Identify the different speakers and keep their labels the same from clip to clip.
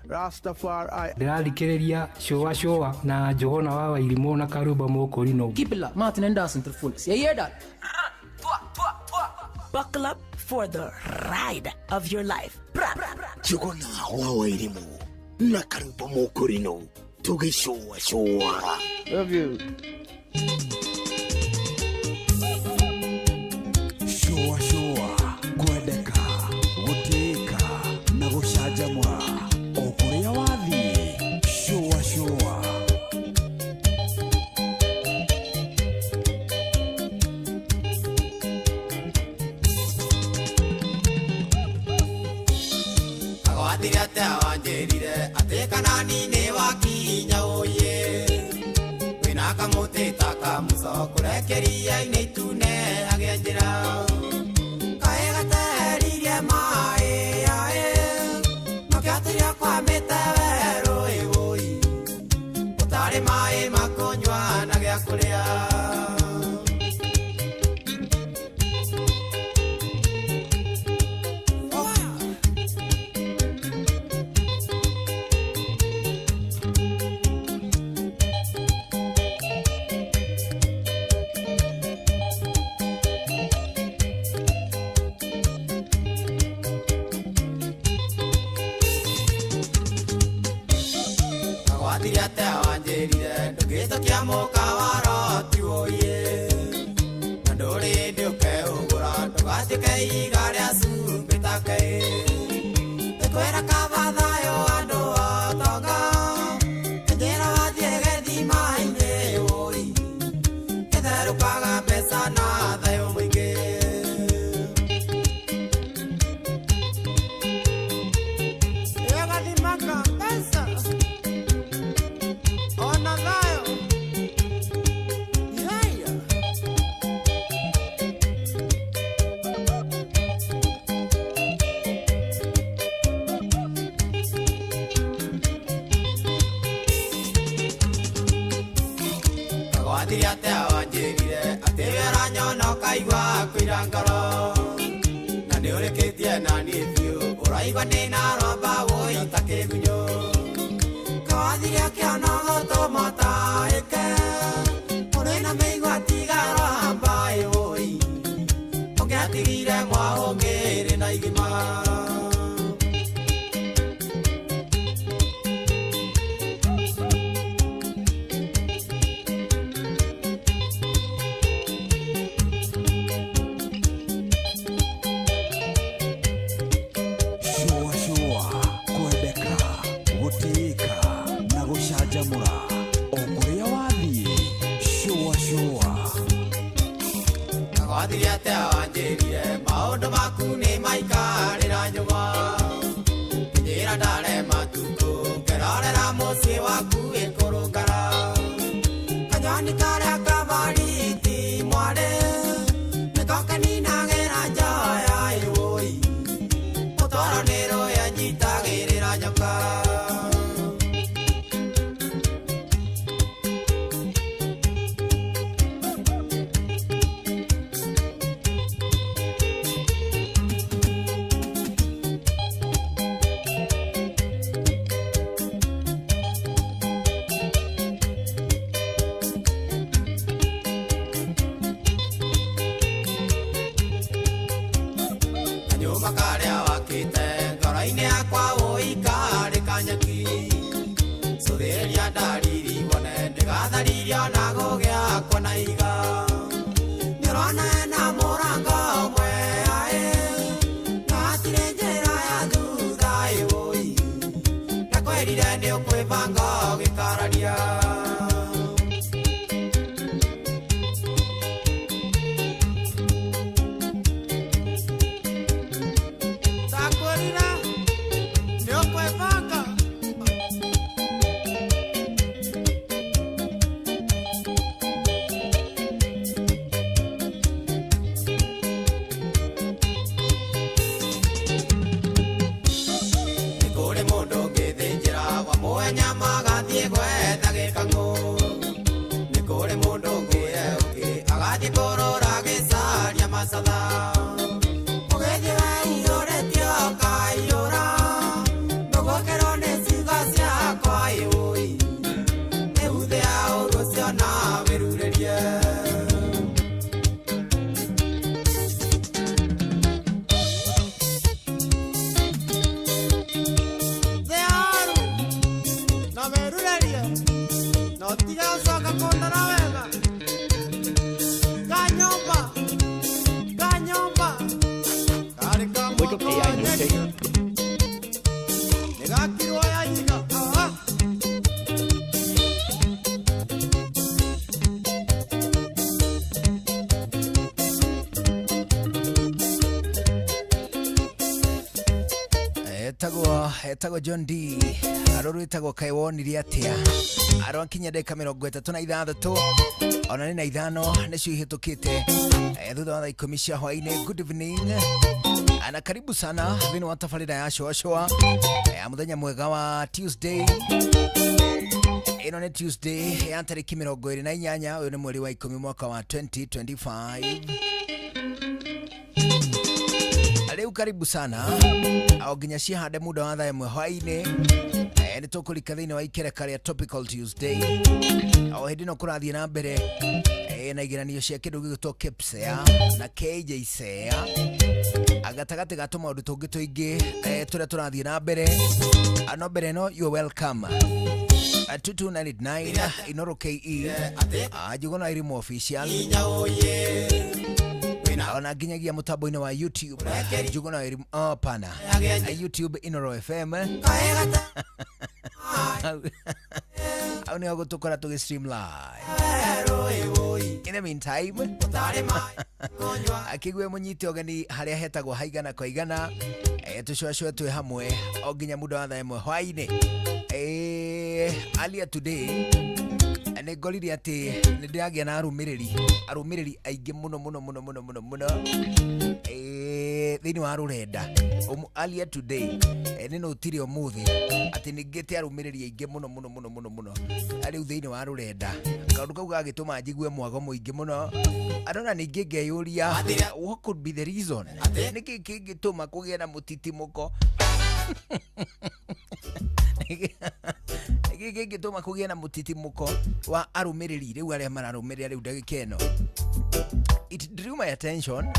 Speaker 1: Rastafari.
Speaker 2: Ndirathikiriria showa na Johana wa Wairimu na Karuba Mokorino.
Speaker 3: Keep it locked, Martin and dancing to the fullest. You hear that?
Speaker 4: Buckle up for the ride of your life.
Speaker 5: Johana wa Wairimu na Karuba Mokorino. Showa.
Speaker 1: Love you.
Speaker 6: Showa kwendeka gutika na gucanjamura okuria wathie showa
Speaker 7: agwatire ate awanjirire ate kanani ne wakinya oye wina kamutita kamuco kurekeria ine itune agenjira kaegateririe mai makiatiria kwa mitewero igui utari mai makunywa na gia kuria nyama gathie
Speaker 1: hetagwo John D aroro etagwo Kaiwonire atia aro kinya ndeka 36 ona ni na ithano nicio ihitukite thutha wa 10 cia hwaini. Good evening ana karibu sana thini wa tafarida ya shoa muthenya mwega wa Tuesday. Ino ni Tuesday ya tariki 28 uyu ni mweri wa 10 mwaka wa 2025. Leo karibu sana au ginya cia hande muda wa thaa imwe hwaini ni tukulika thini wa ikereka ria Topical Tuesday au hindi no kurathie na mbere na igeranio cia kindu gigitwo Kipsea na KJSea agatagati gato maundu tungi tuingi turia turathie na mbere ano mbere no you welcome 2299 Inoro KE Juguna Irimu official ona ginyagia mutambo-ini wa YouTube Juguna Irimu pana YouTube Inoro FM au ni ogo tukora tugi stream live. In the meantime akigwe munyite ogeni haria hetagwo haigana kwa igana tushwashwe twe hamwe oginya muda wa thaa imwe hwaini. Earlier today ne goliri ati ne ndiagia na arumiriri aingi muno thini wa rurenda earlier today ne no tiri omuthi ati ningite arumiriri aingi muno ari thini wa rurenda kaundu kau gagituma njigwe mwago muingi muno arona ningi ngeyuria what could be the reason niki kingituma kugia na mutitimuko gituma kugia na mutitimuko wa arumiriri riu aria mararumirira riu ndagikeno. It drew my attention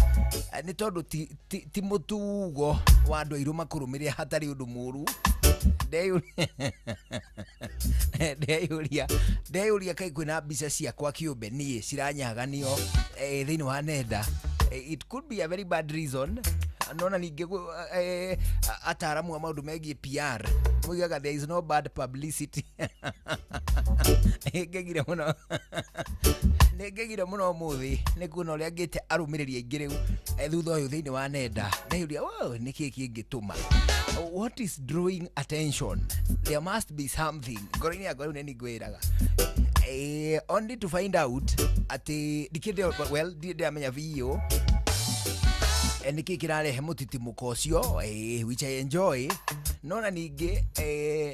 Speaker 1: ni tondu ti mutugo wa andu airu makurumiria hatari undu muru ndeyuria kai kwina mbica ciakwa kiumbe nie ciranyaganio thini wa nenda. It could be a very bad reason. Nona ninge ataramu wa maundu megie PR muigaga there is no bad publicity. Negegire muno muthi ni kuno uria ngite arumiriri aingi riu thutha uyu thini wa nenda ndeyuria wow niki kingituma what is drawing attention. There must be something gorini agora neni gwiraga only to find out ati dikide well did amenya video niki kirarehe mutitimuko ucio which I enjoy. Nona ningi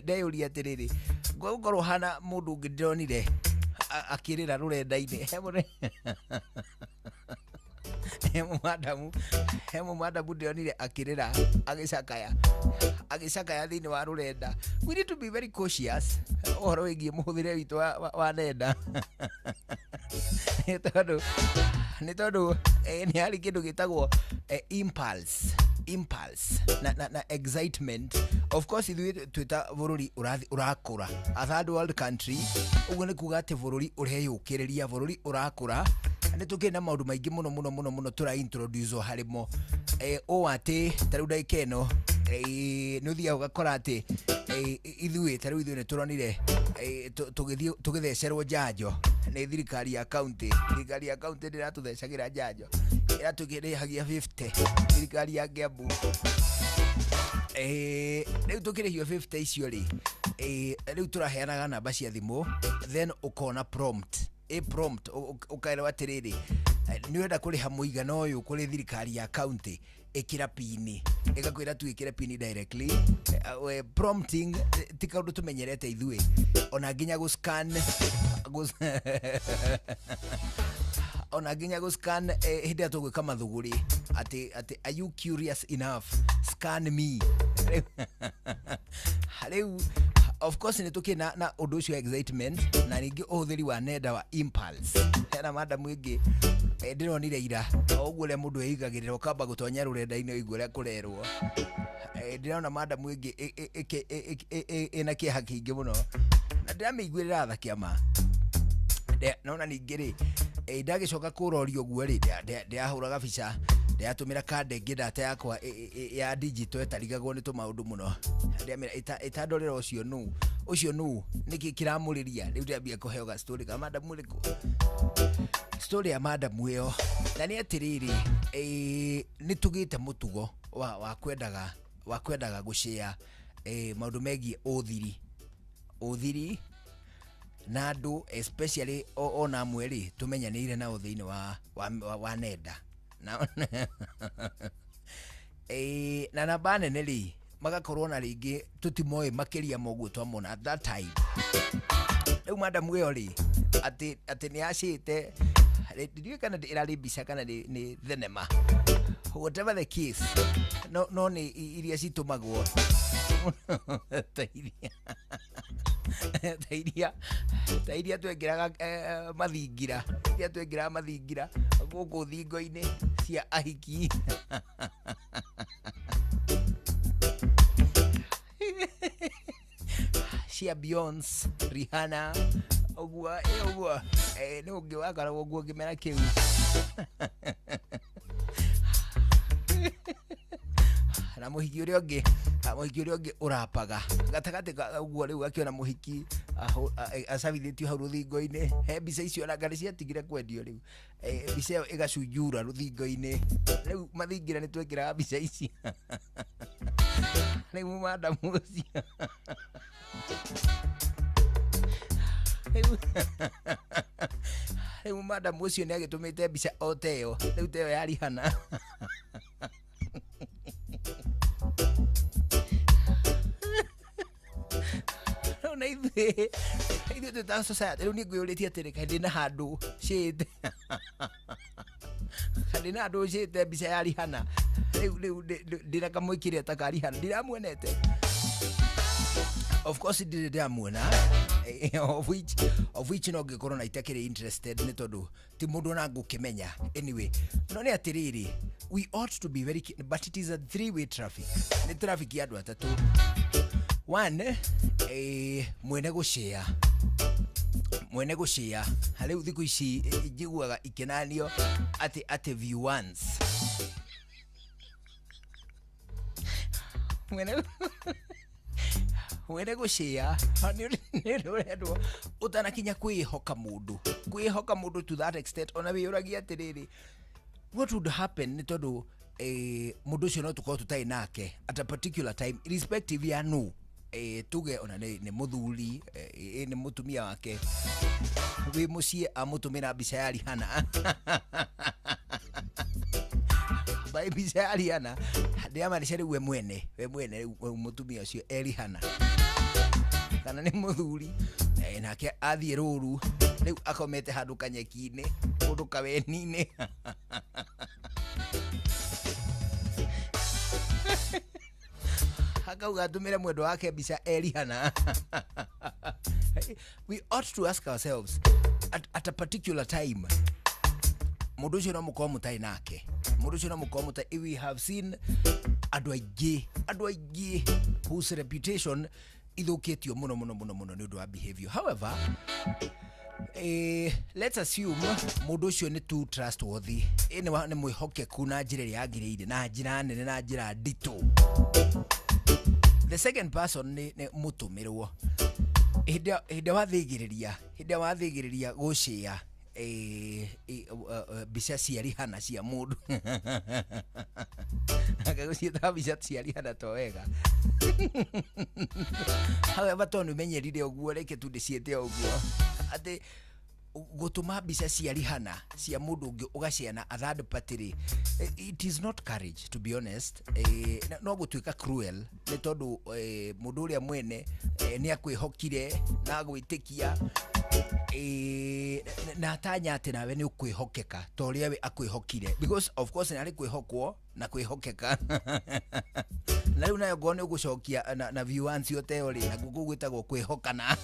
Speaker 1: ndeyuria atiriri ngorwo hana mundu ngironire akirira rurenda-ini hemu madamu ndionire akirira agicakaya thini wa rurenda. We need to be very cautious ohoro wigie muhuthire witu wa nenda ni tondu ni hari kindu gitagwo impulse na excitement. Of course ithui twita bururi urakura a third world country uguo ni kuga ati bururi ureyukiriria bururi urakura ni tukina maundu maingi muno tura introduce harimo o ati tariu ndaikeno ni uthia ugakora ati ithui tariu ithui ni turonire tugitheceerwo njanjo ni thirikari ya county ndiratuthecagira njanjo iratugirihagia 50 thirikari ya Kiambu riu tukirihio 50 icio ri riu turaheanaga namba cia thimu then ukona prompt ukaira atiriri ni wenda kuriha muigana uyu kuri thirikari ya county ikira pini igakwira tu ikira pini directly. Prompting tikaundu tumenyerete ithui ona nginya go scan ona nginya go scan hindi atugwika mathuguri ati are you curious enough scan me. Riu of course ni tukina na undu ucio excitement na ningi uthiri wa nenda wa impulse hena madamu ingi ndironire ira oguo le mundu eigagirira ukamba gutonya rurenda-ini oigua ria kurerwo ndirona madamu ingi ina kiha kingi muno na ndiramiguirira thakia ma nona ningi ri ndagicoka kurorio guo ri ndiahura gabica ndiatumira kande ingi data yakwa ya digital etarigagwo ni tumaundu muno ndiamira itandorera ucio nu niki kiramuriria riu ndiambia kuheo ga story ka madamu riku story ya madamu iyo na ni atiriri ni tugite mutugo wa kwendaga gushare maundu megie uthiri na andu especially ona mweri tumenyanire na uthiini wa nenda na na namba nene ri magakorwo na ringi tutimoe makiria moguo twamona at that time. Riu madam uyo ri ati ni acite ndiwe kana irari mbica kana ni thenema, whatever the case, no ni iria citumagwo ta iria twengeraga mathingira guku thingo-ini cia ahiki. cia Beyonce, Rihanna, oguo ni ungi wakara oguo ngimera kiu. Na muhiki uria ungi urapaga gatagati uguo riu akiona muhiki acabithitio hau ruthingo-ini, he mbica icio na ngari ciatigire kwendio riu mbica ĩyo ĩgacunjura ruthingo-ini. Riu mathingira ni twekiraga mbica ici riu madam ucio riu madam ucio ni agitumite mbica o teyo, riu teyo ya Rihanna. Na ithuĩ twĩta society rĩu niĩ ngwĩyũrĩtie atĩrĩ kaĩ ndĩna handũ shĩte mbica ya Rihanna, rĩu ndĩna kamwĩkĩre ta ka Rihanna, ndiramuonete. Of course ndĩrĩ ndĩramuona, of which no ngĩkorwo na itakĩrĩ interested nĩ tondũ ti mũndũ ona ngũkĩmenya. Anyway, no nĩ atĩrĩrĩ, we ought to be very but it is a three-way traffic. Nĩ traffic ya andũ atatũ. One, mwene gushare hariu thiku ici njiguaga ikenanio ati view once mwene gushare ni rurendwo utanakinya kwihoka mundu to that extent. Ona wiyuragia atiriri, what would happen ni tondu mundu ucio no tukorwo tutai nake at a particular time irrespective ya no tuge ona ni muthuri ni mutumia wake wi mucie amutumira mbica ya Rihanna bai mbica ya Rihanna ndiamanisha riu we mwene mutumia ucio Rihanna kana ni muthuri nake athie ruru riu akomete handu kanyeki-ini kundu kaweni-ini akauga atumire mwendo wake mbica Rihanna. We ought to ask ourselves at a particular time, mundu ucio no mukorwo mutai nake, we have seen andu aingĩ whose reputation ithukitio muno ni undu wa behavior. However, let's assume mundu ucio ni too trustworthy, ni mwihokeku na njira iria yagiriire, na njira nene, na njira ndito. The second person ni mutumirwo hinde wathigiriria gushia mbica cia Rihanna cia mundu akagucieta mbica cia Rihanna to wega. However, tonu menyerire uguo, reke tu ndiciete uguo ati gutuma mbica cia Rihanna cia mundu ungi ugaciana a third party, it is not courage, to be honest. No gutuika cruel ni tondu mundu uria mwene ni akwihokire na gwitikia na tanya ati nawe ni ukwihokeka to uria we akwihokire, because of course ni ari kwihokwo na kwihokeka na riu nayo ngone ugucokia na viewers yote ori na gugu gwitagwo kwihokana.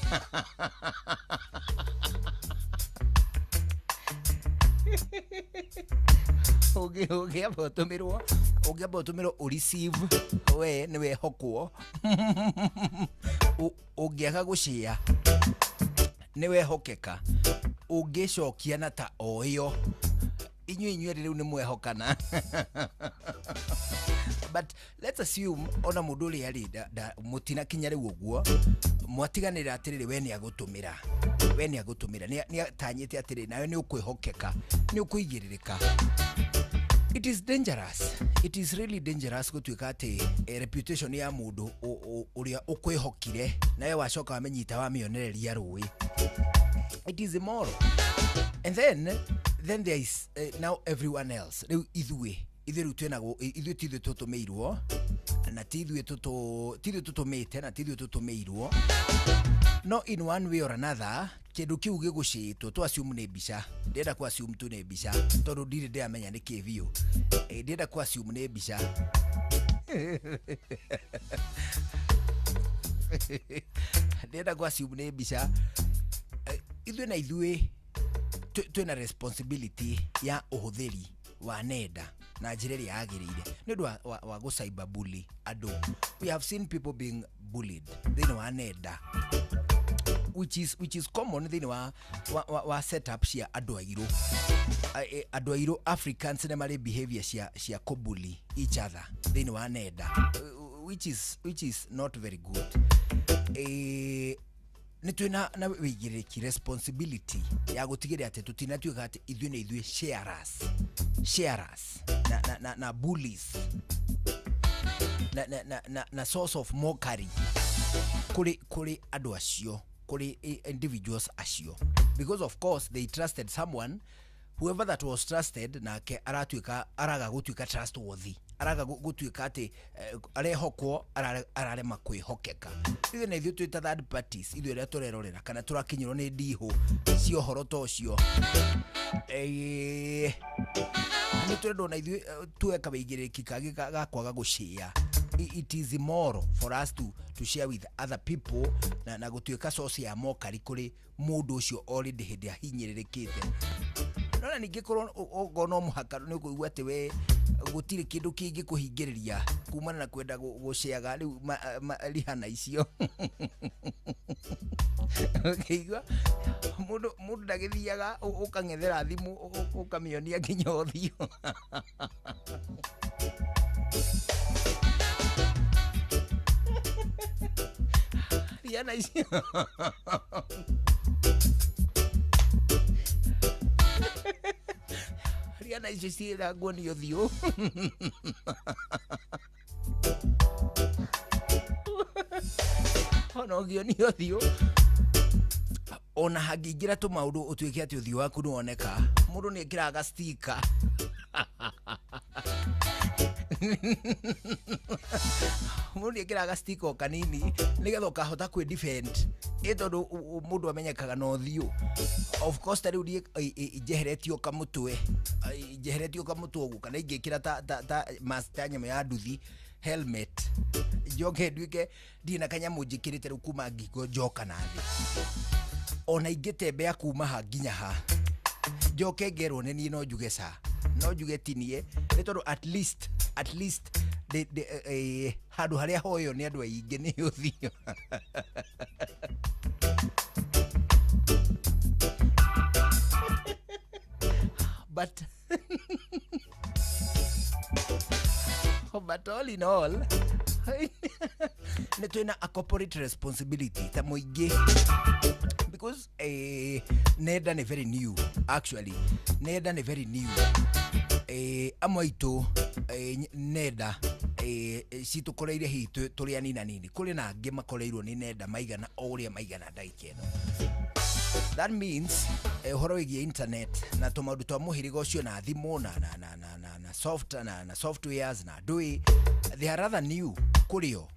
Speaker 1: Ugiamba utumirwo ureceive we ni wehokwo ungiaga gushia ni wehokeka, ungicokia na ta oyo inyuĩ riu ni mwehokana. But let's assume ona mundu uri ari mutina kinya riu uguo mwatiganira atiriri we ni agutumira ni atanyite atiri nawe ni ukwihokeka, ni ukuigiririka. It is dangerous. It is really dangerous gutuika ati reputation ya mundu uria ukwihokire nawe wacoka wamenyita wamionereria rui. It is immoral. And then there is now everyone else. Riu ithui rutwenago ithui tithu tutumeirwo na tithu tutumite na tithu tutumeirwo. No in one way or another kindu kiu gigucitwo to assume ne bisha ndenda ku assume tu ne bisha tondu ndire ndiamenya ni kivio ndenda ku assume ne bisha ndenda ku assume ne bisha ithui na ithui twina responsibility ya uhuthiri wa nenda na njira iria yagirire ni ndu wa go cyber bully adu. We have seen people being bullied thini wa nenda, which is common thini wa setup cia adu airu Africans ne mari behavior cia kubully each other thini wa nenda, which is not very good. Ni twina na wigiriki responsibility ya gutigire ati tutinatuika ati ithui na ithui sharers na bullies na source of mockery kuri adu acio, kuri individuals acio, because of course they trusted someone, whoever that was trusted, na ke araga gutuika trustworthy, araga gutuika ati arehokwo ararema kwihokeka. Ithe na ithu twita third parties, ithu ria turerorera kana turakinyirwo ni ndiho cio horo tocio. Ni turendo na ithu tueka beigiriki kagi gakwaga gushare. It is immoral for us to share with other people na gutuika source ya mockery kuri mundu ucio already hindi ahinyirikite. Nona ningikorwo ogono muhaka ni kuigua ati we gutire kindu kingi kuhingiriria kumana na kwenda guceaga riu rihana icio. Ukigwa mundu ndagithiaga ukangethera thimu ukamionia nginya uthio. Rihana icio Riana icio ciĩragwo nĩ ũthiũ. Ona ũthiũ nĩ ũthiũ. Ona hangĩingĩra tũmaũndũ ũtuĩke atĩ ũthiũ waku nĩwoneka, mũndũ nĩekĩraga sticker. Mundu nĩekĩraga sticker kanini nĩgetha ũkahota kwĩ defend tondu mundu amenyekaga na ũthiũ. Of course tari uri jeheretio kamutwe ugu kana ingĩkĩra ta master nyama ya nduthi helmet joke nduike ndina kanyamu njĩkĩrĩte rĩu kuma ngingo njoka na thĩ, ona ingĩtembea kuma ha nginya ha njoke ngerwo nĩ niĩ no njuge sa no njuge tinie nĩ tondũ at least handu haria hoyo ni andu aingi ni uthio. But all in all ni twina a corporate responsibility ta muingi, because nenda ni very new, actually nenda ni very new. Amaitu nenda citukoreire hitu turi anina nini, kuri na angi makoreirwo ni nenda maigana uria maigana ndaikeno. That means horo wigie internet na tumaundu twa muhirigo cio na thimu na softwares na doi, they are rather new kurio.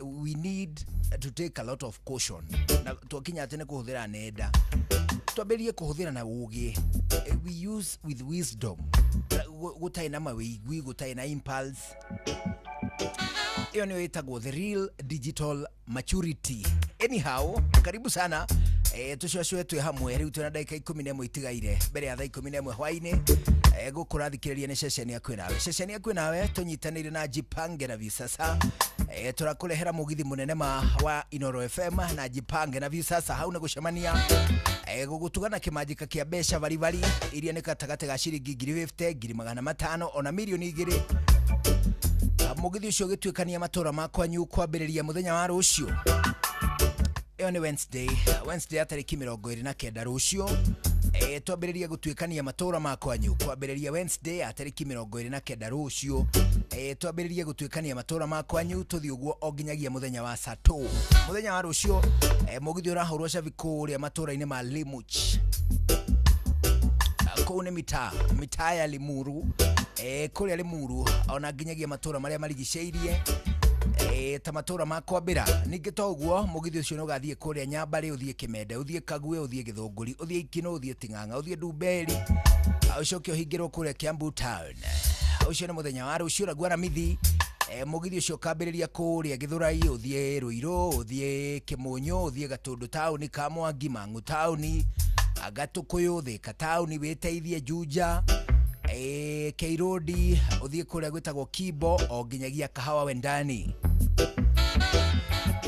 Speaker 1: We need to take a lot of caution na twakinya atene kuhuthira nenda twaberie kuhuthira na ugi. We use with wisdom, gutai na mawigwi, gutai na impulse. Iyo ni wetagwo the real digital maturity. Anyhow, karibu sana. Tushwashwe twe hamwe riu tuna dakika 11 itigaire mbere ya thaa 11 hwaini. Gukurathikiriria ni session ya kwinawe. Session ya kwinawe tunyitanire na Jipange na Visasa. Turakurehera mugithi munene wa Inoro FM na Jipange na Visasa hauna gucemania. Gugutugana kimajika kia besha bari iria ni katagate ga shiringi 50, 500 ona milioni 2. Mugithi ucio gituikania matora makwa nyu kwambiriria muthenya wa rucio. Eo ni Wednesday. Wednesday atariki 29 rucio. Twambĩrĩria gũtuĩkania matora ma kwanyu. Kwambĩrĩria Wednesday atariki 29 rucio. Twambĩrĩria gũtuĩkania matora ma kwanyu tuthi uguo o nginyagia muthenya wa Sato. Muthenya wa rucio mũgithi ũrahũrwo cabi kũrĩa matũra-inĩ ma Limuch. Kũu nĩ mitaa ya Limuru. Kũrĩa Limuru ona nginyagia matora marĩa marigicĩirie. Ta matora ma kwambĩra ningĩ to ũguo mũgithi ũcio ũgathiĩ kũrĩa Nyambari, ũthiĩ Kĩmende, ũthiĩ Kague, ũthiĩ Gĩthũngũri, ũthiĩ Ikino, ũthiĩ Ting'ang'a, ũthiĩ Ndumberi, ũcoke ũhingĩrwo kũrĩa Kiambu Town. Ũcio nĩ mũthenya wa rũciũ naguo Aramithi mũgithi ũcio ũkambĩrĩria kũrĩa Gĩthũrai, ũthiĩ Ruiru, ũthiĩ Kĩmũnyo, ũthiĩ Gatũndũ Town, Kamwangi, Mang'u Town, Gatũkũyũ, Thĩka Town, wĩteithie Juja, Keirodi, ũthiĩ kũrĩa gwĩtagwo Kibo o nginyagia Kahawa Wendani.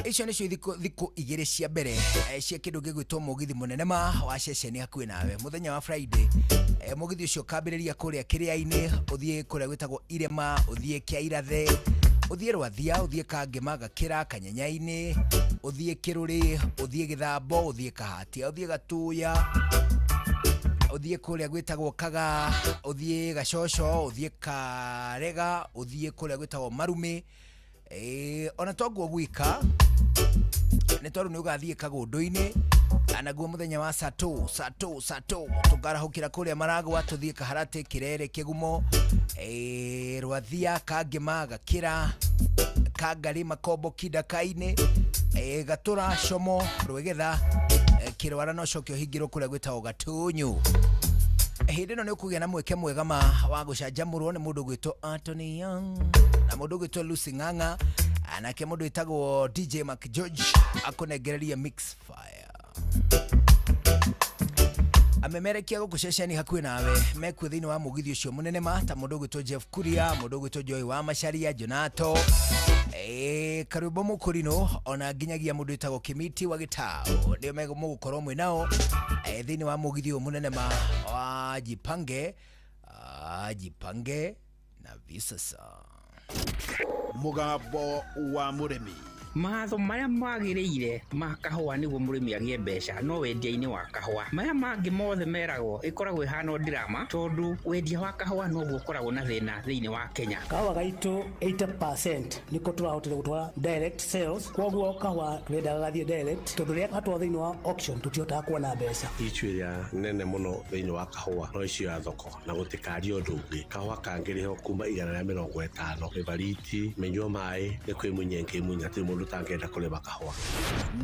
Speaker 1: Icio nĩcio thikũ igĩrĩ cia mbere cia kĩndũ gĩgwĩtwo mũgithi mũnene ma wa ceceni hakuhĩ nawe. Mũthenya wa Friday mũgithi ũcio ũkambĩrĩria kũrĩa Kĩrĩa-inĩ, ũthiĩ kũrĩa gwĩtagwo Irema, ũthiĩ Kĩairathe, ũthiĩ Rwathia, ũthiĩ Kangema, Gakĩra, Kanyenya-inĩ, ũthiĩ Kĩrũrĩ, ũthiĩ Gĩthambo, ũthiĩ Kahatia, ũthiĩ Gatuya, ũthiĩ kũrĩa gwĩtagwo Kaga, ũthiĩ Gacoco, ũthiĩ Karega, ũthiĩ kũrĩa gwĩtagwo Marume. Ona toguo gwika nĩ tondũ nĩ ũgathiĩ Kagũndũ-inĩ, naguo mũthenya wa Sato tũkarahũkĩra kũrĩa Maragwa, tũthiĩ Kaharate, Kĩrere, Kĩgumo, Rwathia, Kangema, Gakĩra, Kangari, Makombo, Kidaka-inĩ, Gatũra, Como, Rwegetha, Kĩrwara, no coke ũhingĩrwo kũrĩa gwĩtagwo Gatũnyũ. Hĩndĩ ĩno nĩ ũkũgĩa na mweke mwega wa gũcanjamũrwo nĩ mũndũ gwĩtwo Anthony Young na mũndũ gwĩtwo Lucy Ng'ang'a, nake mũndũ wĩtagwo DJ Mark George akũnengereria Mix Fire. Amemerekia gũkũ ceceni hakuhĩ nawe mekuo thĩinĩ wa mũgithi ũcio mũnene ma, ta mũndũ gwĩtwo Jeff Kuria, mũndũ gwĩtwo Joy wa Macharia, Jonato, Karwĩmbo Mũkũrinũ, ona nginyagia mũndũ wĩtagwo Kimiti wa Gĩtaũ. Nĩo megũgũkorwo mwĩ nao thĩinĩ wa mũgithi ũyũ mũnene ma wa Jipange na Visasa.
Speaker 8: Mũgambo wa mũrĩmi.
Speaker 9: Matho marĩa magĩrĩire ma kahũa nĩguo mũrĩmi agĩe mbeca no wendia-inĩ wa kahũa. Maya mangĩ mothe meragwo ĩkoragwo ĩhana ndirama, tondũ wendia wa kahũa noguo ũkoragwo na thĩna thĩinĩ wa Kenya.
Speaker 10: Kahũa gaitũ 80% nĩko tũrahotire gũtwara direct sales, koguo kahũa twendaga gathiĩ direct, tondũ rĩrĩa gatwara thĩinĩ wa auction tũtihotaga kuona mbeca.
Speaker 11: Itua nene mũno thĩinĩ wa kahũa no icio ya thoko na gũtikario ũndũ ũngĩ. Kahũa kangĩrĩho kuma 150, Evariti, Menyua Maĩ, nĩ kwĩmunya nkĩmunya atĩ mũndũ tangĩenda kũrĩma kahũa.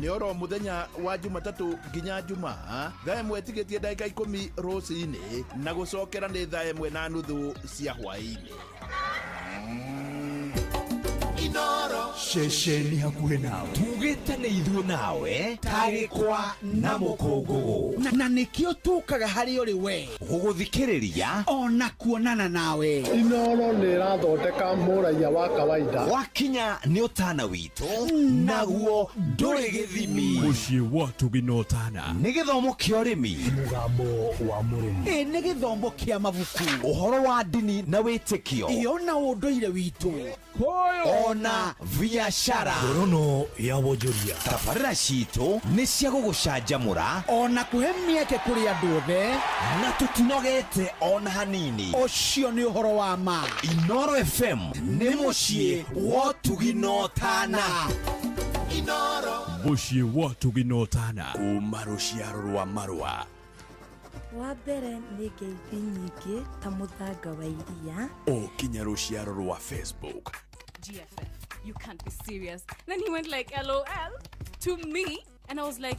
Speaker 8: Nĩ oro mũthenya wa Jumatatũ nginya Jumaa, thaa ĩmwe ĩtigĩtie ndagĩka 10 rũcinĩ na gũcokera nĩ thaa 1:30 cia hwaĩ-inĩ.
Speaker 6: Inoro ceceni hakuhĩ nawe, tugĩte nĩ ithuĩ nawe tagĩkwa na mũkũngũgũ, na nĩkĩo tũkaga harĩ ũrĩ we gũgũthikĩrĩria ona kuonana nawe.
Speaker 12: Inoro nĩ ĩrathondeka mũraiya wa kawaida,
Speaker 6: wakinya nĩ ũtana witũ naguo ndũrĩ gĩthimi. Mũciĩ wa Tuginotana nĩ gĩthomo kĩa ũrĩmi, mũgambo wa mũrĩmi, nĩ gĩthomo kĩa mabuku, ũhoro wa ndini na wĩtĩkio, ona ũndũire witũ, ona biashara, ngorono ya wonjoria. Tabarĩra citũ nĩ cia gũgũcanjamũra ona kũhe mĩeke kũrĩ andũ othe, na tũtinogete ona hanini. Ũcio nĩ ũhoro wa ma. Inoro FM nĩ mũciĩ wa Tuginotana. Inoro mũciĩ wa Tuginotana, kuma rũciaro rwa Marua.
Speaker 13: Wa mbere nĩ ngeithi nyingĩ ta mũthanga wa iria,
Speaker 6: ũkinya rũciaro rwa Facebook.
Speaker 14: GFF, you can't be serious. Then he went like LOL to me and I was like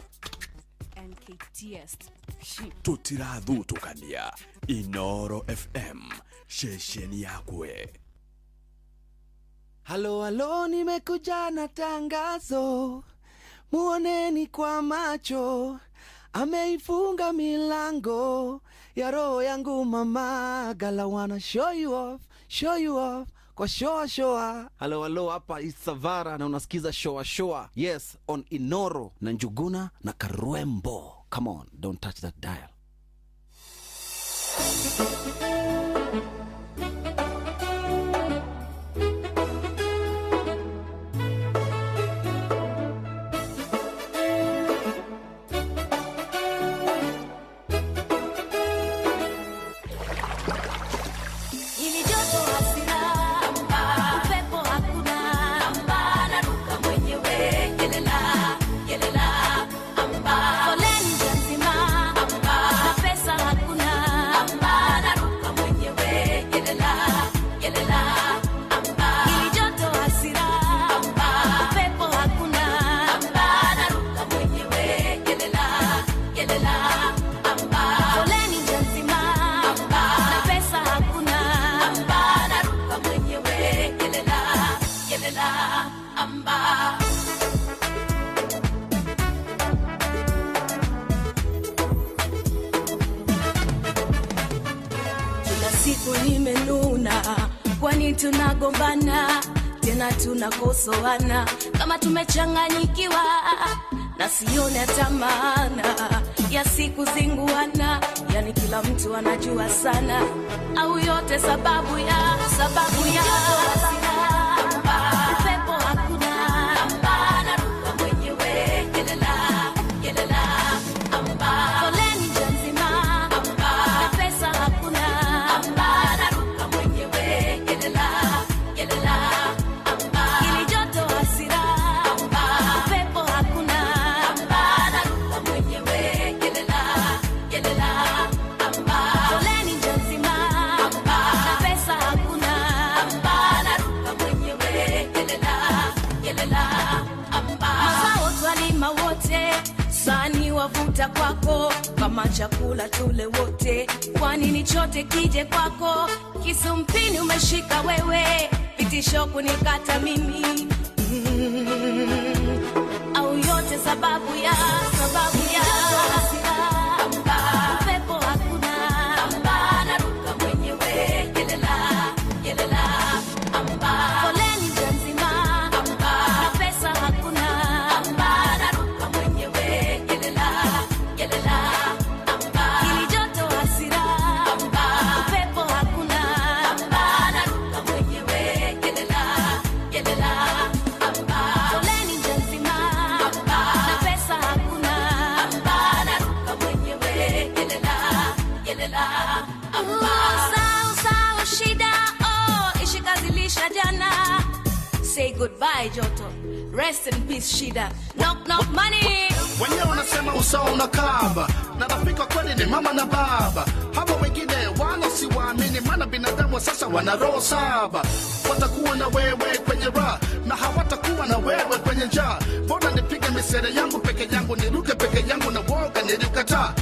Speaker 14: NKTS.
Speaker 6: Tutirathutukania. Inoro FM, shesheni yakwe.
Speaker 15: Halo, nimekuja na tangazo, muoneni kwa macho, ameifunga milango ya roho yangu mama. Gala wanna show you off kwa showa. Halo, hapa Isavara na unasikiza showa. Yes, on Inoro na Njuguna na Karwembo. Come on, don't touch that dial.
Speaker 13: siku nimenuna, kwani tunagombana tena tunakosoana kama tumechanganyikiwa na sione hata maana ya siku zinguana, yani kila mtu anajua sana, au yote sababu ya upepo hakuna, naruka mwenyewe kelela foleni nzima, na pesa hakuna, naruka mwenyewe kelela ili joto hasira, upepo hakuna, naruka mwenyewe kelela foleni nzima, na pesa hakuna, naruka mwenyewe kelela mazao twalima wote, sani wavuta kwako, kama chakula tule wote, kwani ni chote kije kwako, kisumpini umeshika wewe, vitisho kunikata mimi, au yote sababu ya upepo hakuna, naruka mwenyewe kelela foleni nzima, na pesa hakuna, naruka mwenyewe kelela ili joto hasira, upepo hakuna, naruka mwenyewe kelela foleni nzima, na pesa hakuna, naruka mwenyewe kelela sao shida, ishikazilisha jana, say goodbye joto, rest in peace shida, knock money.
Speaker 16: Wenye wanasema usawa unakaba, na rafiki kweli ni mama na baba. Hawa wengine wala si waamini, maana binadamu sasa wana roho saba. Watakuwa na wewe kwenye raha, na hawatakuwa na wewe kwenye njaa. Bora nipige misere yangu peke yangu, niruke peke yangu na woga nilikataa.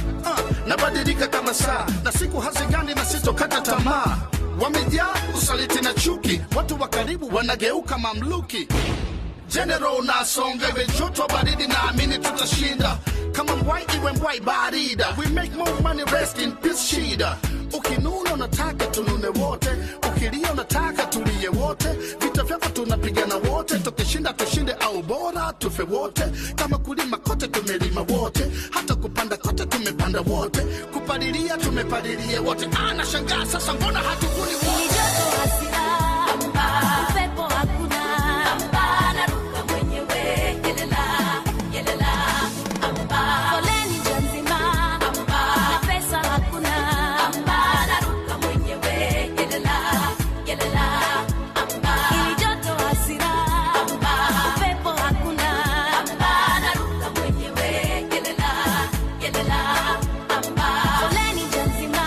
Speaker 16: Nabadilika kama saa, na siku hazigani na sitokata tamaa. Wamejaa usaliti na chuki, watu wa karibu wanageuka mamluki. General nasonga iwe joto baridi, naamini tutashinda. Kama mbwai iwe mbwai barida, we make more money, rest in peace shida. Ukinuna unataka tunune wote, ukilia unataka tulie wote. Vita vyako tunapigana wote, tukishinda tushinde au bora tufe wote. Kama kulima kote tumelima wote, hata kupanda kote tumepanda wote, kupalilia tumepalilia wote. Nashangaa sasa mbona hatukuni wote.
Speaker 13: Upepo hakuna, naruka mwenyewe kelela foleni nzima, na pesa hakuna, naruka mwenyewe kelela ili joto hasira, upepo hakuna, naruka mwenyewe kelela foleni nzima,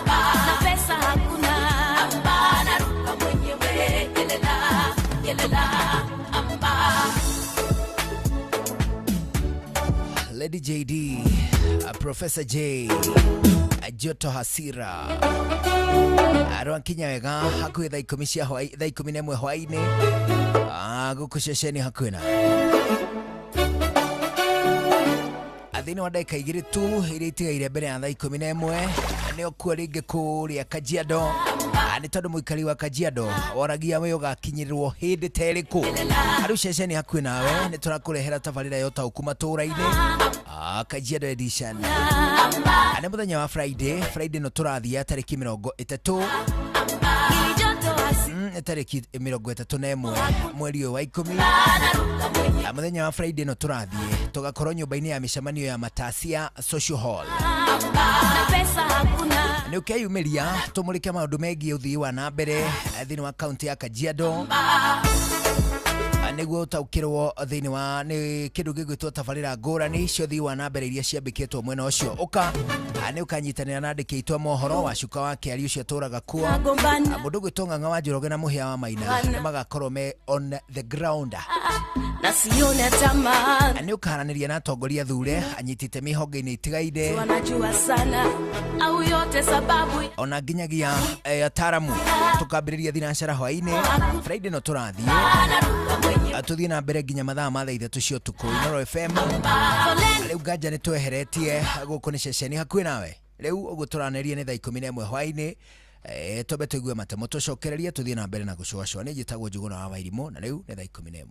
Speaker 13: na pesa hakuna, naruka mwenyewe kelela
Speaker 1: Lady JD, Professor J, joto hasira arwa kinya wega hakuhi thaa 10 cia hwai, thaa 11 hwaini guku ceceni hakwina athini wa dakika 2 tu iria itigaire mbere ya thaa 11 nio kuo ringi kuria Kajiado. Ni tondu muikari wa Kajiado oragia we ugakinyirirwo hindi teriku aru ceceni hakuhi nawe ni turakurehera tabarira yota ukuma turaini Kajiado edition. Ane muthenya wa Friday no turathia tariki 30 tariki 31 mweri wa 10 muthenya wa Friday no turathie tugakorwo nyumba-ini ya mishamanio ya Matasia Social Hall. Ni ukeyumiria tumurike maundu megie uthii wa na mbere thini wa kaunti ya Kajiado. Niguo utaukirwo thini wa ni kindu gigwitwo tabarira ngurani cio thii wa na mbere iria ciambikitwo mwena ucio uka ni ukanyitanira na ndiki itwa mohoro wa shuka wake ali ucio turaga kuo mundu gwitwo Ng'ang'a wa Njoroge na Muhia wa Maina ni magakorwo me on the ground
Speaker 13: na sione tamaa.
Speaker 1: Ni ukaharaniria na atongoria thure anyitite mihonge-ini itigaire
Speaker 13: wanajua sana au yote sababu
Speaker 1: ona nginyagia ataramu tukambiriria thinacara hwaini Friday no turathie atuthie na mbere nginya mathaa ma thaa 3 cio tuku Inoro FM. Riu nganja ni tweheretie guku ni ceceni hakuhi nawe riu uguo turaneria ni thaa 11 hwaini tobe tuigue matemo tucokererie tuthie na mbere na gucwacwa ni njitagwo Njuguna wa Wairimu na riu ni thaa 11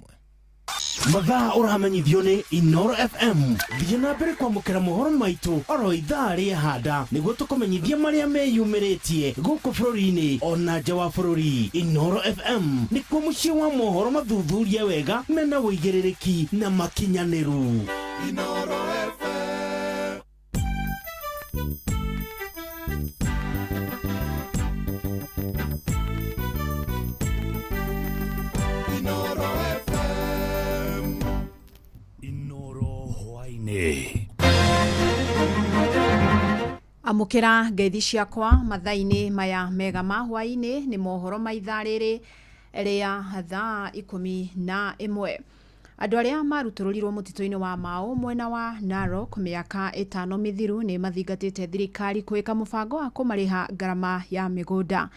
Speaker 5: mathaa uramenyithio ni Inoro FM thiĩ na mbere kwamũkĩra mohoro maitũ oro ithaa rĩa handa nĩguo tũkũmenyithia marĩa meyumĩrĩtie gũkũ bũrũri-inĩ ona nja wa bũrũri. Inoro FM nĩkuo mũciĩ wa mohoro mathuthurie wega mena wũigĩrĩrĩki na makinyanĩru. Inoro FM.
Speaker 17: Amukira ngeithi ciakwa mathaini maya mega ma hwaini ni mohoro maitha riri ria thaa 11. Andu aria marutururirwo mutito-ini wa Mau mwena wa Narok miaka 5 mithiru ni mathingatite thirikari kuika mubango wa kumariha garama ya migunda.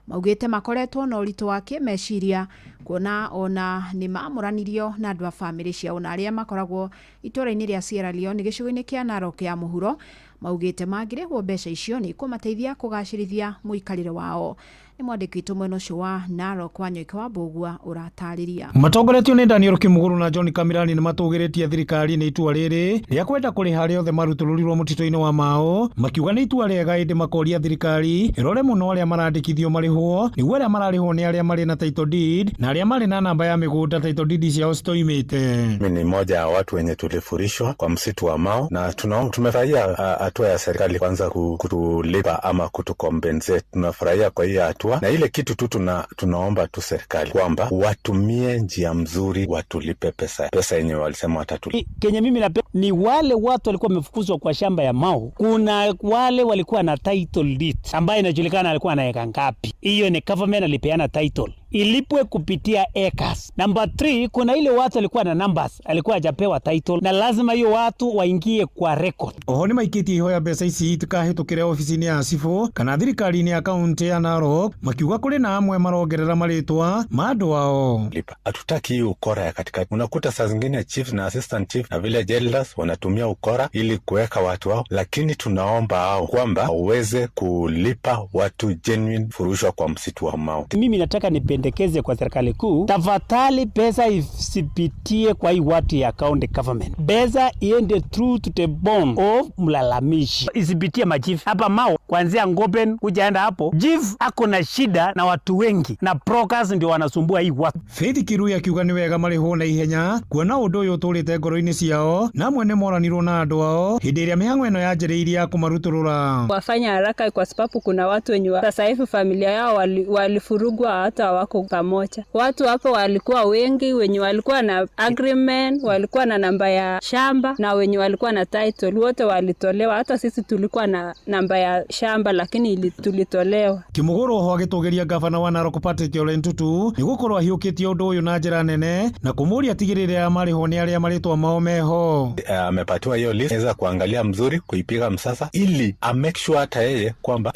Speaker 17: Maugite makoretwo na uritu wa kimeciria kuona ona ni mamuranirio na andu a family ciao na aria makoragwo itura-ini ria Sierra Leone gicigo-ini kia Narok ya muhuro. Maugite magirehwo mbeca icio ni kumateithia kugacirithia muikarire wao. Ni mwandiki witu mwena ucio wa Narok Wanyoike wa Mbugua uratariria.
Speaker 2: Matongoretio ni Daniel Kimuguru na John Kamirani ni matugiretie thirikari ni itua riri ria kwenda kuriha aria othe marutururirwo mutito-ini wa Mau, makiuga ni itua riega indi makoria thirikari irore muno aria marandikithio marihwo niguo aria mararihwo ni aria mari na title deed na aria mari na namba ya migunda title deed ciao citoimite.
Speaker 18: Mimi ni mmoja ya watu wenye tulifurishwa kwa msitu wa Mau na tumefurahia hatua ya serikali kwanza kutulipa ama kutukompensate. Tunafurahia kwa hii hatua na ile kitu tu tunaomba tu serikali kwamba watumie njia mzuri watulipe pesa yenye walisema watatulipa.
Speaker 19: Kenya mimi napenda ni wale watu walikuwa wamefukuzwa kwa shamba ya Mau. Kuna wale walikuwa na title deed ambaye inajulikana alikuwa na eka ngapi. Hiyo ni government alipeana title. Ilipwe kupitia acres. Number 3, kuna ile watu walikuwa na numbers, alikuwa hajapewa title na lazima hiyo watu waingie kwa record.
Speaker 2: Oho ni maikiti ihoya mbeca ici tukahitukire ofisini ya Cifo kana thirikari-ini ya kaunti ya Narok makiuga kuri na amwe marongerera maritwa mandu wao.
Speaker 18: Hatutaki hii ukora ya katikati. Unakuta saa zingine chief na assistant chief na village elders wanatumia ukora ili kuweka watu wao, lakini tunaomba hao kwamba waweze kulipa watu genuine furushwa kwa msitu wa Mau.
Speaker 19: Mimi nataka nipendekeze kwa serikali kuu, tafadhali pesa isipitie kwa hii watu ya county government. Pesa iende through to the bond of mlalamishi. Isipitie machief. Hapa Mau kuanzia Ngoben kujaenda hapo. Chief ako na shida na watu wengi na brokers ndio wanasumbua hii watu.
Speaker 2: Faith Kirui akiuga ni wega marihwo na ihenya kuona undu uyu turite ngoro-ini ciao na mwene moranirwo na andu ao hindi iria mihango eno yanjiriiria kumaruturura.
Speaker 20: Wafanya haraka kwa sababu kuna watu wenye sasa hivi familia yao walifurugwa hata wako pamoja. Watu hapo walikuwa wengi wenye walikuwa na agreement, walikuwa na namba ya shamba na wenye walikuwa na title wote walitolewa. Hata sisi tulikuwa na namba ya shamba lakini tulitolewa.
Speaker 2: Kimuguru ho agitugeria gavana wa Narok Patrick Ole Ntutu ni gukorwo ahiukitie undu uyu na njira nene na kumuria tigirire ya mariho ni aria maritwa mao meho.
Speaker 18: Amepatiwa hiyo list, naweza kuangalia mzuri, kuipiga msasa ili make sure hata yeye kwamba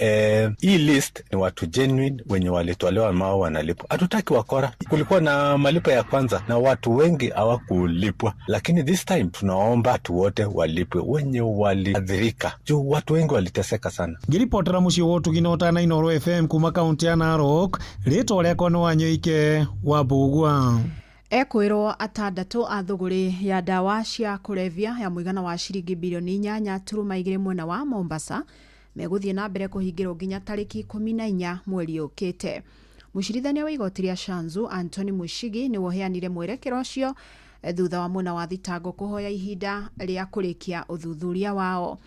Speaker 18: hii list ni watu genuine wenye walitolewa Mau wanalipwa. Hatutaki wakora. Kulikuwa na malipo ya kwanza na watu wengi hawakulipwa, lakini this time tunaomba watu wote walipwe wenye waliadhirika. Juu watu wengi waliteseka sana.
Speaker 2: Ngiripotera mucio wotu ginota na Inoro FM kuma kaunti ya Narok, rito riakwa ni Wanyoike wa Mbugua.
Speaker 17: Ekwirwo atandatu a thuguri ya dawa cia kulevya ya muigana wa ciringi bilioni 8.2 mwena wa Mombasa meguthie na mbere kuhingirwo nginya tariki 14 mweri ukite. Mucirithania wa igoti ria Shanzu Anthony Mushigi ni woheanire mwerekero ucio thutha wa mwena wa thitango kuhoya ihinda ria kurikia uthuthuria wao.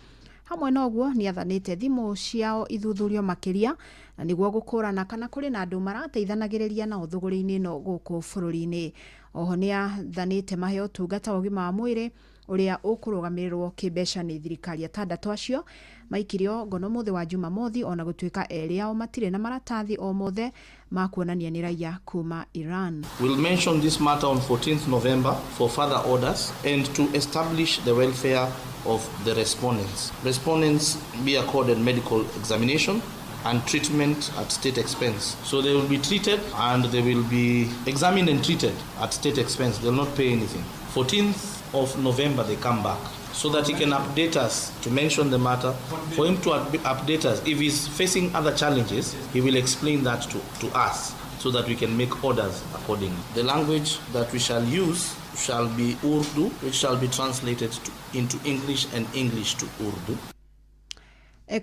Speaker 17: Hamwe na uguo ni athanite thimu ciao ithuthurio makiria na niguo gukurana kana kuri na andu marateithanagiriria na uthuguri-ini no guku bururi-ini. Oho ni athanite maheo tungata wa ugima wa mwiri uria ukurugamirwo kibeca ni thirikari. Atandatu acio maikirio ngono muthi wa Jumamothi ona gutuika eri ao matire na maratathi o mothe makuonania ni raia kuma Iran.
Speaker 21: We'll mention this matter on 14th November for further orders and to establish the welfare of the respondents. Respondents be accorded medical examination and treatment at state expense. So they will be treated and they will be examined and treated at state expense. They will not pay anything. 14th of November they come back, so that he can update us to mention the matter. For him to update us, if he's facing other challenges, he will explain that to us, so that we can make orders accordingly. The language that we shall use shall be Urdu, which shall be translated into English and English to Urdu.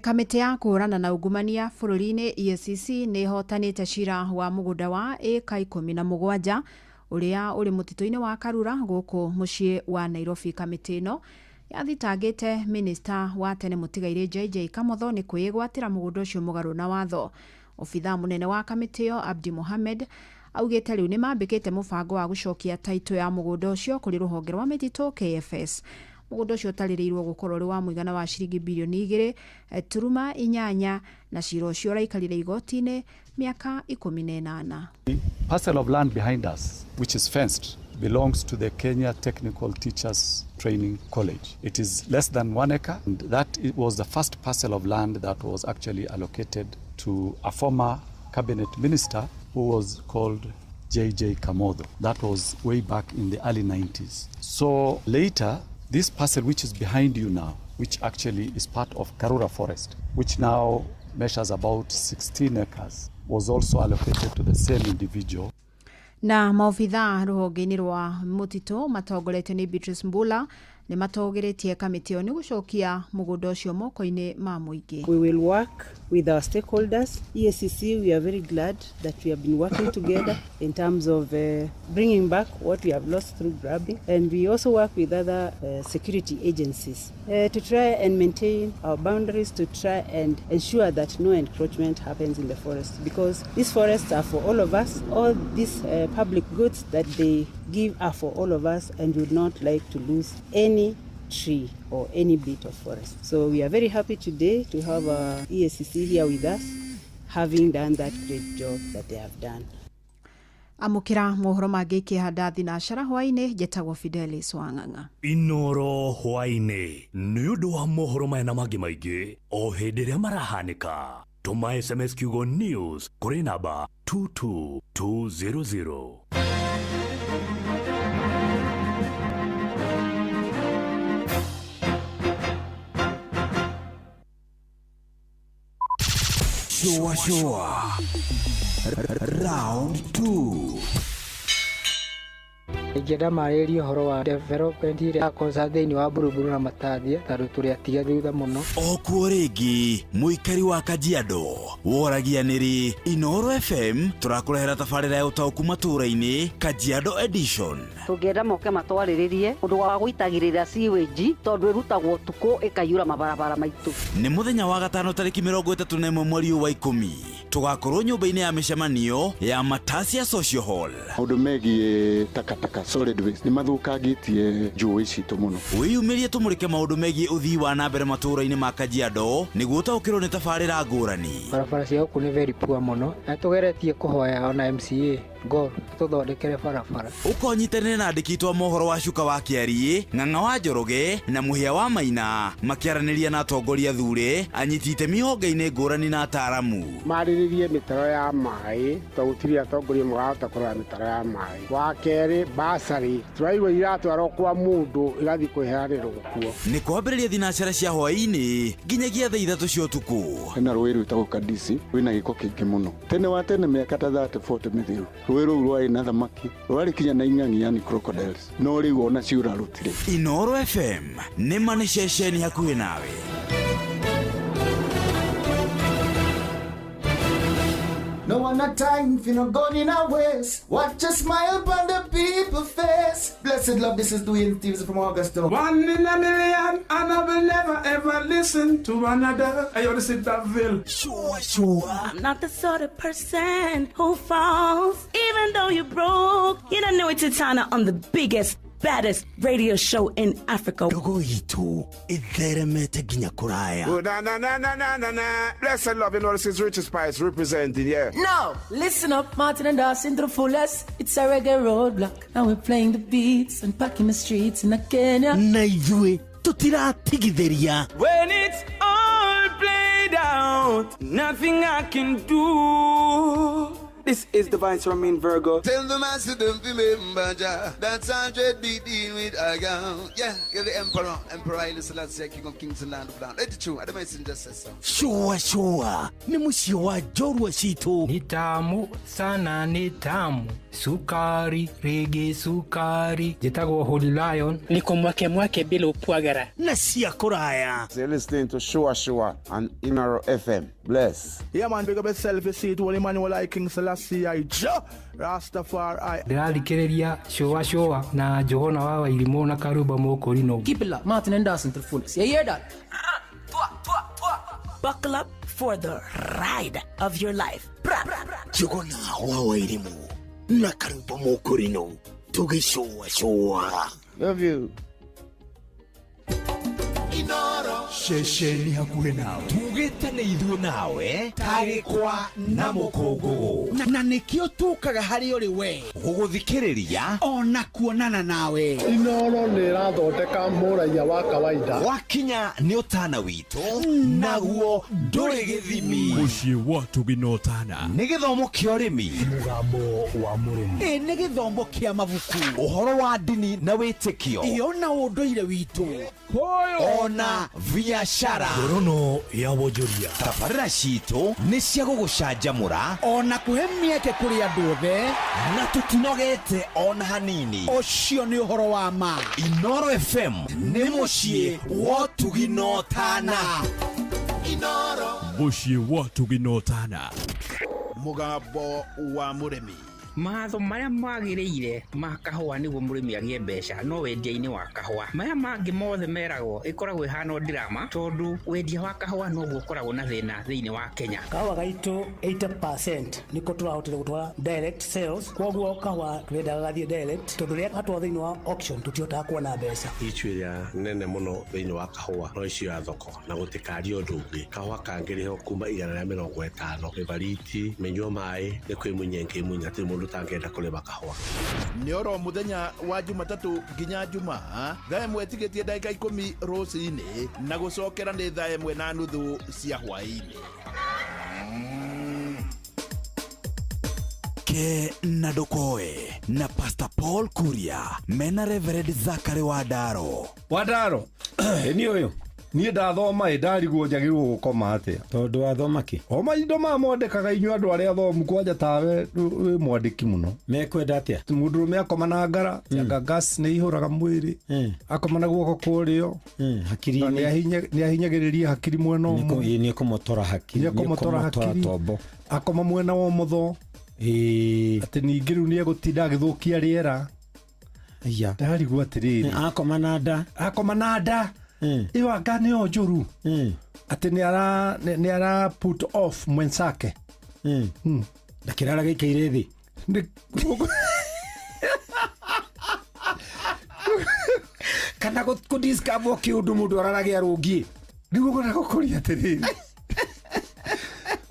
Speaker 17: Kamiti ya kũhũrana na ungumania bũrũri-inĩ EACC nĩ ihotanĩte cira wa mũgũnda wa eka 17 ũrĩa ũrĩ mũtitũ-inĩ wa Karura gũkũ mũciĩ wa Nairobi. Kamiti ĩno yathitangĩte minista wa tene mũtigairĩ JJ Kamotho nĩ kwĩgwatĩra mũgũnda ũcio mũgarũ na watho. Obitha mũnene wa kamiti ĩyo Abdi Mohamed augĩte rĩu nĩ mambĩkĩte mũbango wa gũcokia taito ya mũgũnda ũcio kũrĩ rũhonge rwa mĩtitũ KFS. Mũgũnda ũcio ũtarĩrĩirwo gũkorwo ũrĩ wa mũigana wa ciringi bilioni 2.8 na cira ũcio ũraikarire igoti-inĩ mĩaka 18.
Speaker 3: The parcel of land behind us, which is fenced, belongs to the Kenya Technical Teachers Training College. It is less than 1 acre, and that was the first parcel of land that was actually allocated to a former cabinet minister who was called JJ Kamotho. That was way back in the early 90s. So later, this parcel which is behind you now, which actually is part of Karura Forest, which now measures about 16 acres, was also allocated to the same individual.
Speaker 17: Na maofitha rũhonge-inĩ rwa mũtitũ matongoretio nĩ Beatrice Mbula nĩ matogĩrĩtie kamiti ĩyo nĩ gũcokia mũgũnda ũcio moko-inĩ ma mũingĩ.
Speaker 22: We will work with our stakeholders. EACC, we are very glad that we have been working together in terms of bringing back what we have lost through grabbing, and we also work with other security agencies to try and maintain our boundaries, to try and ensure that no encroachment happens in the forest, because these forests are for all of us. All these public goods that they give are for all of us, and we would not like to lose any tree or any bit of forest. So we are very happy today to have EACC here with us, having done that great job that they have done.
Speaker 17: Amukira mohoro mangĩ kĩhanda thinacara hwainĩ njetagwo Fidelis Wang'ang'a.
Speaker 23: Inoro hwainĩ nĩ ũndũ wa mohoro maya na mangĩ maingĩ o hĩndĩ ĩrĩa marahanĩka. Tũma SMS kiugo news kũrĩ namba 22200.
Speaker 6: Shua Round 2.
Speaker 24: Ingĩenda marĩrie ũhoro wa development ĩrĩa akosa thĩinĩ wa Buruburu na Matathia tondũ tũrĩ atiga thutha mũno.
Speaker 6: Okuo rĩngĩ mũikari wa Kajiado woragia nĩrĩ Inoro FM tũrakũrehera tabarĩra ya ũtaũku matũũra-inĩ Kajiado Edition.
Speaker 25: Tũngĩenda moke matwarĩrĩrie ũndũ wa gũitagĩrĩra sewage tondũ ĩrutagwo tukũ ĩkaiyũra mabarabara maitũ.
Speaker 6: Nĩ mũthenya wa gatano tarĩki 31 mweri wa 10 tũgakorwo nyũmba-inĩ ya mĩcemanio ya Matasia Social Hall.
Speaker 26: Ũndũ megiĩ takataka solid waste nĩ mathũkangĩtie njũĩ citũ mũno.
Speaker 6: Wĩyumĩrie tũmũrĩke maũndũ megiĩ ũthii wa na mbere matũũra-inĩ ma Kajiado nĩguo ũtaũkĩrwo nĩ tabarĩra ngũrani.
Speaker 24: Barabara cia gũkũ nĩ very poor mũno na tũgeretie kũhoya ona MCA Gor tũthondekere barabara.
Speaker 6: Ũkonyitanĩra na andĩki twa mohoro wa Cuka wa Kĩariĩ, Ng'ang'a wa Njoroge na Mũhĩa wa Maina makĩaranĩria na atongoria thure anyiti itemi honge-inĩ ngũrani na ataaramu.
Speaker 12: Marĩrĩrie mĩtaro ya maĩ tondũ gũtirĩ atongoria marahota kũrora mĩtaro ya maĩ. Wa kerĩ basarĩ tũraigua iratwarwo kwa mũndũ igathiĩ kwĩheanĩrwo kuo.
Speaker 6: Nĩ kwambĩrĩria thinacara cia hwaĩ-inĩ nginyagia thaa 3 cia ũtukũ.
Speaker 26: Hena rũĩ rwĩtagwo Kadisi rwĩna gĩko kĩingĩ mũno. Tene wa tene mĩaka ta 30-40 mĩthiru rũĩ rũu rwarĩ na thamaki rwarĩ kinya na ing'ang'i yani crocodiles no rĩu ona ciura rutire.
Speaker 6: Inoro FM nĩ mane ceceni hakuhĩ nawe.
Speaker 7: No one a time if you no gun in a waste. Watch a smile upon the people's face. Blessed love, this is Dwayne Stevens from Augusta.
Speaker 27: 1 in a million, and I will never ever listen to another. I only sit that Ville.
Speaker 4: Sure. I'm not the sort of person who falls, even though you broke. You don't know it's Tana on the biggest, baddest radio show in Africa.
Speaker 6: Dogo itu itheremete ginya kuraya.
Speaker 27: Oh, na. Blessed love, you know, this is Richard Spice representing, yeah.
Speaker 28: No, listen up, Martin and Dawson to the fullest. It's a reggae roadblock. And we're playing the beats and packing the streets in Kenya.
Speaker 6: Naidwe, tutira tigideria.
Speaker 27: When it's all played out, nothing I can do.
Speaker 8: This is Divine Sermon Virgo.
Speaker 9: Tell the master don't remember that's 100 BD with a gown. Yeah, you're the emperor. Emperor Haile Selassie, king of kings and land of land. Let it true. I don't messenger says so.
Speaker 5: Shua. Ni musio wa jorwa shito.
Speaker 10: Ni tamu sana, ni tamu. Sukari, rege sukari. Jitago Holy Lion.
Speaker 8: Niko mwake bila upwagara.
Speaker 5: Na siya kuraya.
Speaker 11: You're listening to Shua on Inaro FM. Bless.
Speaker 13: Yeah man, big up yourself. You see it, Holy Emmanuel I King Selassie I Rastafari.
Speaker 10: Ndĩrarikĩrĩria Shua na Johana wa Irimo na Karuba Mokorino.
Speaker 28: Keep it locked, Martin and Dawson to the fullest. You hear that?
Speaker 14: Buckle up for the ride of your life.
Speaker 5: Johana wa Irimo na Karuba Mokorino. Tugi Shua.
Speaker 11: Love you.
Speaker 6: Inoro shesheni hakuhe nawe tugitane ithuĩ nawe tarĩkwa na mũkũngũ
Speaker 5: na nĩkĩo tukaga harĩ ũrĩ we
Speaker 6: gũgũthikĩrĩria
Speaker 5: ona kuonana nawe.
Speaker 12: Inoro nĩ ĩrathondeka mũraia wa kawaida
Speaker 6: wakinya nĩ ũtana witũ naguo ndũrĩ gĩthimi
Speaker 23: mũciĩ wa tũginotana
Speaker 6: nĩ gĩthomo kĩa ũrĩmi
Speaker 5: mũgambo wa mũrĩmi nĩ gĩthomo kĩa mabuku
Speaker 6: ũhoro wa ndini na wĩtĩkio
Speaker 5: ona ũndũire witũ
Speaker 6: ona biashara
Speaker 23: ngorono ya wonjoria
Speaker 6: tabarĩra citũ nĩ cia gũgũcanjamũra
Speaker 5: ona kũhe mĩeke kũrĩ andũ othe
Speaker 6: na tũtinogete ona hanini
Speaker 5: ũcio nĩ ũhoro wa ma.
Speaker 6: Inoro FM nĩ mũciĩ wa tũginotana.
Speaker 13: Inoro
Speaker 23: mũciĩ wa tũginotana
Speaker 5: mũgambo wa mũrĩmi.
Speaker 15: Matho maria magĩrĩire ma kahũa nĩguo mũrĩmi agĩe mbeca no wendia-inĩ wa kahũa maya mangĩ mothe meragwo ĩkoragwo ĩhana ndirama tondũ wendia wa kahũa noguo ũkoragwo na thĩna thĩinĩ wa Kenya.
Speaker 24: Kahũa gaitũ 80% nĩko tũrahotire gũtwara direct sales, koguo kahũa twendaga gathiĩ direct tondũ rĩrĩa gatwara thĩinĩ wa auction tũtihotaga kuona mbeca.
Speaker 16: Icu ĩrĩa nene mũno thĩinĩ wa kahũa no icio ya thoko na gũtikario ũndũ ũngĩ. Kahũa kangĩrĩho kuma 150 Everiti menywo maĩ nĩ kwĩmunya nkĩmunya atĩ mũndũ tangenda kũrĩma kahũa.
Speaker 13: Nĩ oro mũthenya wa Jumatatũ nginya Jumaa thaa ĩmwe ĩtigĩtie ndagĩka 10 rũcinĩ na gũcokera nĩ thaa 1:30 cia hwaĩ-inĩ.
Speaker 6: Ke na Dokoe na Pastor Paul Kuria mena Reverend Zachary Wadaro.
Speaker 29: Ni ũyũ niĩ ndathoma ndarigwo njagĩrĩrwo gũkoma atĩa
Speaker 2: tondũ wathoma kĩ
Speaker 29: o maindo ma mwandĩkaga inyuĩ andũ arĩa athomu kwanja tawe wĩ mwandĩki mũno
Speaker 2: mekwenda atĩa
Speaker 29: mũndũrũme akoma na ngara anga gas nĩ ihũraga mwĩrĩ akoma na guoko kũrĩo hakiri-inĩ nĩ ahinyagĩrĩria hakiri mwena ũmwe
Speaker 2: nĩ kũmotora hakiri tombo
Speaker 29: akoma mwena wa ũmotho atĩ ningĩ rĩu nĩ egũtinda agĩthũkia rĩera ndarigwo atĩrĩrĩ akoma na nda iyo anga nĩ njũru atĩ nĩ ara put off mwenzake
Speaker 2: na kĩrara gĩikaire thĩ kana kũdiscover kĩũndũ mũndũ araragia rũngiĩ
Speaker 29: nĩguo ngona gũkũria atĩrĩrĩ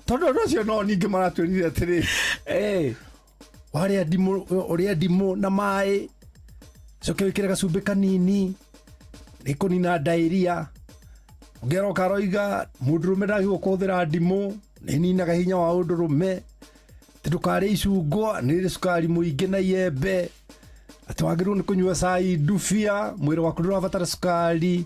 Speaker 29: tondũ ũcio no ningĩ maratwĩrire atĩrĩrĩ ũrĩa ndimũ na maĩ coke wĩkĩre gacumbĩ kanini nĩkũnina diarrhea ũngĩroka roiga mũndũrũme ndagĩrĩirwo kũhũthĩra ndimũ nĩninaga hinya wa ũndũrũme ndũkarĩe icungwa nĩrĩ cukari mũingĩ na iembe atĩ wagĩrĩirwo nĩ kũnyua cai ndubia mwĩrĩ waku ndũrabatara cukari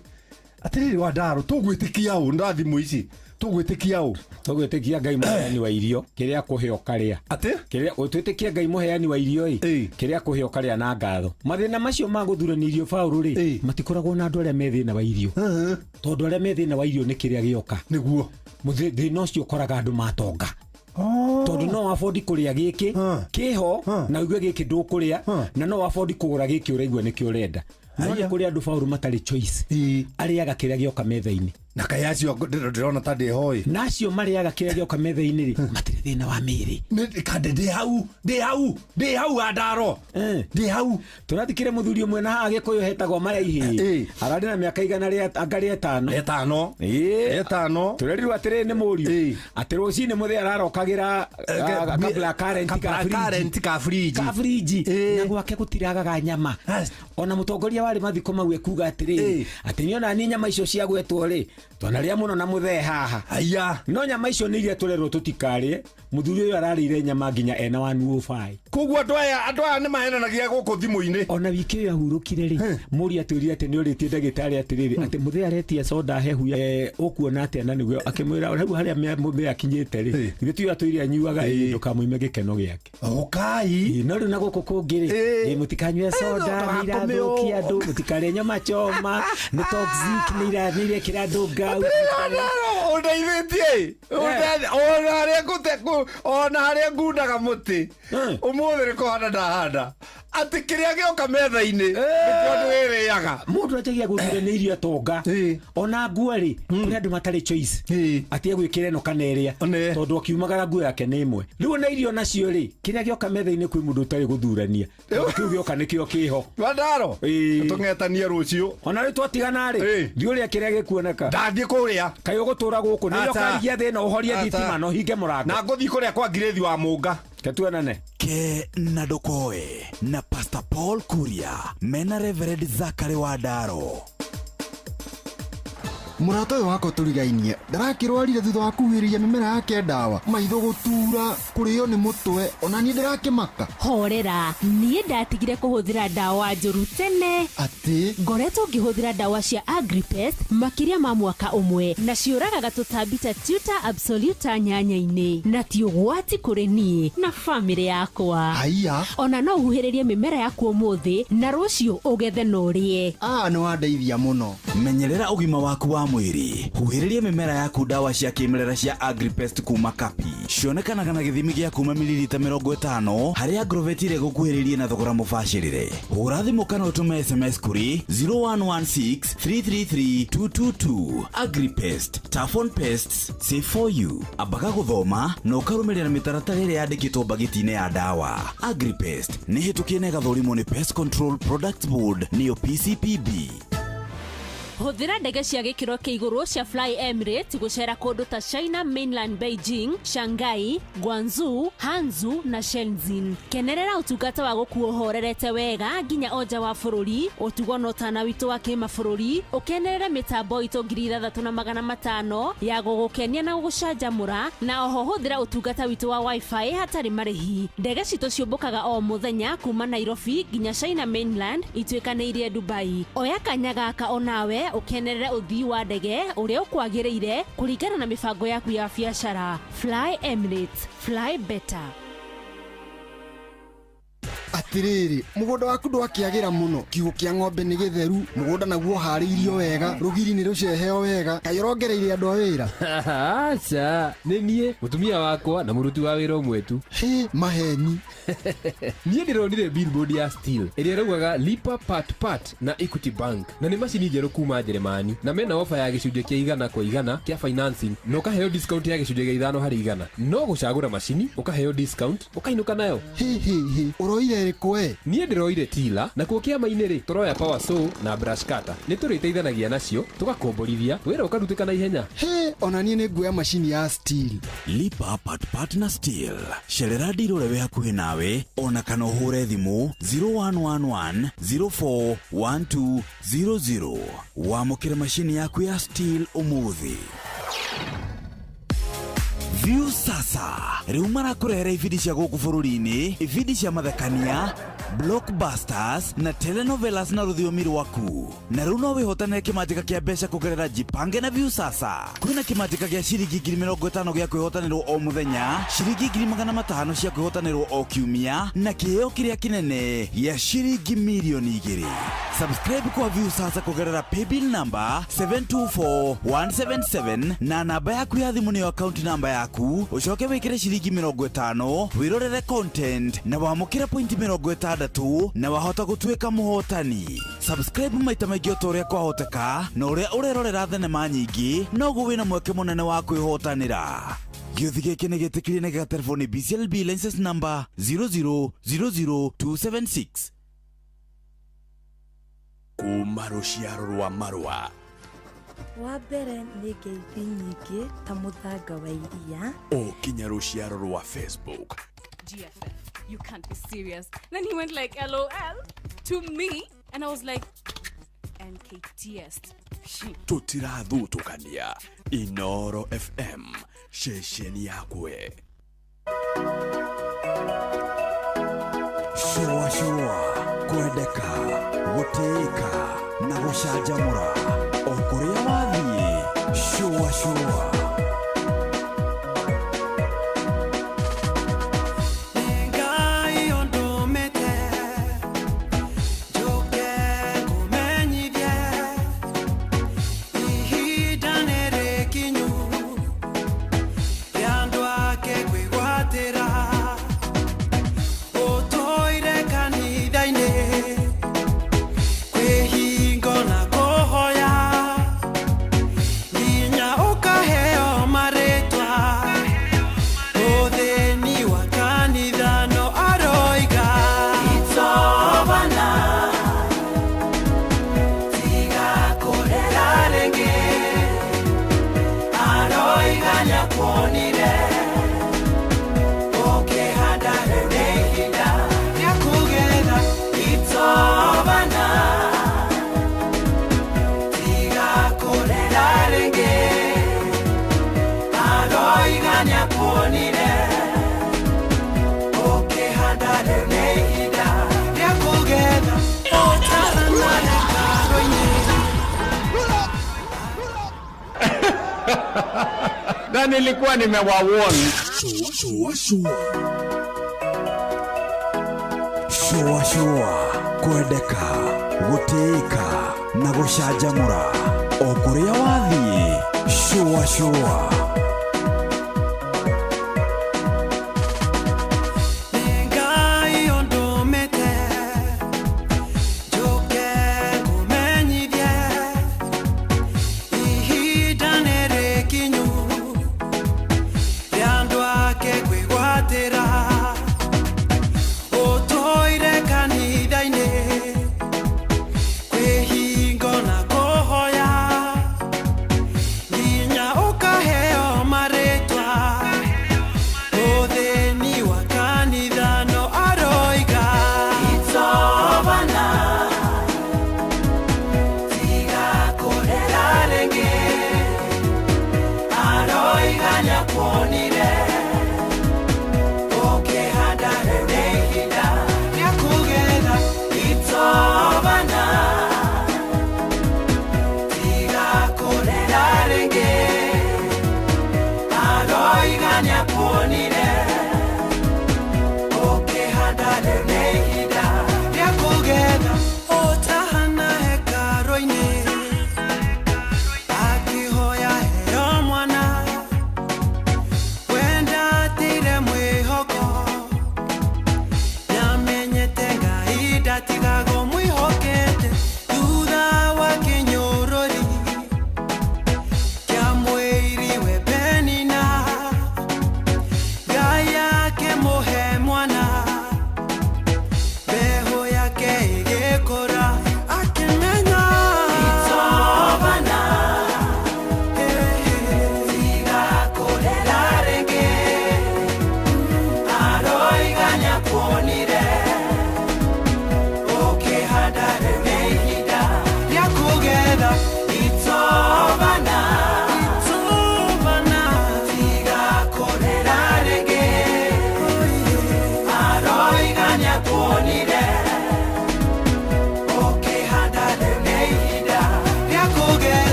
Speaker 29: atĩrĩrĩ Wadaro tũgwĩtĩkia ũũ na thimũ ici tũgwĩtĩkia ũũ
Speaker 2: tũgwĩtĩkia Ngai mũheani wa irio kĩrĩa kũhe ũkarĩa
Speaker 29: atĩ
Speaker 2: kĩrĩa twĩtĩkia Ngai mũheani wa irio kĩrĩa kũhe ũkarĩa na ngatho mathĩna macio ma gũthuranirio Paul rĩ matikoragwo na andũ arĩa me thĩna wa irio tondũ arĩa me thĩna wa irio nĩ kĩrĩa gĩoka
Speaker 29: nĩguo
Speaker 2: thĩna ũcio ũkoraga andũ matonga tondũ no afford kũrĩa gĩkĩ kĩho na ugue gĩkĩ ndũkũrĩa na no afford kũgũra gĩkĩ ũraigua nĩkĩo ũrenda no nĩ kũrĩ andũ Paul matarĩ choice arĩaga kĩrĩa gĩoka metha-inĩ
Speaker 29: na kaya acio ndĩrona ta ndĩhoĩ
Speaker 2: nacio marĩaga kĩrĩa gĩoka metha-inĩ rĩ matirĩ thĩna wa mĩĩrĩ
Speaker 29: ndĩ hau Wadaro ndĩ hau
Speaker 2: tũrathikĩre mũthuri ũmwe na Agĩkũyũ hetagwo Maraihi ararĩ na mĩaka igana rĩa ĩtano tũrerirwo atĩrĩ nĩ mũriũ atĩ rũcinĩ mũthee ararokagĩra
Speaker 29: ka fridge
Speaker 2: na gwake gũtiragaga nyama ona mũtongoria warĩ mathiko mau ekuga atĩrĩ atĩ niona ni nyama icio cia gwetwo rĩ
Speaker 1: Twanaria muno na muthe haha.
Speaker 29: Aya.
Speaker 1: No nyama icio nĩ iria tũrerwo tũtikarie. Mũthuri ũyũ ararĩire nyama nginya ena 105.
Speaker 29: Koguo andũ aya nĩ mahenanagia gũkũ thimũ-inĩ.
Speaker 1: Ona wiki ĩyo ahurũkire rĩ. Mũria atũria atĩ nĩ ũrĩtie ndagĩtarĩ atĩrĩrĩ atĩ mũthee aretia soda hehu ũkuona atĩ na nĩguo akĩmwĩra rĩu harĩa mũthee akinyĩte rĩ. Ithuĩ tuya tũiria nyuaga ndũkamuime gĩkeno gĩake.
Speaker 29: Okai.
Speaker 1: No rĩu na gũkũ kũngĩ rĩ. Mũtikanyue soda nĩ irathũkia andũ. Mũtikarĩe nyama choma. Nĩ toxic nĩ irekĩra andũ ngau.
Speaker 29: Ũndeithĩtie. Ona harĩa ngundaga mũtĩ. Ũmũthĩ nĩ kũhanda ndahanda. Atĩ kĩrĩa gĩoka metha-inĩ nĩkĩo andũ ĩrĩaga.
Speaker 1: Mũndũ atagia gũthire nĩ irio tonga. Ona nguo rĩ kũrĩ andũ matarĩ choice. Atia gwĩkĩra ĩno kana ĩrĩa. Tondũ akiumagara nguo yake nĩ ĩmwe. Rĩu na irio nacio rĩ kĩrĩa gĩoka metha-inĩ kwĩ mũndũ ũtarĩ gũthurania. Kĩu gĩoka nĩkĩo kĩho.
Speaker 29: Mandaro. Tũng'etania rũciũ.
Speaker 1: Ona rĩu twatigana rĩ ndiũrĩa kĩrĩa gĩkuoneka.
Speaker 29: Ndathiĩ kũrĩa.
Speaker 1: Kaĩ ũgũtũra gũkũ nĩ ũkarigia thĩna ũhorie thitima no hinge mũrango.
Speaker 29: Na ngũthiĩ kũrĩa kwa Ngirĩthi wa Mũnga.
Speaker 1: Ketuanane.
Speaker 6: Ke na Ndokoe na Pastor Paul Kuria mena Reverend Zachary Wandaro.
Speaker 7: Murata ũyũ wakwa tũrigainie ndarakĩrwarire thutha wa kuhĩrĩria mĩmera yake ndawa, maitho gũtura, kũrĩo nĩ mũtwe, ona niĩ ndĩrakĩmaka.
Speaker 3: Horera, niĩ ndatigire kũhũthĩra ndawa njũru tene.
Speaker 7: Atĩ
Speaker 3: ngoretwo ngĩhũthĩra ndawa cia Agripest makĩria ma mwaka ũmwe na ciũragaga tũtambi ta Tuta Absoluta nyanya-inĩ na ti ũgwati kũrĩ niĩ na famĩlĩ yakwa.
Speaker 7: Haiya.
Speaker 3: Ona no ũhuhĩrĩrie mĩmera yaku ũmũthĩ na rũciũ ũgethe na ũrĩe.
Speaker 7: Nĩ wandeithia mũno.
Speaker 6: Menyerera ũgima waku wa mwĩrĩ. Huhĩrĩria mĩmera yaku ndawa cia kĩmerera cia Agripest kuma Kapi. Cionekanaga na gĩthimi gĩa kuma mililita 50 harĩa Agrovet ĩrĩgũkuhĩrĩirie na thogora mũbacĩrĩre. Hũra thimũ kana ũtũme SMS kũrĩ 0116 333 222. Agripest, Tough on Pests, safe for you. Ambaga gũthoma na ũkarũmĩrĩra mĩtaratara ĩrĩa yandĩkĩtwo bagiti-inĩ ya ndawa. Agripest nĩ hĩtũkie na ĩgathũrimwo nĩ Pest Control Products Board nĩyo PCPB.
Speaker 3: Hũthĩra ndege cia gĩkĩro kĩa igũrũ cia Fly Emirates gũcera kũndũ ta China Mainland, Beijing, Shanghai, Guangzhou, Hangzhou na Shenzhen. Kenerera ũtungata wa gũkuo horerete wega nginya oja wa bũrũri, ũtugo na ũtana witũ wa kĩmabũrũri, ũkenerere mĩtambo itũ 3500 ya gũgũkenia na gũgũcanjamũra, na oho hũthĩra ũtungata witũ wa Wi-Fi hatarĩ marĩhi. Ndege citũ ciũmbũkaga o mũthenya kuma Nairobi nginya China Mainland ituĩkanĩirie Dubai. Oya kanya gaka onawe ukenerere uthii wa ndege uria ukwagĩrĩire kũringana na mibango yaku ya biacara. Fly Emirates, fly better.
Speaker 7: Atiriri, mũgũnda waku ndwakĩagĩra mũno, kiugũ kĩa ng'ombe nĩ gĩtheru, mũgũnda naguo harĩirio wega, rũgiri nĩ rũceheo wega, kaĩ ũrongereire andũ a wĩra?
Speaker 17: Aca, nĩ niĩ mũtumia wakwa na mũruti wa wĩra ũmwe tu.
Speaker 7: Maheni.
Speaker 17: Niĩ ndĩronire billboard ya Steel ĩrĩa ĩraugaga Lipa Part na Equity Bank, na nĩ macini njerũ kuma Njeremani, na mena ofa ya gĩcunjĩ kĩa 100% kĩa financing, na ũkaheo discount ya gĩcunjĩ gĩa 5/100. No gũcagũra macini ũkaheo discount ũkainũka nayo.
Speaker 7: Ũroire ĩrĩkũ we?
Speaker 17: Niĩ ndĩroire Tila, na kuo kĩama-inĩ rĩ tũroya Power Saw na Brush Cutter. Nĩ tũrĩteithanagia nacio tũgakomborithia wĩra ũkarutĩka na ihenya.
Speaker 7: Ona niĩ nĩ nguoya macini ya Steel.
Speaker 6: Lipa Part na Steel. Cerera ndirore we hakuhĩ nawe, ona kana ũhũre thimũ 0111 04 1200. Wamũkĩre macini yaku ya Steel ũmũthĩ. View sasa rĩu marakũrehera ibindi cia gũkũ bũrũri-inĩ, ibindi cia mathekania, blockbusters na telenovelas na rũthiomi rwaku. Na rĩu no wĩhotanĩre kĩmanjĩka kĩa mbeca kũgerera Jipange na View Sasa. Kwĩna kĩmanjĩka gĩa ciringi 50,000 gĩa kwĩhotanĩrwo o mũthenya, ciringi 500,000 cia kwĩhotanĩrwo o kiumia, na kĩheo kĩrĩa kĩnene gĩa ciringi milioni 2. Subscribe kwa View Sasa kũgerera paybill number 724177 na namba yaku ya thimũ nĩyo account number yaku, ucoke wĩkĩre ciringi 50 wirorere content na wamũkĩre point 60 na wahota gũtuĩka mũhotani. Subscribe maita maingĩ o ta ũrĩa kwahoteka, na ũrĩa ũrerorera thenema nyingĩ noguo wĩna mweke mũnene wa kwĩhotanĩra. Gĩũthi gĩkĩ nĩ gĩtĩkĩrie na gĩgatelefoni BCLB license number 0000276. Kuma rũciaro rwa Marũa.
Speaker 18: Wa mbere nĩ ngeithi nyingĩ ta mũthanga wa iria.
Speaker 6: Kinya rũciaro rwa Facebook.
Speaker 19: GFF, you can't be serious. Then he went like LOL to me and I was like NKTS.
Speaker 6: Tutirathutukania Inoro FM shesheni yakwe.
Speaker 4: Shua kwendeka guteka na gucanjamura okuria wathie shua
Speaker 8: Na nilikuwa nimewawarn.
Speaker 4: Shua kwendeka guteka na gucanjamura okuria wathie shua
Speaker 9: Ukaheo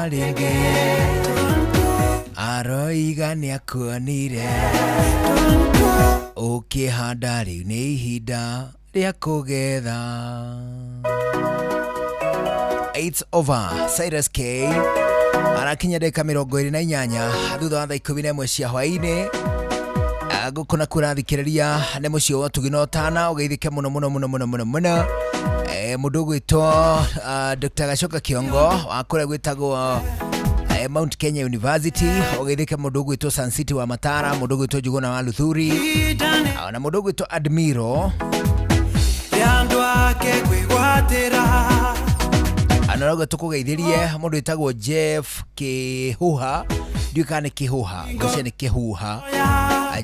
Speaker 9: rĩngĩ aroiga nĩakuonire ũkĩhanda rĩu nĩ ihinda rĩa kũgetha. It's over. Cyrus K arakinya ndagĩka 28 thutha wa thaa 11 cia hwaĩ-inĩ. Gũkũ na kũrathikĩrĩria nĩ mũciĩ wa Tugino Tana, ũgeithĩke mũno mũno mũno mũno mũno mũno. Mũndũ gwĩtwo Dr. Gacoka Kiongo wa kũrĩa gwĩtagwo Mount Kenya University, ũgeithĩke mũndũ gwĩtwo Sun City wa Matara, mũndũ gwĩtwo Juguna wa Luthuri, na mũndũ gwĩtwo Admiro andũ ake kwĩgwatĩra. Anorogo tukugeithirie mũndũ wĩtagwo Jeff Kihuha, ndiũka nĩ Kihuha, ngũcia nĩ Kihuha.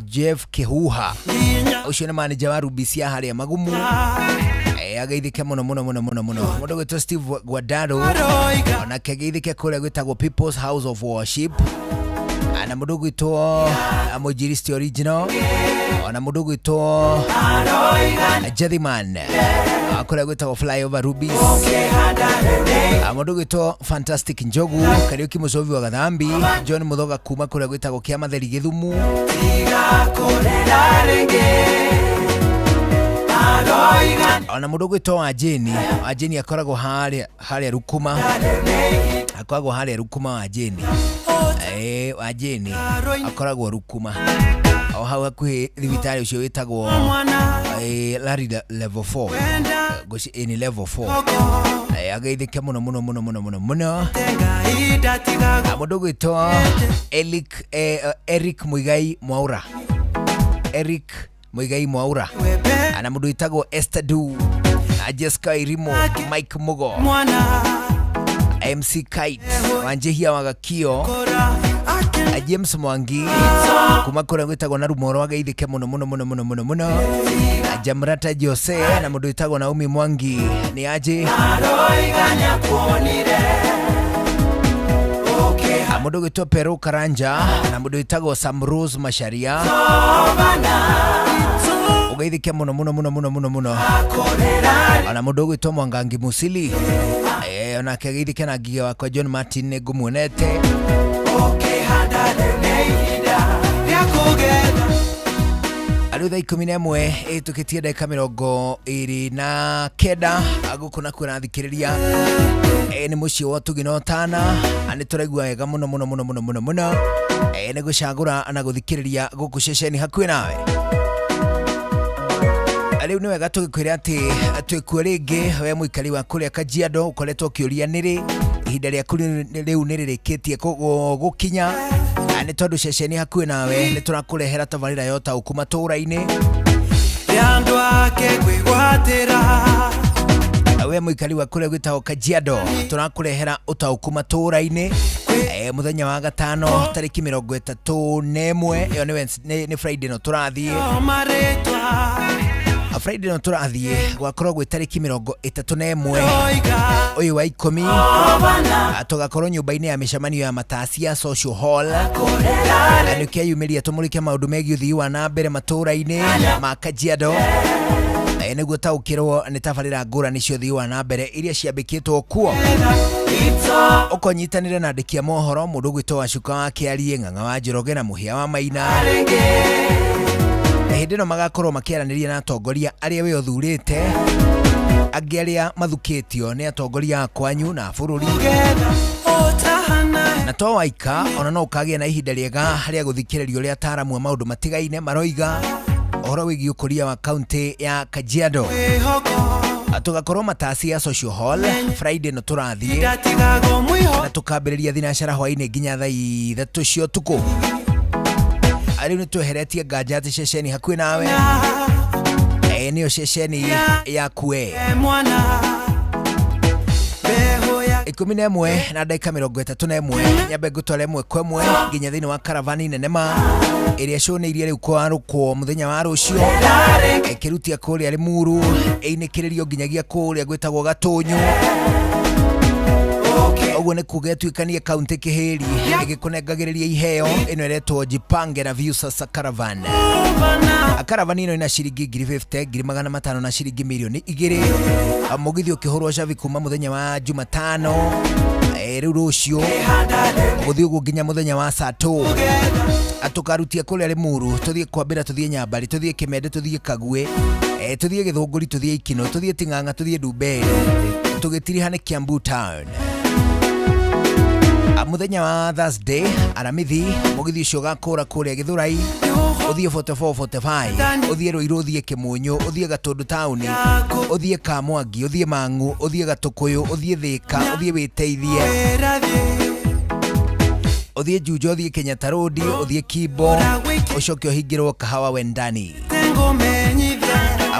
Speaker 9: Jeff Kihuha ucio nĩ manager wa Rubisia harĩa Magumu. Ageithĩke mũno mũno mũno mũno mũno. Mũndũ gwĩtwo Steve Guadaro ona kageithĩke kũrĩa gwĩtagwo People's House of Worship. Na mũndũ gwĩtwo Mojiristi Original, ona mũndũ gwĩtwo Jethiman kũrĩa gwĩtagwo Flyover Rubies, mũndũ gwĩtwo Fantastic Njogu, Kariuki Mucovi wa Gathambi, John Muthoga kuma kũrĩa gwĩtagwo Kĩamatheri Gĩthumu, ona mũndũ gwĩtwo Wajeni akoragwo harĩa Rukuma, Wajeni Wajeni akoragwo Rukuma o hau hakuhĩ thibitarĩ ũcio wĩtagwo Larry level 4 goci in level 4. Ageithĩke mũno mũno mũno mũno mũno mũno. Mũndũ gwĩtwo Eric Muigai Mwaura, ana mũndũ wĩtagwo Esther Du, Jessica Irimo, Mike Mugo, MC Kite, Wanjihia Wagakio, James Mwangi kuma kũrĩa gwĩtagwo na Rumoro, ageithĩke mũno mũno mũno mũno mũno mũno. Jamrata Jose na mũndũ wĩtagwo Naomi Mwangi nĩ aje. Mũndũ gwĩtwo Pero Karanja na mũndũ wĩtagwo Sam Rose Masharia, ugeithĩke mũno mũno mũno mũno mũno mũno. Ona mũndũ gwĩtwo Mwangangi Musili, ona kageithĩke na ngiga wakwa John Martin nĩ ngũmuonete. Arĩ thaa 11 ĩtũkĩtie ndagĩka 29 gũkũ na kũrathikĩrĩria nĩ mũciĩ wa Tugino Tana, nĩ tũraigua wega mũno mũno mũno mũno mũno mũno. Nĩ gũcagũra na gũthikĩrĩria gũkũ ceceni hakuhĩ nawe. Rĩu nĩ wega tũgĩkwĩra atĩ twĩkuo rĩngĩ, we mũikari wa kũrĩa Kajiado ũkoretwo ũkĩũria nĩrĩ ihinda rĩaku rĩu nĩ rĩrĩkĩtie gũkinya. Nĩ tondũ ceceni hakuhĩ nawe nĩ tũrakũrehera tabarĩra ya ũtaũku matũũra-inĩ andũ ake kwĩgwatĩra. We mũikari wa kũrĩa gwĩtagwo Kajiado, tũrakũrehera ũtaũku matũũra-inĩ mũthenya wa gatano tarĩki 31. Ĩyo nĩ Friday no tũrathiĩ. Friday no tũrathiĩ gwakorwo gwĩ tarĩki 31 ũyũ wa 10, tũgakorwo nyũmba-inĩ ya mĩcemanio ya Matasia Social Hall. Nĩ kĩyumĩria tũmũrĩke maũndũ megiĩ ũthii wa na mbere matũũra-inĩ ma Kajiado, nĩguo taũkĩrwo nĩ tabarĩra ngũrani cia ũthii wa na mbere iria ciambĩkĩtwo kuo. Ũkonyitanĩre na andĩki a mohoro, mũndũ gwĩtwo Wacuka wa Kĩarie, Ng'ang'a wa Njoroge na Mũhia wa Maina. Hĩndĩ ĩno magakorwo makĩaranĩria na atongoria arĩa we ũthurĩte, angĩ arĩa mathukĩtio nĩ atongoria a kwanyu na bũrũri. Na to waika, ona no ũkagĩa na ihinda rĩega harĩa gũthikĩrĩrio ũrĩa ataaramu a maũndũ matigaine maroiga ũhoro wĩgiĩ ũkũria wa kaunti ya Kajiado. Tugakorwo Matasia Social Hall Friday no tũrathiĩ, na tũkambĩrĩria thinacara hwaĩ-inĩ nginya thaa 3 cia ũtukũ. Rĩu nĩ tweheretie nganja atĩ ceceni hakuhĩ nawe nĩyo ceceni yaku we. 11 na ndagĩka 31 nyambe ngũtware ĩmwe kwa ĩmwe nginya thĩinĩ wa karavani nene ma ĩrĩa cioneirie rĩu kwarũkwo mũthenya wa rũciũ, ĩkĩrutia kũrĩa Limuru, ĩinĩkĩrĩrio nginyagia kũrĩa gwĩtagwo Gatũnyũ. Oguo nĩ kuga tuikanie kaunti kihiri igikunengagiriria iheo ino iretwo Jipange na View Sasa Caravan. Caravan ino ina ciringi 50,000, 500 na ciringi milioni 2. Mugithi ukihurwo cabi kuma muthenya wa Jumatano riu rucio guthi uguo nginya muthenya wa Sato. Atukarutia kule Limuru, tuthie kwambira, tuthie Nyambari, tuthie Kimende, tuthie Kagwe, tuthie Githunguri, tuthie Ikino, tuthie Ting'ang'a, tuthie Dumberi, tugitirihane Kiambu Town. Muthenya wa Thursday aramithi mugithi ucio gakura kuria Githurai, uthie 4445, uthie Ruiru, uthie Kimunyu, uthie Gatundu Town, uthie Kamwangi, uthie Mang'u, uthie Gatukuyu, uthie Thika, uthie Witeithie, uthie Juja, uthie Kenyatta Road, uthie Kibo, ucoke uhingirwo Kahawa Wendani.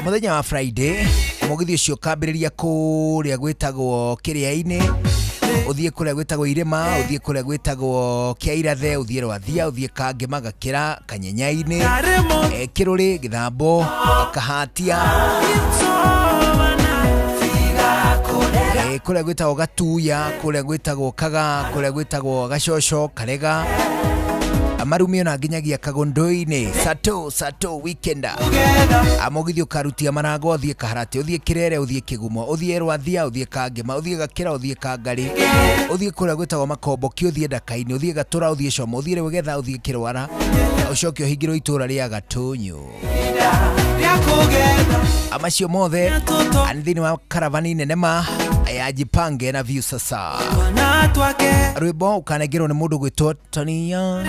Speaker 9: Muthenya wa Friday mugithi ucio kambiriria kuria gwitagwo Kiria-ini, uthie kuria gwitagwo Irima, uthie kuria gwitagwo Kiairathe, uthie Rwathia, uthie Kangema, Gakira, Kanyenya-ini, Kiruri, Githambo, Kahatia, kuria gwitagwo Gatuya, kuria gwitagwo Kaga, kuria gwitagwo Gacocho, Karega, Marumio na nginyagia Kagondoi-ini. Sato weekenda amugithi ukarutia Marago, uthie Kaharati, uthie Kirere, uthie Kigumo, uthie Rwathia, uthie Kangema, uthie Gakira, uthie Kangari, uthie kuria gwitagwo Makomboki, uthie Ndakaini, uthie Gatura, uthie Como, uthie Wegetha, uthie Kirwara, ucoke uhingirwo itura ria Gatunyu. Amacio mothe ani thini wa karavani nene ma ya Jipange na View Sasa. Rwimbo ukanegirwo ni mundu gwitwo Tania,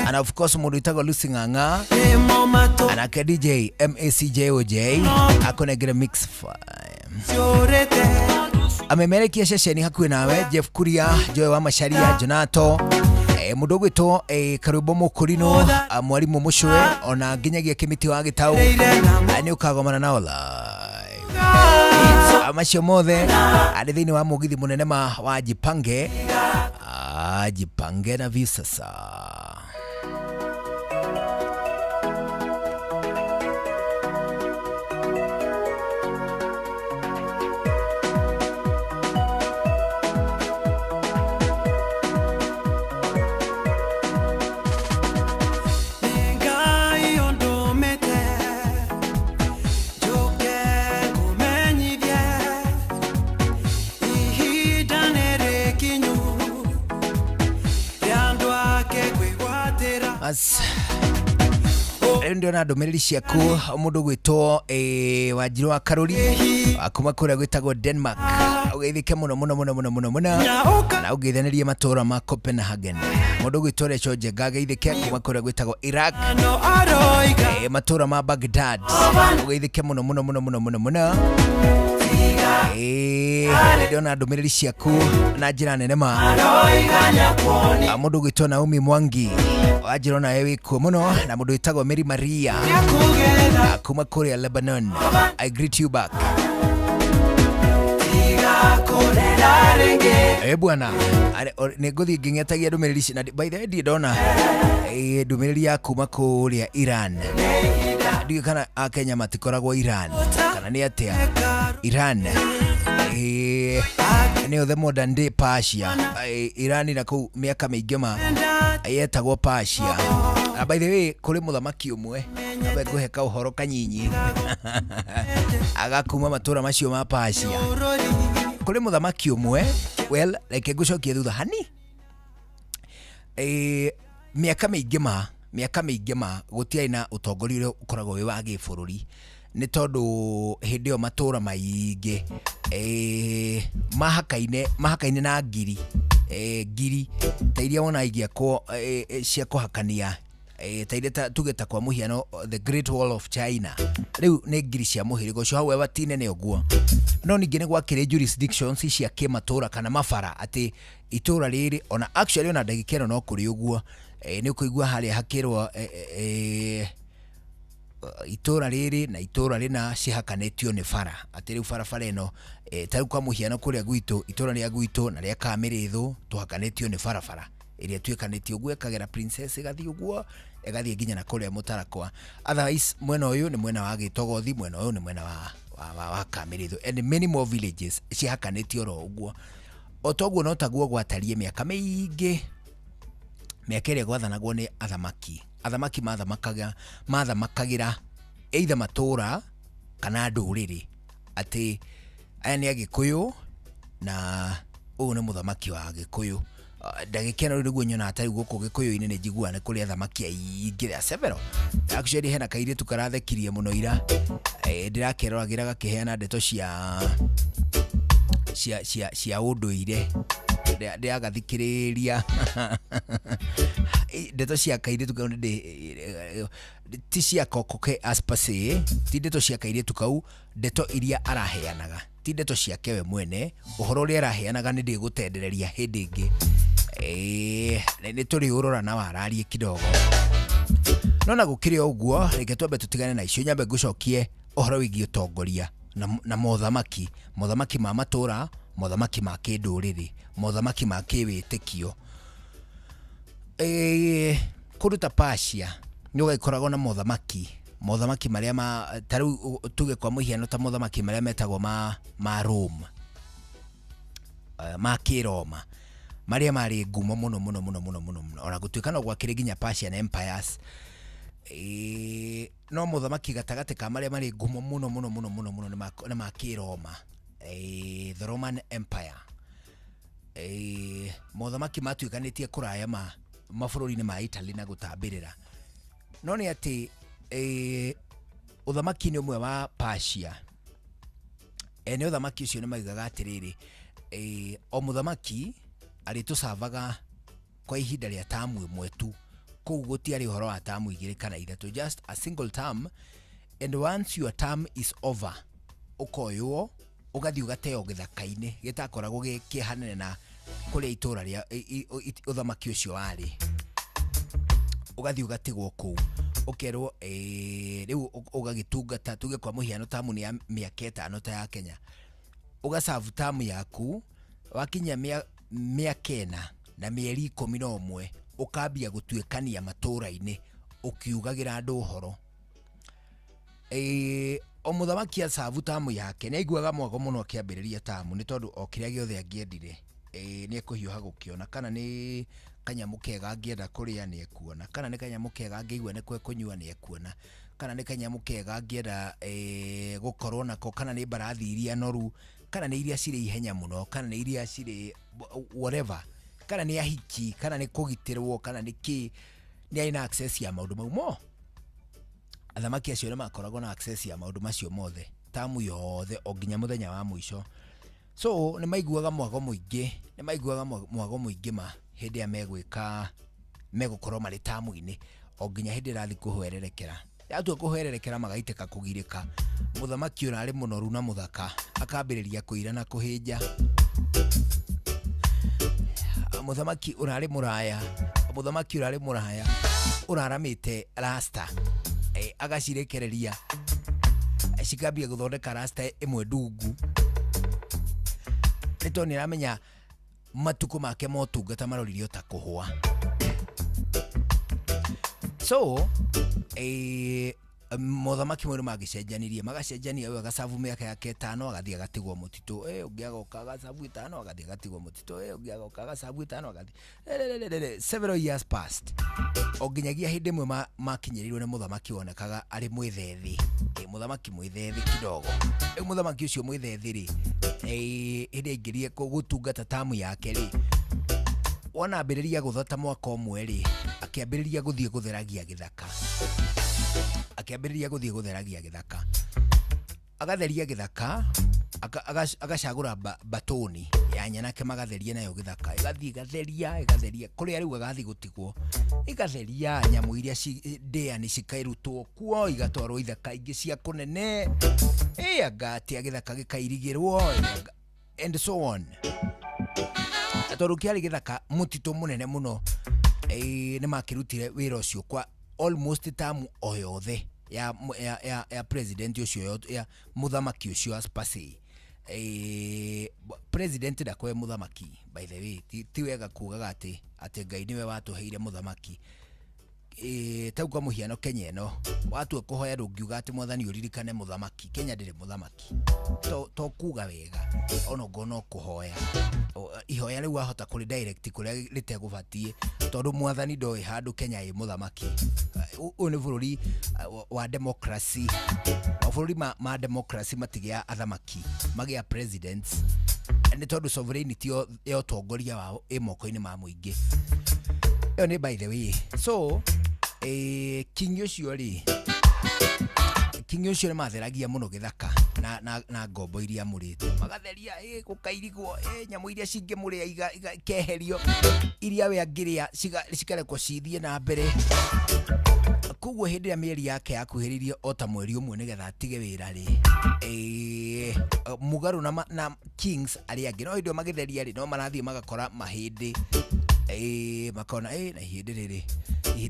Speaker 9: and of course mundu itagwo Lucy Ng'ang'a, anake DJ MACJOJ akonegire mix file. Amemerekia ceceni hakuhi nawe Jeff Kuria, Joe wa Macharia, Jonato, mundu gwitwo Karwimbo Mukurino, Mwarimu Mucwe, ona nginyagia Kimiti wa Gitau, ni ukagomana nao live. Amacio mothe ari thini wa mugithi munene ma wa Jipange, Jipange na View Sasa. Ndio na ndomereri ciaku mundu gwitwo Wanjiru wa Karuri akuma kuria gwitagwo Denmark, ugeithike muno na ugeithanirie matura ma Copenhagen. Mundu gwitwo Recho Njenga geithike kuma kuria gwitagwo Iraq, matura ma Baghdad, ugeithike muno ndio na ndomereri ciaku na njira nene ma mundu gwitwo Naomi Mwangi Wanjiru na ewe kuo muno, na mundu witagwo Mary Maria kuma kuria Lebanon. I greet you back. Bwana niguthi ngingetagia ndumereri na by the way ndona ndumereri ya kuma kuria Iran. Ndio kana Kenya matikoragwo Iran kana ni atia Iran ni othe modern day Persia. Iran na ku miaka miingi ma yetagwo Persia. By the way kuri muthamaki umwe abe guheka uhoro kanyinyi agakuma matura macio ma Persia. Kuri muthamaki umwe well like gucokia thutha hani miaka miingi ma gutiai na utongoria uria ukoragwo wi wa gibururi, ni tondu hindi yo matura maingi mahakaine na ngiri ta iria wona igiakwo cia kuhakania ta iria tugeta kwa muhiano the Great Wall of China. Riu ni ngiri cia muhirigo cio hau batine ne uguo, no ningi ni gwakire jurisdictions cia kimatura kana mafara ati itura riri ona actually ona ndagikero no kuri uguo ni kuigua hali hakirwo itura riri na itura rina cihakanetio ni bara ati riu bara ino tari kwa muhiano kuria gwitu itura ria gwitu na ria Kamirithu tuhakanetio ni bara iria twikanetio uguo ekagera princess gathi uguo egathi nginya na kuria Mutarakwa. Otherwise mwena uyu ni mwena wa Gitogothi, mwena uyu ni mwena wa Kamirithu and many more villages cihakanetio ro uguo. otoguo no taguo gwatarie miaka mĩingĩ mĩaka ĩrĩa gwathanagwo nĩ athamaki mathamakagĩra either matũra kana ndũrĩrĩ atĩ aya nĩ Agĩkũyũ na ũyũ nĩ mũthamaki wa Agĩkũyũ. Ndagĩkena rĩu nyona atari gũkũ Gĩkũyũ-inĩ nĩ njiguaga nĩ kũrĩ athamaki aingĩ ya several. Actually hena kairĩtu karathekirie mũno ira ndĩrakeroragĩra gakĩheana ndeto cia ũndũire ndĩragathikĩrĩria ndeto cia kairĩtu kau ti cia kokoke aspase, ti ndeto cia kairĩtu kau, ndeto iria araheanaga ti ndeto ciake we mwene. Ũhoro ũrĩa araheanaga nĩ ndĩgũtendereria hĩndĩ ĩngĩ nĩ tũrĩ ũrora na wararie kidogo. No na gũkĩrĩ ũguo reke twambe tũtigane na icio, nyambe ngũcokie ũhoro wĩgiĩ ũtongoria na mothamaki ma matũra, mothamaki ma kĩndũrĩrĩ, mothamaki ma kĩwĩtĩkio. Kũndũ ta Persia nĩ ũgĩkoragwo na mothamaki marĩa ta rĩu tuge kwa mũhiano ta mothamaki marĩa metagwo ma Rome, ma Kĩroma, marĩa marĩ ngumo mũno ona gũtuĩka no gwakĩrĩ nginya Persian empires. No mothamaki gatagatĩ ka marĩa marĩ ngumo mũno nĩ ma Kĩroma, the Roman Empire. Mothamaki matuĩkanĩtie kũraya mabũrũri-inĩ ma Italy na gũtambĩrĩra. No nĩ atĩ ũthamaki nĩ ũmwe wa Persia. Nĩ ũthamaki ũcio nĩ maigaga atĩrĩrĩ, o mũthamaki arĩtũcavaga kwa ihinda rĩa tamu ĩmwe tu, kũu gũtiarĩ ũhoro wa tamu igĩrĩ kana ithatũ, just a single term, and once your term is over ũkoywo ũgathiĩ ũgateo gĩthaka-inĩ gĩtakoragwo kĩhanene na kũrĩa itũra rĩa ũthamaki ũcio warĩ. Ũgathiĩ ũgatigwo kũu ũkerwo rĩu ũgagĩtungata, tuge kwa mũhiano tamu nĩ ya mĩaka 5 ta ya Kenya, ũgacavu tamu yaku, wakinya mĩaka 4 na mĩeri 11 ũkambia gũtuĩkania matũra-inĩ ũkiugagĩra andũ ũhoro. O mũthamaki acavu tamu yake nĩ aiguaga mwago mũno akĩambĩrĩria tamu, nĩ tondũ o kĩrĩa gĩothe angĩendire nĩ ekũhiũha gũkĩona, kana nĩ kanyamũ kega angĩenda kũrĩa nĩ ekuona, kana nĩ kanyamũ kega angĩigua nĩ kũnyua nĩ ekuona, kana nĩ kanyamũ kega angĩenda gũkorwo nako, kana nĩ mbarathi iria noru, kana nĩ iria cirĩ ihenya mũno, kana nĩ iria cirĩ whatever, kana nĩ ahiki, kana nĩ kũgitĩrwo, kana nĩ kĩ, nĩ aina access ya maũndũ mau mo. Athamaki acio nĩ makoragwo na access ya maũndũ macio mothe tamu yothe o nginya mũthenya wa mũico. So nĩ maiguaga mwago mũingĩ ma hĩndĩ ya megũkorwo marĩ tamu-inĩ o nginya hĩndĩ ĩrathiĩ kũhwererekera. Yatua kũhwererekera magaitĩka kũgirĩka, mũthamaki ũrarĩ mũnoru na mũthaka akambĩrĩria kũira na kũhĩnja. Mũthamaki ũrarĩ mũraya ũraramĩte rasta agacirekereria cikambia gũthondeka rasta ĩmwe ndungu, nĩ tondũ nĩ aramenya matukũ make motungata maroririo ta kũhũa. So mothamaki mwerũ magacenjania ũyũ agacavu mĩaka yake 5 agathiĩ agatigwo mũtitũ, ũngĩ agoka agacavu 5 agathiĩ agatigwo mũtitũ, ũngĩ agoka agacavu 5 agathiĩ. Several years passed o nginyagia hĩndĩ ĩmwe makinyĩrĩirwo nĩ mũthamaki wonekaga arĩ mwĩthethi, mũthamaki mwĩthethi kidogo. Mũthamaki ũcio mwĩthethi rĩ, hĩndĩ aingĩrire gũtungata tamu yake rĩ, wona ambĩrĩria gũthota mwaka ũmwe rĩ, akĩambĩrĩria gũthiĩ gũtheragia gĩthaka, agatheria gĩthaka, agacagũra batoni ya nyanake magatheria nayo gĩthaka, ĩgatheria kũrĩa rĩu agathiĩ gũtigwo, ĩgatheria nyamũ iria ndĩani cikairutwo kuo igatwarwo ithaka ingĩ cia kũnene, agatia gĩthaka gĩkairigĩrwo and so on. Tondũ kĩarĩ gĩthaka mũtitũ mũnene mũno, nĩ makĩrutire wĩra ũcio kwa almost tamu o yothe ya president ũcio, ya mũthamaki ũcio Aspasi. President ndakwe mũthamaki, by the way, ti wega kugaga atĩ Ngai nĩwe watũheire mũthamaki. tau kwa muhiano Kenya ino watu kuhoya rungiuga ati mwathani uririkane muthamaki. Kenya ndire muthamaki to kuga wega ono gono kuhoya ihoya riu wahota kuri direct kuria ritegubatie tondu mwathani ndoi handu Kenya i muthamaki. Une bururi wa democracy bururi ma democracy matigia athamaki magia presidents ni tondu sovereignty yo tongoria wao moko-ini ma muingi. Yo ni by the way. So king ucio ni matheragia muno githaka na ngombo iria murite magatheria gukairigwo nyamu iria cingi muria keherio iria we angiria cikarekwo cithie na mbere. Koguo hindi ya mieri yake yakuhiririe ota mweri umwe nigetha atige wira mugaru na kings aria angi no indo magitheria no marathie magakora mahindi makona na ihindi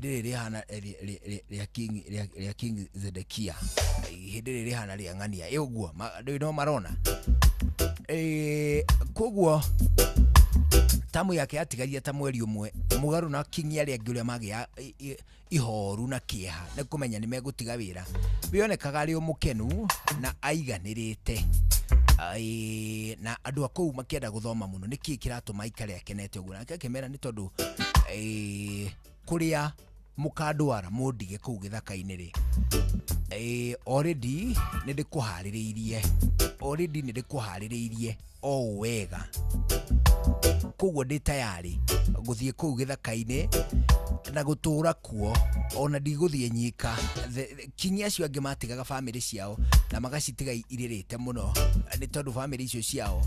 Speaker 9: riri hana ria king Zedekia ihindi riri hana ria ng'ania uguo no marona koguo tamu yake atigaria ta mweri umwe mugaru na king aria angi uria magia ihoru na kieha ne kumenya ni megutiga wira bionekaga ari umukenu na aiganirite na andu akou makienda guthoma muno niki kiratuma ikare akenete uguo nake kemera ni tondu kuria mukandwara mundige kuu githaka-ini ri already ni ndikuhaririirie o wega koguo ndi tayari guthie kuu githaka-ini na gutura kuo ona ndiguthie nyika. Kinyi acio angi matigaga family ciao na magacitiga iririte muno ni tondu family icio ciao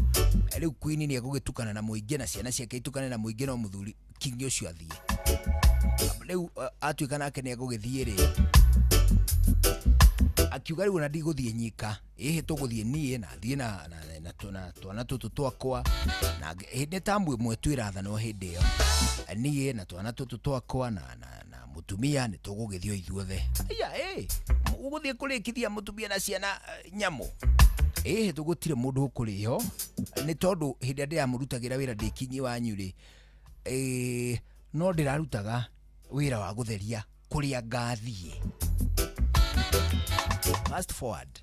Speaker 9: riu queen ni agugitukana na muingi na ciana ciake itukane na muingi no muthuri kinyi ucio athie riu atuika nake ni agugithie ri akiuga riu na ndiguthie nyika tuguthie nie na thie na twana tutu twakwa na hindi tambu imwe twirathanwo hindi yo nie na twana tutu twakwa na mutumia ni tugugithio ithuothe uguthie kurikithia mutumia na ciana nyamu tugutire mundu ukuriho ni tondu hindi ndia murutagira wira ndikinyi wanyu ri no ndirarutaga wira wa gutheria kuria ngathie. Fast forward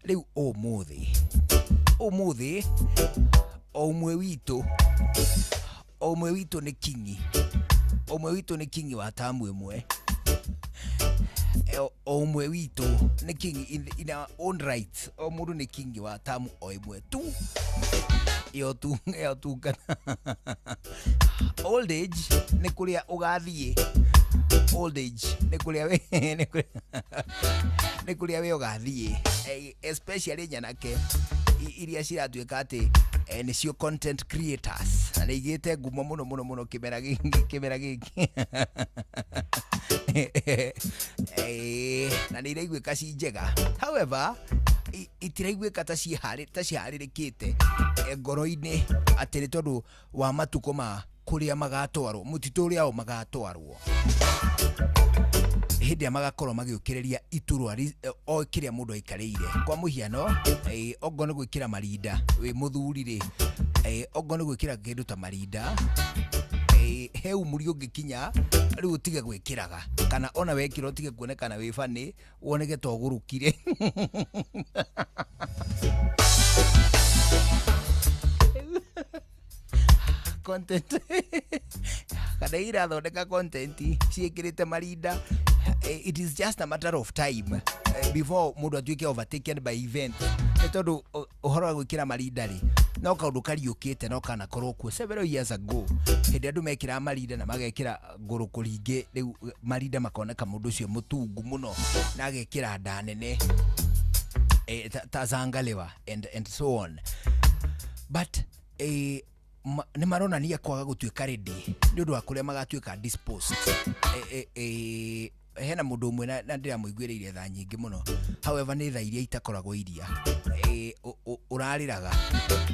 Speaker 9: riu umuthi omwe witu ni kingi wa tamu imwe omwe witu ni kingi in our own right mundu ni kingi wa tamu o imwe tu yo tu kana old age ni kuria ugathie old age ni kuria we ugathie especially nyanake iria ciratuika ati nicio content creators na igite ngumo muno kimera giki na niraiguika ci njega. However itiraiguika ta ciharirikite ngoro-ini ati ni tondu wa matuko ma kuria magatwarwo mutito uria o magatwarwo hindi ya magakorwo magiukiriria iturwa o kiria mundu aikarire kwa muhiano ogo ni gwikira marinda wi muthuri ri ogo ni gwikira kindu ta marinda heu muri ungikinya riu utige gwikiraga kana ona wekira utige kuonekana wi fani woneke togurukire content kada ira thondeka content ciikirite marinda. It is just a matter of time before mundu atuike overtaken by event ni tondu uhoro wa gwikira marinda ri no kaundu kariukite no kana korwo kuo several years ago hindi andu mekira marinda na magekira nguru kuringe riu marinda makoneka mundu ucio mutungu muno na agekira nda nene tazangalewa and so on but ni maronania kwaga gutuika ready ni undu wa kuria magatuika disposed. Hena mundu umwe na ndira muiguiriire tha nyingi muno. However ni tha iria itakoragwo iria urariraga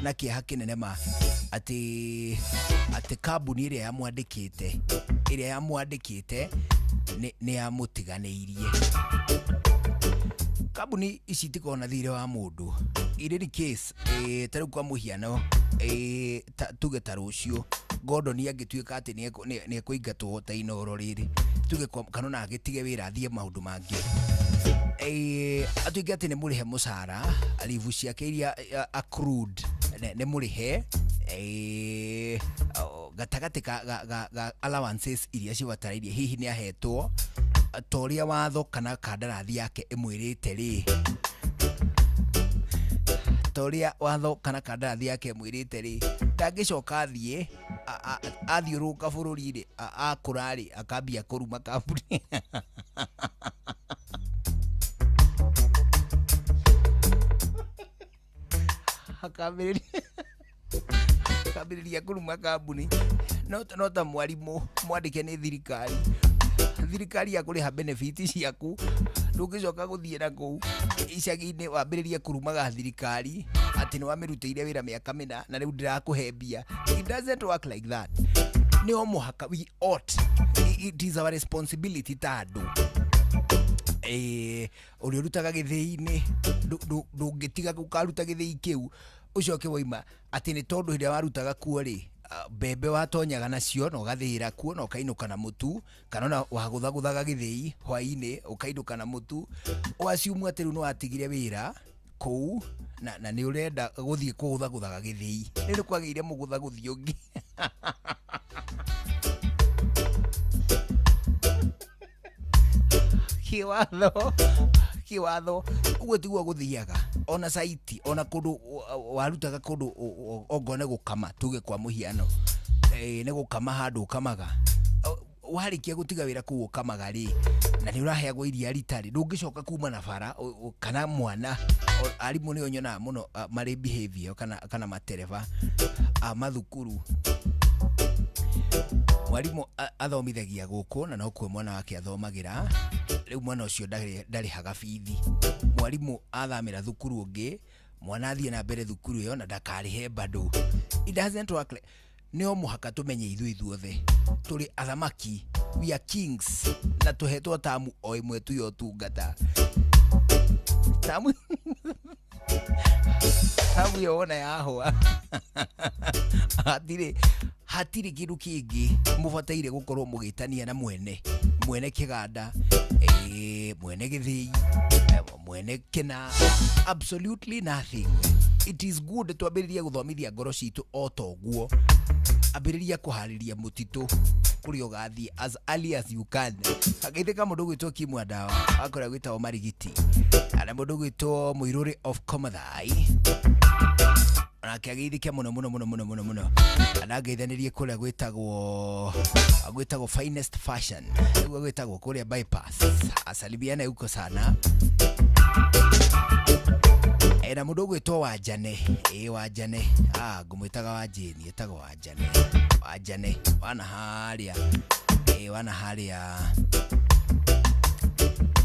Speaker 9: na kieha kinene ma ati kambuni iria yamwandikite ni yamutiganeirie. Kambuni ici tikona thire wa mundu in case tariu kwa muhiano tuge ta rucio Gordon agituika ati ni kuingatwo ta inoro riri tuge kanona agitige wira athie maundu mangi atuige ati ni murihe mucara alivu ciake iria accrued ne murihe gatagati ga allowances iria cibatarairie hihi ni ahetwo toria watho kana kandarathi yake imwirite ri toria watho kana kandarathi yake imwirite ri ndangicoka athie athiuruka bururi-ri akurari akambia kuruma kambuni akambiriria kuruma kambuni no ta mwarimu mwandike ni thirikari ya kuriha benefits ciaku ndungicoka guthie na kuu icagi-ini wambiririe kurumaga thirikari ati ni wamirutĩire wĩra mĩaka mĩna na rĩu ndĩrakũhe mbia. It doesn't work like that. Nĩ o mũhaka we ought, it is our responsibility ta andũ ũrĩa ũrutaga gĩthĩi-inĩ ndũngĩtiga gũkaruta gĩthĩi kĩu ũcoke woima atĩ nĩ tondũ hĩndĩ warutaga kuo rĩ mbembe watonyaga nacio na ũgathĩĩra kuo na ũkainũka na mũtu kana na wagũthagũthaga gĩthĩi hwaĩ-inĩ ũkainũka na mũtu ũgaciumu atĩ rĩu nĩ watigire wĩra kũu na nĩ ũrenda gũthiĩ kũgũthagũthaga gĩthĩi. Nĩ rĩ kwagĩire mũgũthagũthi ũngĩ kiwatho uguo tiguo gũthiaga ona saiti ona kũndũ warutaga kũndũ ongone gũkama tuge kwa mũhiano nĩ gũkama handũ ũkamaga warĩkia gũtiga wĩra kũu ũkamaga rĩ na nĩ ũraheagwo iria ritarĩ ndũngĩcoka kuma na bara kana mwana arimũ nĩo nyonaga mũno marĩ behavior kana matereba mathukuru. Mwarimũ athomithagia gũkũ na no kuo mwana wake athomagĩra rĩu mwana ũcio ndarĩhaga bithi. Mwarimũ athamĩra thukuru ũngĩ mwana athiĩ na mbere thukuru ĩyo na ndakarĩhe bado. It doesn't work like nĩ o mũhaka tũmenye ithuothe tũrĩ athamaki, we are kings na tũhetwo tamu o ĩmwe tu ya ũtungata. Tamu yo wona yahwa hatirĩ kĩndũ kĩngĩ mũbataire gũkorwo mũgĩtania na mwene kĩganda mwene gĩthĩi mwene kĩna, absolutely nothing. It is good twambĩrĩria gũthomithia ngoro citũ o toguo, ambĩrĩria kũharĩria mũtitũ kũrĩa ũgathiĩ as early as you can. Agĩthĩka mũndũ gwĩtwo Kimwandawa akora gwĩtwo Marigiti na mũndũ gwĩtwo Mũirũrĩ of Komathai nake agĩithĩkia mũno na agĩithanĩrie kũrĩa gwĩtagwo Finest Fashion nĩguo gwĩtagwo kũrĩa bypass asalimiana huko sana. Na mũndũ gwĩtwo Wanjane Wanjane ngũmwĩtaga Wanjĩni etagwo Wanjane wana harĩa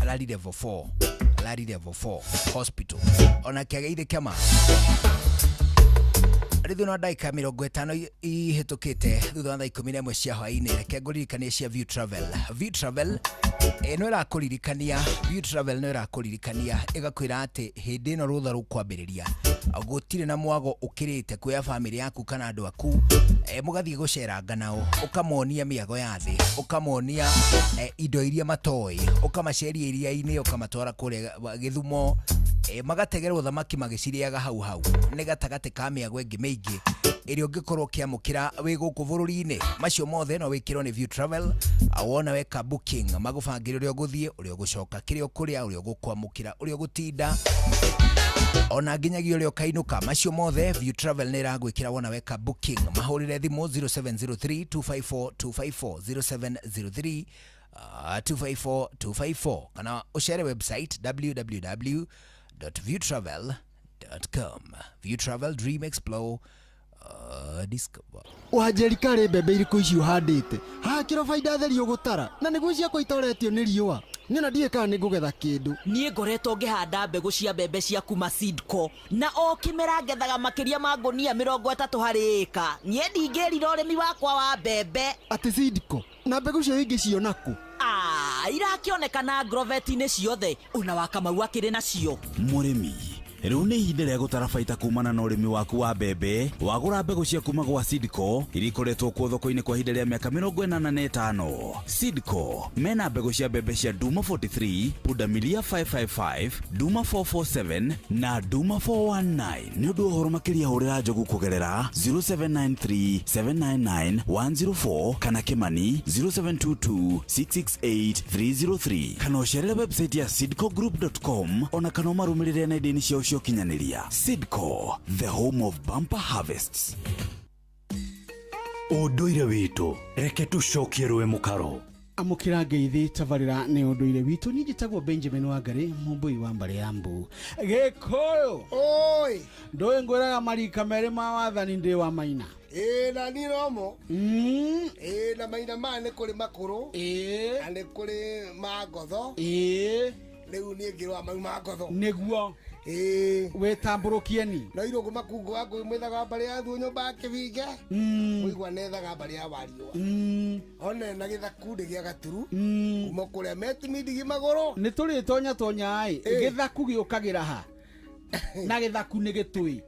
Speaker 9: Lari level 4 hospital ona kĩagĩithĩ kĩama rĩthũ na ndagĩka 50 ihĩtũkĩte thutha wa thaa 11 cia hwaĩ-inĩ reke ngũririkanie cia View Travel no ĩrakũririkania ĩgakwĩra atĩ hĩndĩ ĩno rũtha rũkwambĩrĩria gũtirĩ na mwago ũkĩrĩte kuoya famĩlĩ yaku kana andũ aku mũgathiĩ gũceranga nao ũkamonia mĩago ya thĩ ũkamonia indo iria matoĩ ũkamaceria iria-inĩ ũkamatwara kũrĩa Gĩthumo magategerwo thamaki magĩcirĩaga hau nĩ gatagatĩ ka mĩago ĩngĩ mĩingĩ ĩrĩa ũngĩkorwo ũkĩamũkĩra wĩ gũkũ bũrũri-inĩ. Macio mothe no wĩkĩrwo nĩ View Travel wona weka booking magũbangĩra ũrĩa ũgũthiĩ ũrĩa ũgũcoka kĩrĩa ũkũrĩa ũrĩa ũgũkwamũkĩra ũrĩa ũgũtinda ona nginyagia ũrĩa ũkainũka. Macio mothe View Travel nĩ ĩragwĩkĩra wona weka booking. Mahũrĩre thimũ 0703 254 254 kana ũcere website www.viewtravel.com. View Travel, dream, explore, discover.
Speaker 10: Wajerika rĩ mbembe irĩkũ icio handĩte hakĩro baida therio gũtara na nĩguo ciakwa itoretio nĩ riũa nĩna ndiĩ kana nĩngũgetha kĩndũ.
Speaker 14: Niĩ ngoretwo ngĩhanda mbegũ cia mbembe cia kuma Seedco na o kĩmera ngethaga makĩria ma ngũnia 30 harĩ ĩka. Niĩ ndingĩrira ũrĩmi wakwa wa mbembe.
Speaker 10: Atĩ Seedco na mbegũ cio ingĩ ciona kũ?
Speaker 14: Irakĩonekana Agrovet-inĩ ciothe ona wa Kamau akĩrĩ nacio.
Speaker 6: Mũrĩmi Rĩu nĩ ihinda rĩa gũtara baita kumana na ũrĩmi waku wa mbembe. Wagũra mbegũ cia kuma gwa Seedco iria ikoretwo kuo thoko-inĩ kwa ihinda rĩa mĩaka 85. Seedco mena mbegũ cia mbembe cia Duma 43, Pundamilia 555, Duma 447 na Duma 419. Nĩ ũndũ ũhoro makĩria hũrĩra Njogu kũgerera 0793 799 104 kana Kimani 0722 668 303 kana ũcerere website ya seedcogroup.com ona kana ũmarũmĩrĩre nenda-inĩ ciao cia ũkinyanĩria. Seedco, the home of bumper harvests.
Speaker 23: Ũndũire witũ reke tũcokie rũĩ mũkaro.
Speaker 5: Amukira ngeithi tabarĩra nĩ ũndũire witũ. Niĩ njĩtagwo Benjamin Wangari, mũmbui wa Mbare ya Mbu. Gĩkũyũ oi ndũĩ ngwĩraga marika merĩ ma wathani ndĩ wa Maina.
Speaker 11: Na ni romo na Maina ma nĩ kũrĩ makũrũ na nĩ kũrĩ magotho rĩu niĩ ngĩrwa mau magotho
Speaker 5: nĩguo wĩtambũrũkieni
Speaker 11: no irũngũ makungu wa ngũĩ mwĩthaga Mbare ya Thuo nyũmba ya Kĩbinge mũigua nethaga Mbare ya Wariũa one na gĩthaku ndĩ gĩa Gaturu kuma kũrĩa metimindigi magũrũ
Speaker 5: nĩ tũrĩ tonya gĩthaku gĩũkagĩra ha na gĩthaku nĩ gĩtũĩ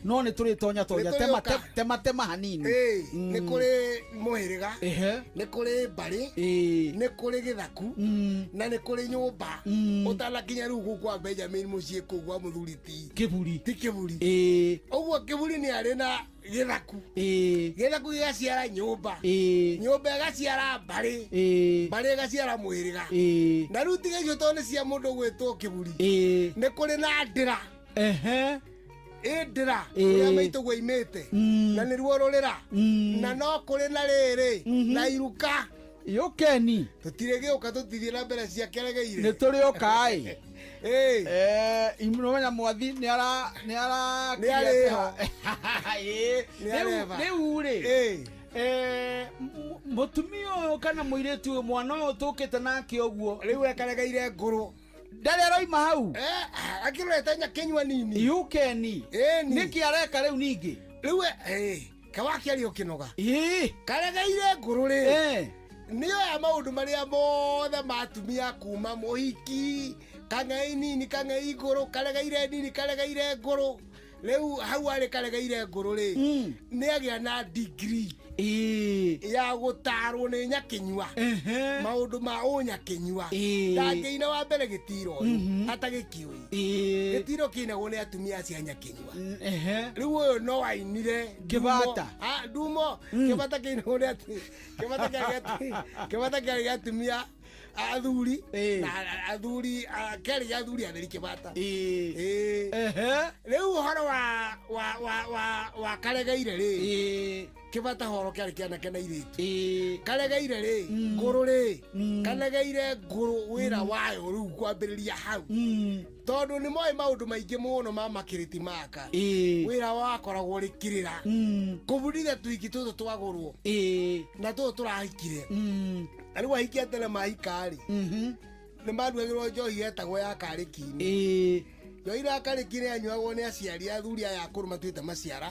Speaker 5: no nĩ tũrĩ tonya tema hanini
Speaker 11: nĩ kũrĩ mũhĩrĩga nĩ kũrĩ Mbare nĩ kũrĩ gĩthaku na nĩ kũrĩ nyũmba ũtanakinya rĩu gũkwa Benjamin mũciĩ kũu gwa mũthuri ti Kĩburi ũguo Kĩburi nĩ arĩ na gĩthaku gĩgaciara nyũmba ĩgaciara Mbare ĩgaciara mũhĩrĩga na rĩu tiga icio tondũ nĩ cia mũndũ gwĩtwo Kĩburi nĩ kũrĩ na ndĩra ndĩra ũrĩa maitũ gũimĩte na nĩ ruo rũrĩra na no kũrĩ na rĩrĩ na iruka
Speaker 5: yũkeni
Speaker 11: tũtirĩ gĩũka tũtithie na mbere cia kĩregeire
Speaker 5: nĩ tũrĩ ũkaĩ imũmenya mwathi nĩ rĩu rĩ mũtumia ũyũ kana mũirĩtu ũyũ mwana ũyũ tũkĩte nake ũguo
Speaker 11: rĩu ekaregeire ngũrũ
Speaker 5: ndarĩ aroima hau
Speaker 11: akĩrorete nyakenyua nini
Speaker 5: yũkeni nĩkĩ areka rĩu ningĩ
Speaker 11: rĩu kawakĩario kĩnoga karegeire ngũrũ rĩ nĩoya maũndũ marĩa mothe matumia kuma mũhiki kang'ei nini kang'ei ngũrũ karegeire nini karegeire ngũrũ rĩu hau arĩ karegeire ngũrũ rĩ nĩagĩa na degree ya gũtarwo nĩ nyakenyua maũndũ ma ũnyakenyua ndangĩina wa mbere gĩtiro atagĩkiũi gĩtiro kĩinagwo nĩ atumia cia nyakenyua rĩu ũyũ no ainire
Speaker 5: Kĩbata
Speaker 11: Ndumo Kĩbata kĩinagwo nĩ Kĩbata kĩarĩ gĩa atumia athuri na athuri kĩarĩ gĩa athuri atheri Kĩbata rĩu ũhoro wa karegeire rĩ Kĩbata horo kĩarĩ kĩanake na irĩtu karegeire rĩ ngũrũ rĩ karegeire ngũrũ wĩra wayo rĩu kwambĩrĩria hau tondũ nĩ moĩ maũndũ maingĩ mũno ma makĩrĩti maka wĩra wakoragwo rĩ kĩrĩra kũbundithia tũhiki tũtũ twagũrwo na tũtũ tũrahikire na rĩu ahikia tene mahikarĩ nĩ manduagĩrwo njohi yetagwo ya karĩki-inĩ njohi ya karĩki-inĩ yanyuagwo nĩ aciari athuri aya akũrũ matuĩte maciara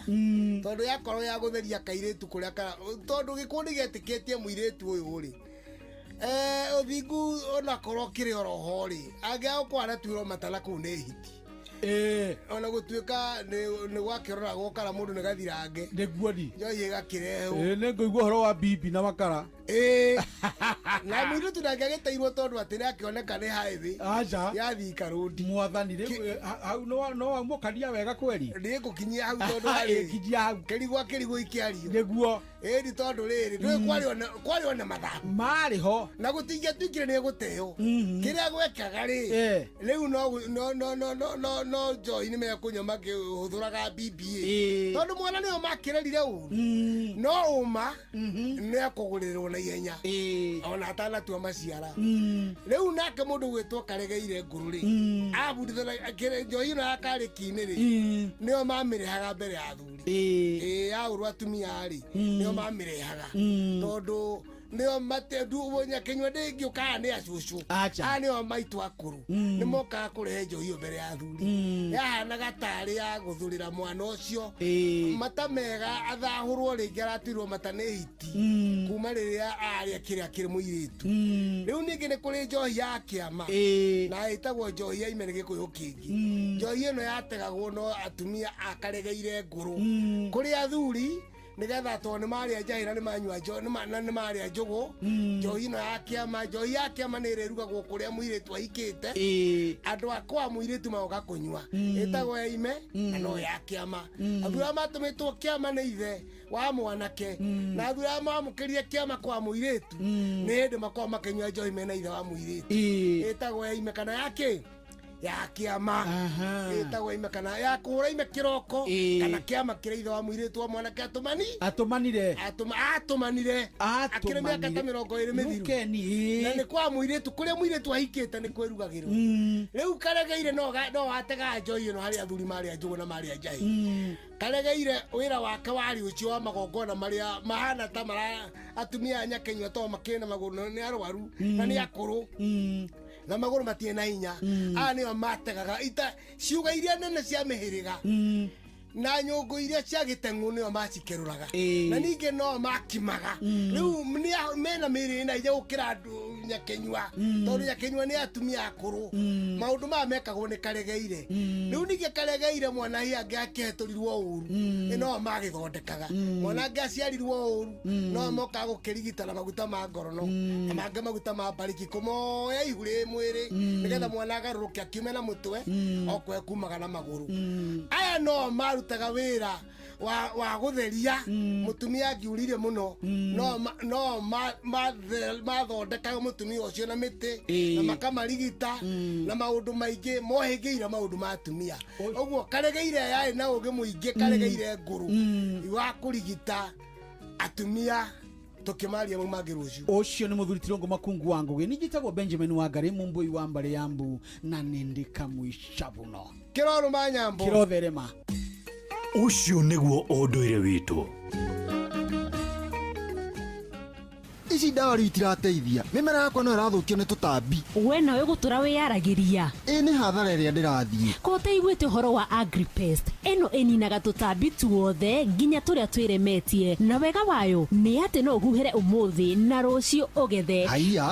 Speaker 11: tondũ yakorwo ya gũtheria kairĩtu kũrĩa tondũ gĩkundi gĩetĩkĩtie mũirĩtu ũyũ rĩ ũthingu onakorwo kĩrĩ oroho rĩ angĩaga kwaratuĩrwo matala kũu nĩ hiti ona gũtuĩka nĩ gwakĩroragwo kana mũndũ nĩ gathirange
Speaker 5: nĩguo
Speaker 11: njohi ĩgakĩrehwo
Speaker 5: nĩ ngũigua ũhoro wa bibi na makara
Speaker 11: na mũirĩtu ndangĩagĩteirwo tondũ atĩ nĩ akĩoneka nĩ haĩthĩ yathika rũndi
Speaker 5: mwathani hau no waumũkania wega kweri
Speaker 11: nĩ ngũkinyia hau tondũ kĩrigwo kĩrigwo ikĩario
Speaker 5: nĩguo
Speaker 11: ĩni tondũ rĩrĩ ndũĩ kwarĩ ona mathabu
Speaker 5: marĩ ho
Speaker 11: na gũtingĩatuĩkire nĩ gũteo kĩrĩa gwekaga rĩ rĩu no njohi nĩ mekũnyua makĩhũthũraga BBA tondũ mwana nĩo makĩrerire ũru no ũma nĩ akũgũrĩrwo na ihenya ona atanatua maciara rĩu nake mũndũ gwĩtwo karegeire ngũrũ rĩ abundithanagia njohi ĩno ya karĩki-inĩ rĩ nĩo mamĩrehaga mbere ya athuri ya ũru atumia rĩ nĩo mamĩrehaga tondũ nio mate ndu Nyakenyua ndingi ukaya ni acucu nio maitu akuru ni mokaga kurehe njohi mbere ya athuri yahana gatari ya guthurira mwana ucio mata mega athahurwo ringi aratirwo mata ni hiti kuma riria aria kiria kiri muiritu riu ningi ni kuri njohi ya kiama na itagwo njohi ya ime ni gikuyu kingi njohi ino yategagwo no atumia akaregeire nguru kuri athuri nigetha to ni maria njahira ni manyua ni maria njugu njohi ino ya kiama ni irerugagwo kuria muiritu ahikite andu akwa muiritu magoka kunyua itagwo ya ime no ya kiama athura matumitwo kiama ni ithe wa mwanake na athura mamukirie kiama kwa muiritu ni ndi makwa makenyua njohi mena ithe wa muiritu itagwo ya ime kana yake ya kiama itagwo ime kana ya kura ime kiroko kana kiama kire ithe wa muiritu wa mwanake atumanire akire miaka ta 20 mithiru na ni kwa muiritu kuria muiritu ahikite ni kwirugagirwo riu karegeire no watega njohi no hari athuri mari njugu na mari njahi karegeire wira wake wari ucio wa magongona maria mahana ta mara atumia Nyakenyua to makina maguru ni arwaru na ni akuru na maguru matie na inya nio mategaga ita ciuga iria nene cia mihiriga na nyongo iria cia gitengu nio macikeruraga na ninge no makimaga riu mena miri na ije gukira andu Nyakenyua tondu Nyakenyua ni atumia akuru maundu ma mekagwo ni karegeire riu ninge karegeire mwana hiange aketurirwo uru no magithondekaga mwana ngaciarirwo uru no moka gukirigita na maguta ma ngorono na mange maguta ma bariki kumoya ihuri mwiri nigetha mwana agaruruke akiume na mutwe okwe kumaga na maguru aya no marutaga wira wa gutheria mutumia angiurire muno no mathondekaga mutumia ucio na miti na makamarigita na maundu maingi mohingiire maundu ma atumia uguo karegeire yae na ugi muingi karegeire nguru wa kurigita atumia tukimaria mu magirucio
Speaker 6: ucio ni muthuri Tirongo Makungu wa Ngugi nijitagwo Benjamin Wangari mumbui wa mbare yambu na nindika mwishabuno
Speaker 11: kiroro manyambo
Speaker 6: kirotherema
Speaker 23: ucio niguo unduire witu
Speaker 10: ici ndawa itirateithia mimera yakwa no irathukio ni tutambi
Speaker 3: we nawe gutura wiyaragiria
Speaker 10: ni hathara iria ndirathie
Speaker 3: ko teiguite uhoro wa Agripest eno eninaga tutambi tuothe nginya turia twiremetie na wega wayo ni ati no guhere umuthi na rucio ugethe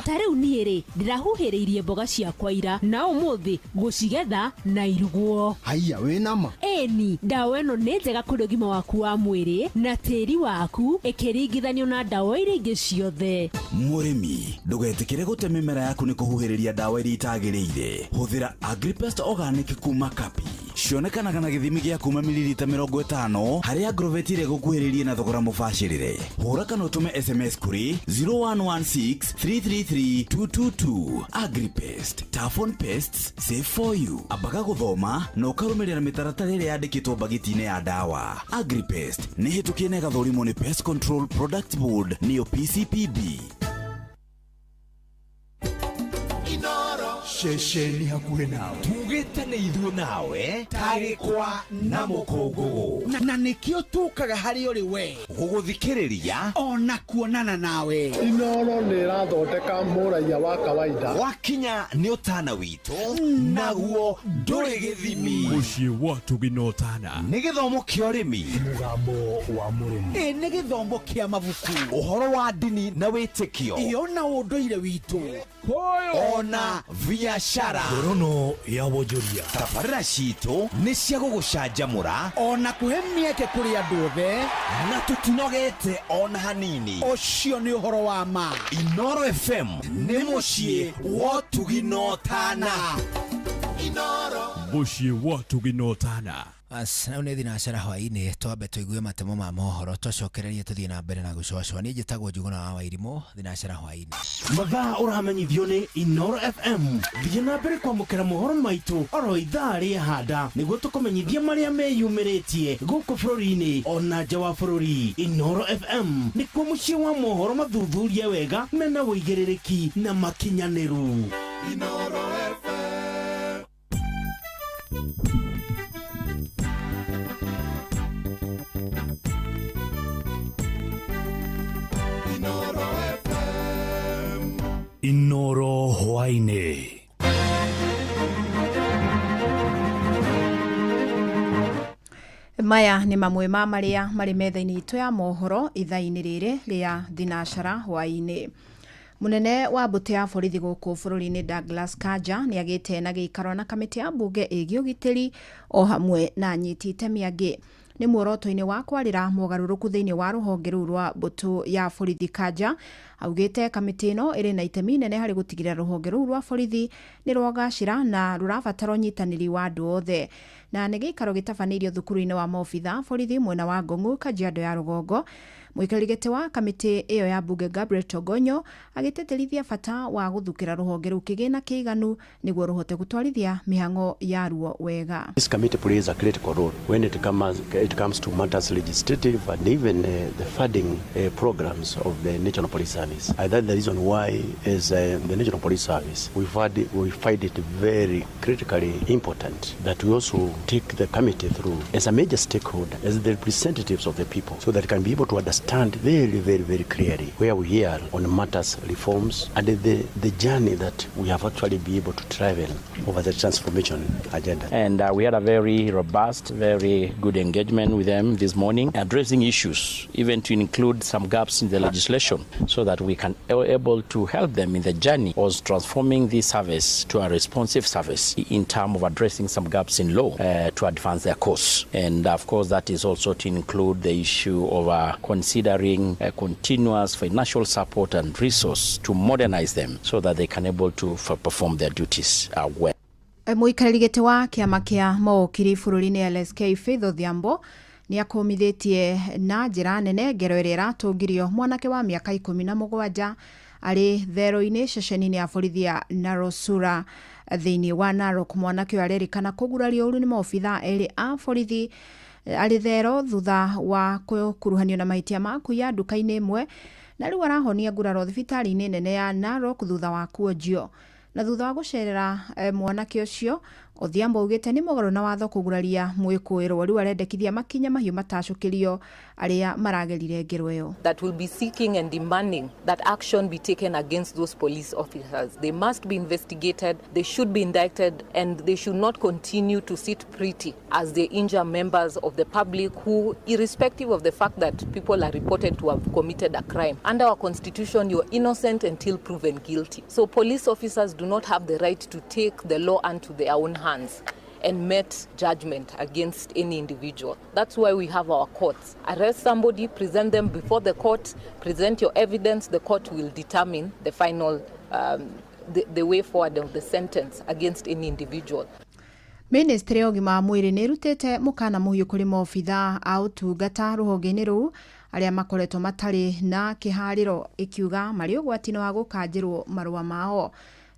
Speaker 3: ta riu niiri ndirahuhiriirie mboga ciakwa ira na umuthi gucigetha na irugwo
Speaker 10: we nama
Speaker 3: eni ndawa eno ni njega kuri ugima waku wa mwiri na tiri waku ikiringithanio na ndawa iria ingi ciothe
Speaker 4: Murimi ndugetikire gute mimera yaku ni kuhuhiriria ndawa iria itagiriire huthira Agripest Organic kuma Kapi cionekanaga na githimi gia kuma mililita 50 haria Agrovet ire gukuhiririe na thogora mubashirire hura kana utume SMS kuri 0116333222 Agripest Tough on Pests safe for you abaga guthoma no ukarumirira mitaratara iria yandikitwo bagitine ya ndawa Agripest ni hitukie na gathurimo ni Pest Control Product Board niyo PCPB
Speaker 6: shesheni hakuhe nawe tugite ni ithuĩ nawe tarikwa na mukungugu na nikio tukaga hari uri we
Speaker 4: guguthikiriria
Speaker 6: ona kuonana nawe
Speaker 12: Inooro nĩ ĩrathondeka mũraia wa kawaida
Speaker 4: wakinya ni utana witu naguo ndũrĩ gĩthimi
Speaker 23: mũciĩ wa Tuginotana
Speaker 4: nĩ gĩthomo kĩa ũrĩmi
Speaker 23: mũgambo wa mũrĩmi
Speaker 6: nĩ gĩthomo kĩa mabuku
Speaker 4: ũhoro wa ndini na wĩtĩkio
Speaker 6: iyo na ũndũire witũ
Speaker 4: ona biashara
Speaker 23: ngorono ya wonjoria
Speaker 4: tabarĩra citũ nĩ cia gũgũcanjamũra
Speaker 6: ona kuhe mĩeke kũrĩ andũ othe
Speaker 4: na tũtinogete ona hanini
Speaker 6: ũcio nĩ ũhoro wa ma
Speaker 4: Inooro FM nĩ mũciĩ wa Tuginotana
Speaker 23: mũciĩ wa Tuginotana
Speaker 9: Rĩu nĩ thinacara hwaĩ-inĩ twambe tũigue matemo ma mohoro tũcokererie tũthiĩ na mbere na gũcocwa niĩ njĩtagwo Njuguna wa Wairimũ thinacara hwaĩ-inĩ
Speaker 5: mathaa ũramenyithio nĩ Inooro FM thiĩ na mbere kwamũkĩra mohoro maitũ oro ithaa rĩa handa nĩguo tũkũmenyithia marĩa meyumĩrĩtie gũkũ bũrũri-inĩ ona nja wa bũrũri Inooro FM nĩkuo mũciĩ wa mohoro mathuthurie wega mena wũigĩrĩrĩki na makinyanĩru Inooro FM Inooro FM
Speaker 15: Maya ni mamwe ma maria mari metha-ini itu ya mohoro ithaa-ini riri ria thinashara hwaini. Munene wa mbũtũ ya borithi gũkũ bũrũri-inĩ Douglas Kanja nĩ agĩte na gĩikaro na kamĩtĩ ya mbunge ĩgiĩ ũgitĩri o hamwe na anyiti itemi angĩ. Nĩ muoroto-inĩ wa kwarĩra mogarũrũku thĩinĩ wa rũhonge rũu rwa mbũtũ ya borithi. Kanja augĩte kamĩtĩ ĩno ĩrĩ na itemi inene harĩ gũtigĩrĩra rũhonge rũu rwa borithi nĩ rwagacĩra na rũrabatara ũnyitanĩri wa andũ othe. Na nĩ gĩikaro gĩtabanĩirio thukuru-inĩ wa maobitha borithi mwena wa Ngong'u, Kajiado ya rũgongo. Mũikarĩri gĩtĩ wa kamĩtĩ ĩyo ya mbunge Gabriel Togonyo agĩtĩtĩrithia bata wa gũthukĩra rũhonge rũu kĩgĩna kĩiganu nĩguo rũhote gũtwarithia mĩhang'o yaruo wega.
Speaker 20: This committee plays a critical role when it comes to matters legislative and even the funding programs of the National Police Service. I think the reason why is the National Police Service, we find it very critically important that we also take the committee through as a major stakeholder, as the representatives of the people, so that it can be able to understand very clearly where we are on matters reforms and the journey that we have actually been able to travel over the transformation agenda.
Speaker 21: And we had a very robust, very good engagement with them this morning, addressing issues, even to include some gaps in the legislation, so that we can be able to help them in the journey of transforming this service to a responsive service in terms of addressing some gaps in law to advance their cause. And of course, that is also to include the issue of considering continuous financial support and resource to modernize them so that they can able to perform their duties well.
Speaker 15: Mũikarĩri gĩtĩ wa kĩama kĩa maũkiri bũrũri-inĩ LSK Faith Odhiambo nĩ akũmithĩtie na njĩra nene ngero ĩrĩa ĩratũngirio mwanake wa mĩaka 17 arĩ therũ-inĩ ceceni-inĩ ya borithi ya Narosura thĩinĩ wa Narok. Mwanake ũyũ arerĩkana kũgurario ũru nĩ maobitha erĩ a borithi arĩ thero thutha wa kũkuruhanio na mahĩtia ma kũiya nduka-inĩ ĩmwe, na rĩu arahonia nguraro thibitarĩ-inĩ nene ya Narok thutha wa kuonjio. Na thutha wa gũcerera mwanake ũcio, Odhiambo augĩte nĩ mũgarũ na watho kũguraria mwĩkũĩrwo, rĩu arendekithia makinya mahiũ matacũkĩrio arĩa maragerire ngero ĩyo.
Speaker 22: That will be seeking and demanding that action be taken against those police officers. They must be investigated, they should be indicted, and they should not continue to sit pretty as they injure members of the public who, irrespective of the fact that people are reported to have committed a crime. Under our constitution, you're innocent until proven guilty. So police officers do not have the right to take the law into their own hands and met judgment against any individual. That's why we have our courts. Arrest somebody, present them before the court, present your evidence, the court will determine the final, the way forward of the sentence against any individual.
Speaker 15: Ministry ya ũgima wa mwĩrĩ nĩ ĩrutĩte mũkana mũhiũ kũrĩ maobitha a ũtungata rũhonge-inĩ rũu arĩa makoretwo matarĩ na kĩharĩro, ikiuga marĩ ũgwati-inĩ wa gũkanjĩrwo marũa mao.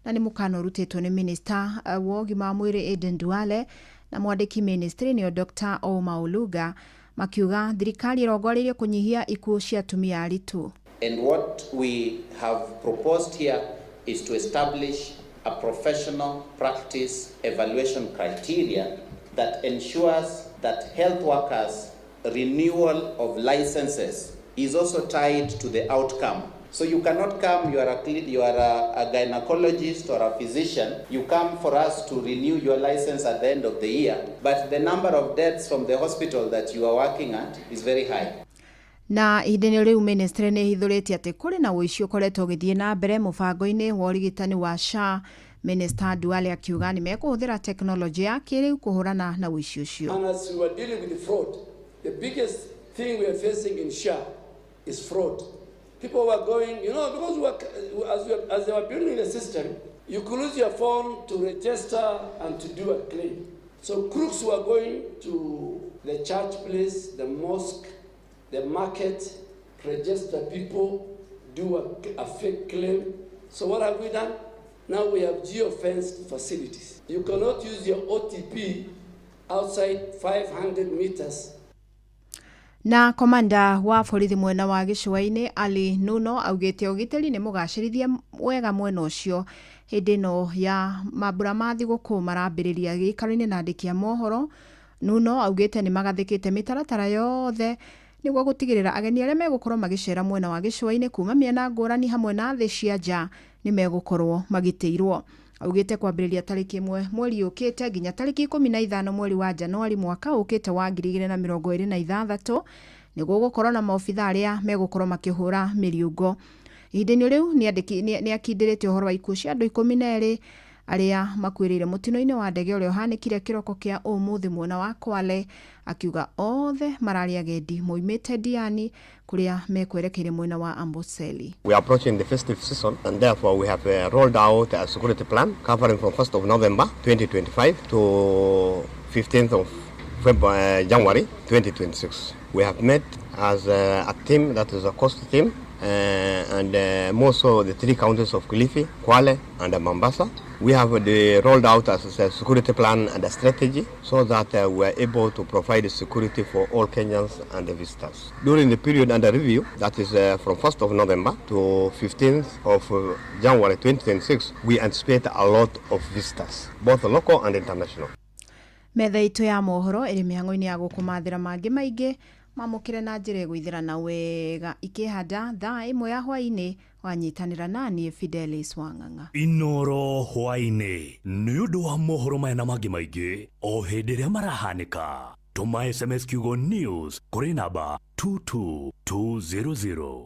Speaker 15: Na nĩ mũkana ũrutĩtwo nĩ Minister wa ũgima wa mwĩrĩ Aden Duale na mwandĩki ministry nĩyo Dr. Oma Oluga, makiuga thirikari ĩrongorĩire kũnyihia ikuũ cia atumia aritũ.
Speaker 24: And what we have proposed here is to establish a professional practice evaluation criteria that ensures that health workers' renewal of licenses is also tied to the outcome. So you cannot come, you are a gynecologist or a physician, you come for us to renew your license at the end of the year, but the number of deaths from the hospital that you are working at is very high.
Speaker 15: Na ihinda-inĩ rĩu ministry nĩ ihithũrĩtie atĩ kũrĩ na ũici ũkoretwo ũgĩthiĩ na mbere mũbango-inĩ wa ũrigitani wa SHA. Minister Duale akiuga nĩ mekũhũthĩra teknolojĩ ya kĩrĩu kũhũrana na ũici ũcio.
Speaker 25: And as we were dealing with the fraud, the biggest thing we are facing in SHA is fraud. People were going, because as they were building the system, you could use your phone to register and to do a claim. So crooks were going to the church place, the mosque, the market, register people, do a fake claim. So what have we done? Now we have geo-fenced facilities. You cannot use your OTP outside 500 meters.
Speaker 15: Na komanda wa borithi mwena wa gĩcũa-inĩ Ali Nuno augĩte ũgitĩri nĩ mũgacĩrithie wega mwena ũcio hĩndĩ ĩno ya mambura ma thigũkũ marambĩrĩria gĩikaro-inĩ na andĩki a mohoro. Nuno augĩte nĩ magathĩkĩte mĩtaratara yothe nĩguo gũtigĩrĩra ageni arĩa megũkorwo magĩcera mwena wa gĩcũa-inĩ kuma mĩena ngũrani hamwe na thĩ cia nja nĩ megũkorwo magitĩirwo. augite kwambĩrĩria tarĩki 1 mweri ũkĩte nginya tarĩki 15 mweri wa Januari mwaka ũkĩte wa 2026 nĩguo gũkorwo na maobitha arĩa megũkorwo makĩhũra mĩriũngo. Ihinda-inĩ rĩu nĩ akindĩrĩte ũhoro wa ikuũ cia andũ 12 arĩa makuĩrĩire mũtino-inĩ wa ndege ũrĩa ũhanĩkire kĩroko kĩa ũmũthĩ mwena wa Kwale, akiuga othe mararĩ agendi moimĩte Diani kũrĩa mekwerekeire mwena wa Amboseli.
Speaker 1: We are approaching the festive season and therefore we have rolled out a security plan covering from 1st of November 2025 to 15th of January 2026. We have met as a team that is a coast team and more so the 3 counties of Kilifi, Kwale and Mombasa. We have rolled out as a security plan and a strategy so that we are able to provide security for all Kenyans and the visitors. During the period under review, that is from 1st of November to 15th of January 2026, we anticipate a lot of visitors, both local and international.
Speaker 15: Metha itu ya mohoro ĩrĩ mĩhang'o-inĩ ya gũkũmathĩra mangĩ maingĩ mamũkĩre na njĩra gwĩthĩrana wega ikĩhanda thaa 1 ya hwaĩ-inĩ wanyitanĩra naniĩ Fidelis Wang'ang'a.
Speaker 23: Inoro hwaĩ-inĩ nĩ ũndũ wa mohoro maya na mangĩ maingĩ o hĩndĩ ĩrĩa marahanĩka. Tũma SMS kiugo news kũrĩ namba 22200.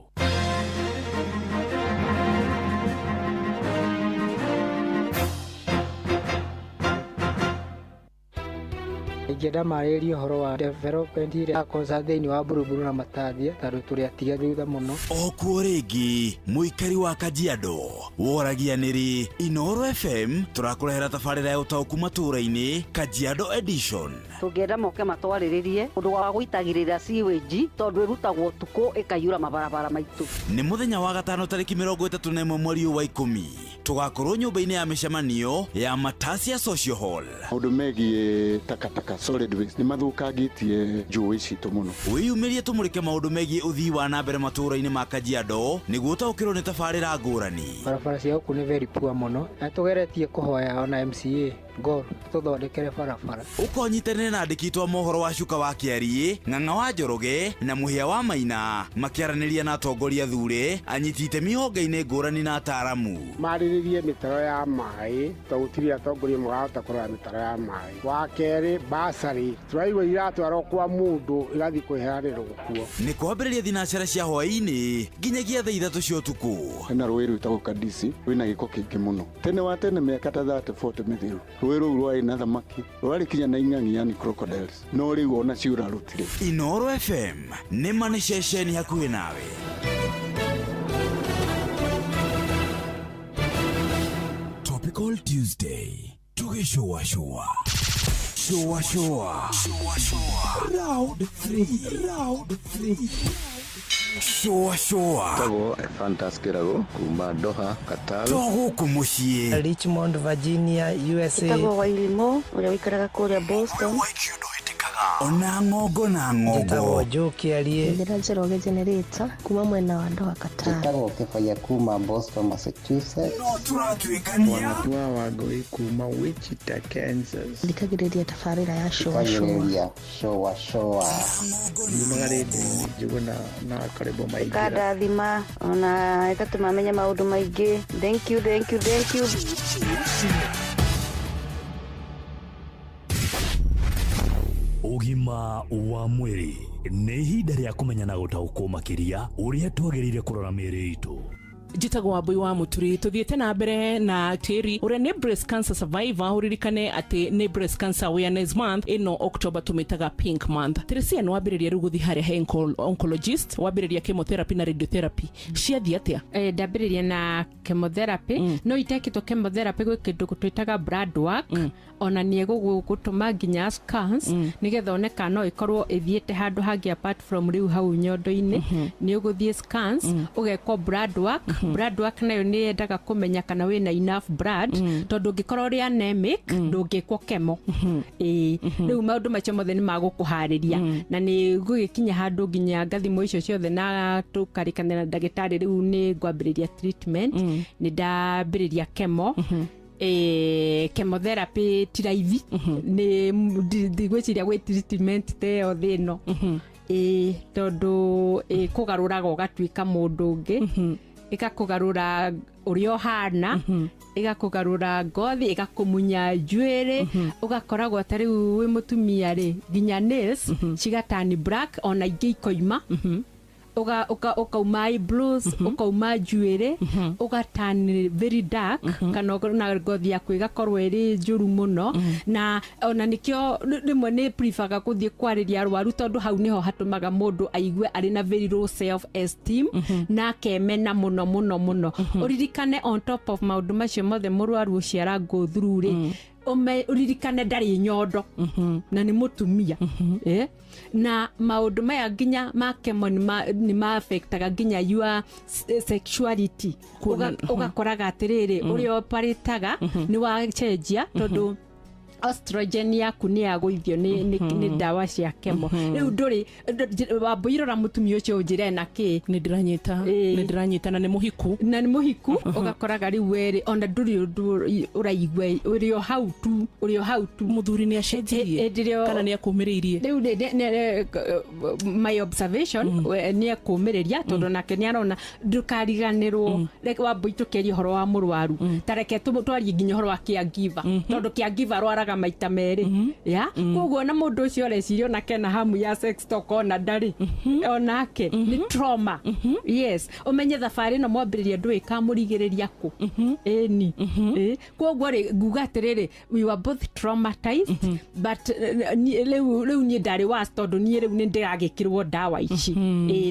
Speaker 2: Ingĩenda marĩrie ũhoro wa development ĩrĩa akosa thĩinĩ wa Buruburu na Matathia tondũ tũrĩ atiga thutha mũno.
Speaker 4: Okuo rĩngĩ mũikari wa Kajiado woragia nĩrĩ Inoro FM tũrakũrehera tabarĩra ya ũtaũku matũũra-inĩ Kajiado edition.
Speaker 13: Tũngĩenda moke matwarĩrĩrie ũndũ wa gũitagĩrĩra sewage tondũ ĩrutagwo tukũ ĩkaiyũra mabarabara maitũ.
Speaker 4: Nĩ mũthenya wa gatano tarĩki 31 mweri wa 10 tũgakorwo nyũmba-inĩ ya mĩcemanio ya Matasia Social Hall.
Speaker 16: Maũndũ megiĩ takataka solid waste nĩ mathũkangĩtie njũĩ citũ mũno.
Speaker 4: Wĩyumĩrie tũmũrĩke maũndũ megiĩ ũthii wa na mbere matũũra-inĩ ma Kajiado nĩguo ũtaũkĩrwo nĩ tabarĩra ngũrani.
Speaker 2: Barabara cia gũkũ nĩ very poor mũno na tũgeretie kũhoya ona MCA Gor tũthondekere barabara.
Speaker 4: Ũkonyitanĩre na andĩki a mohoro wa Cuka wa Kĩariĩ, Ng'ang'a wa Njoroge na Mũhĩa wa Maina makĩaranĩria na atongoria thure anyiti itemi honge-inĩ ngũrani na ataaramu.
Speaker 11: Marĩrĩrie mĩtaro ya maĩ tondũ gũtirĩ atongoria marahota kũrora mĩtaro ya maĩ. Wa kerĩ basarĩ tũraigua iratwarwo kwa mũndũ igathiĩ kwĩheanĩrwo kuo. Nĩ
Speaker 4: kwambĩrĩria thinacara cia hwaĩ-inĩ nginyagia thaa 3 cia ũtukũ.
Speaker 16: Hena rũĩ rwĩtagwo Kadisi rwĩna gĩko kĩingĩ mũno. Tene wa tene mĩaka ta 30-40 mĩthiru rũĩ rũu rwarĩ na thamaki rwarĩ kinya na ing'ang'i yani crocodiles no rĩu ona ciura rũtirĩ.
Speaker 4: Inoro FM nĩ mani ceceni hakuhĩ nawe. Topical Tuesday tugĩcũa showa round 3 showa
Speaker 17: Tago Fantas Kirago kuma Doha Qatar
Speaker 4: Togo kumushie
Speaker 2: Richmond Virginia USA
Speaker 13: Tago Wailimo ule wikaraga kule Boston
Speaker 4: ona ngogo na ngogo
Speaker 2: Tago Joki alie
Speaker 13: Ndĩranjĩra generator kuma mwena wa Doha Qatar
Speaker 26: Tago Kefaya kuma Boston Massachusetts
Speaker 4: no turatwikania
Speaker 2: Wanatua Wagoi kuma Wichita Kansas
Speaker 13: Ndikagĩrĩria tabarĩra ya showa
Speaker 2: Nimagarĩte njuguna na karibu maingĩ
Speaker 13: Kadathima ona ĩtatũmamenya maũndũ maingĩ. Thank you.
Speaker 23: Ũgima wa mwĩrĩ nĩ ihinda rĩa kũmenya na gũtaũkwo makĩria ũrĩa twagĩrĩire kũrora mĩĩrĩ itũ.
Speaker 27: Njĩtagwo Wambui wa Mũturi tuthiĩte na mbere na Tĩri ũrĩa nĩ breast cancer survivor ũririkane atĩ nĩ breast cancer awareness month ĩno October tũmĩtaga pink month. Teresia nĩ wambĩrĩria rĩu gũthiĩ harĩa he oncologist wambĩrĩria chemotherapy na radiotherapy ciathiĩ atĩa?
Speaker 28: Ndambĩrĩria na chemotherapy no itekĩtwo chemotherapy gwĩ kĩndũ twĩtaga blood work ona nĩ gũtũma nginya scans nĩgetha oneka no ĩkorwo ĩthiĩte handũ hangĩ apart from rĩu hau nyondo-inĩ nĩ ũgũthiĩ scans ũgekwo blood work blood work nayo nĩ yendaga kũmenya kana wĩna enough blood tondũ ũngĩkorwo ũrĩ anemic ndũngĩkwo chemo rĩu maũndũ macio mothe nĩ magũkũharĩria na nĩ gũgĩkinya handũ nginya ngathimo icio ciothe na tũkarĩkanĩra na ndagĩtarĩ rĩu nĩ ngwambĩrĩria treatment nĩ ndambĩrĩria chemo chemotherapy ti raithi nĩ ndigwĩciria gwĩ treatment teo thĩno tondũ kũgarũraga ũgatuĩka mũndũ ũngĩ ikakugarura urio hana igakugarura ngothi igakumunya njuiri ugakoragwo atari wi mutumia ri ginya nails cigatani black ona ingi ikoima ukauma blues ukauma njuiri ugatani very dark kana na ngothi yaku igakorwo iri njuru muno na ona nikio rimwe ni prefer kuthie kwariria arwaru tondu hau niho hatumaga mundu aigue ari na very low self esteem na kemena muno uririkane on top of maundu macio mothe murwaru uciara go through ri uririkane ndari nyondo na ni mutumia na maundu maya nginya makemo ni ma affectaga nginya your sexuality ugakoraga atiriri uri operataga ni wa change tondu estrogen yaku ni yaguithio ni dawa cia kemo riu nduri wambuirora mutumia ucio njire na ki
Speaker 27: ni ndiranyita na ni muhiku
Speaker 28: ugakoraga riu weri ona nduri uraigwe urio how tu
Speaker 27: muthuri ni acenjirie kana ni akumiririe
Speaker 28: riu my observation ni akumiriria tondu nake ni arona ndukariganirwo wambuitukeria horo wa murwaru tareke twarie nginya horo wa caregiver tondu caregiver rwara maita meri ya koguo na mundu ucio arecirio na kena hamu ya sex talk ona ndari onake ni trauma yes umenye thabari no mwambiriria ndui kamurigiriria ku eni koguo ri nguga atiriri we were both traumatized but leu ni ndari wa tondu ni riu ni ndiragikirwo dawa ici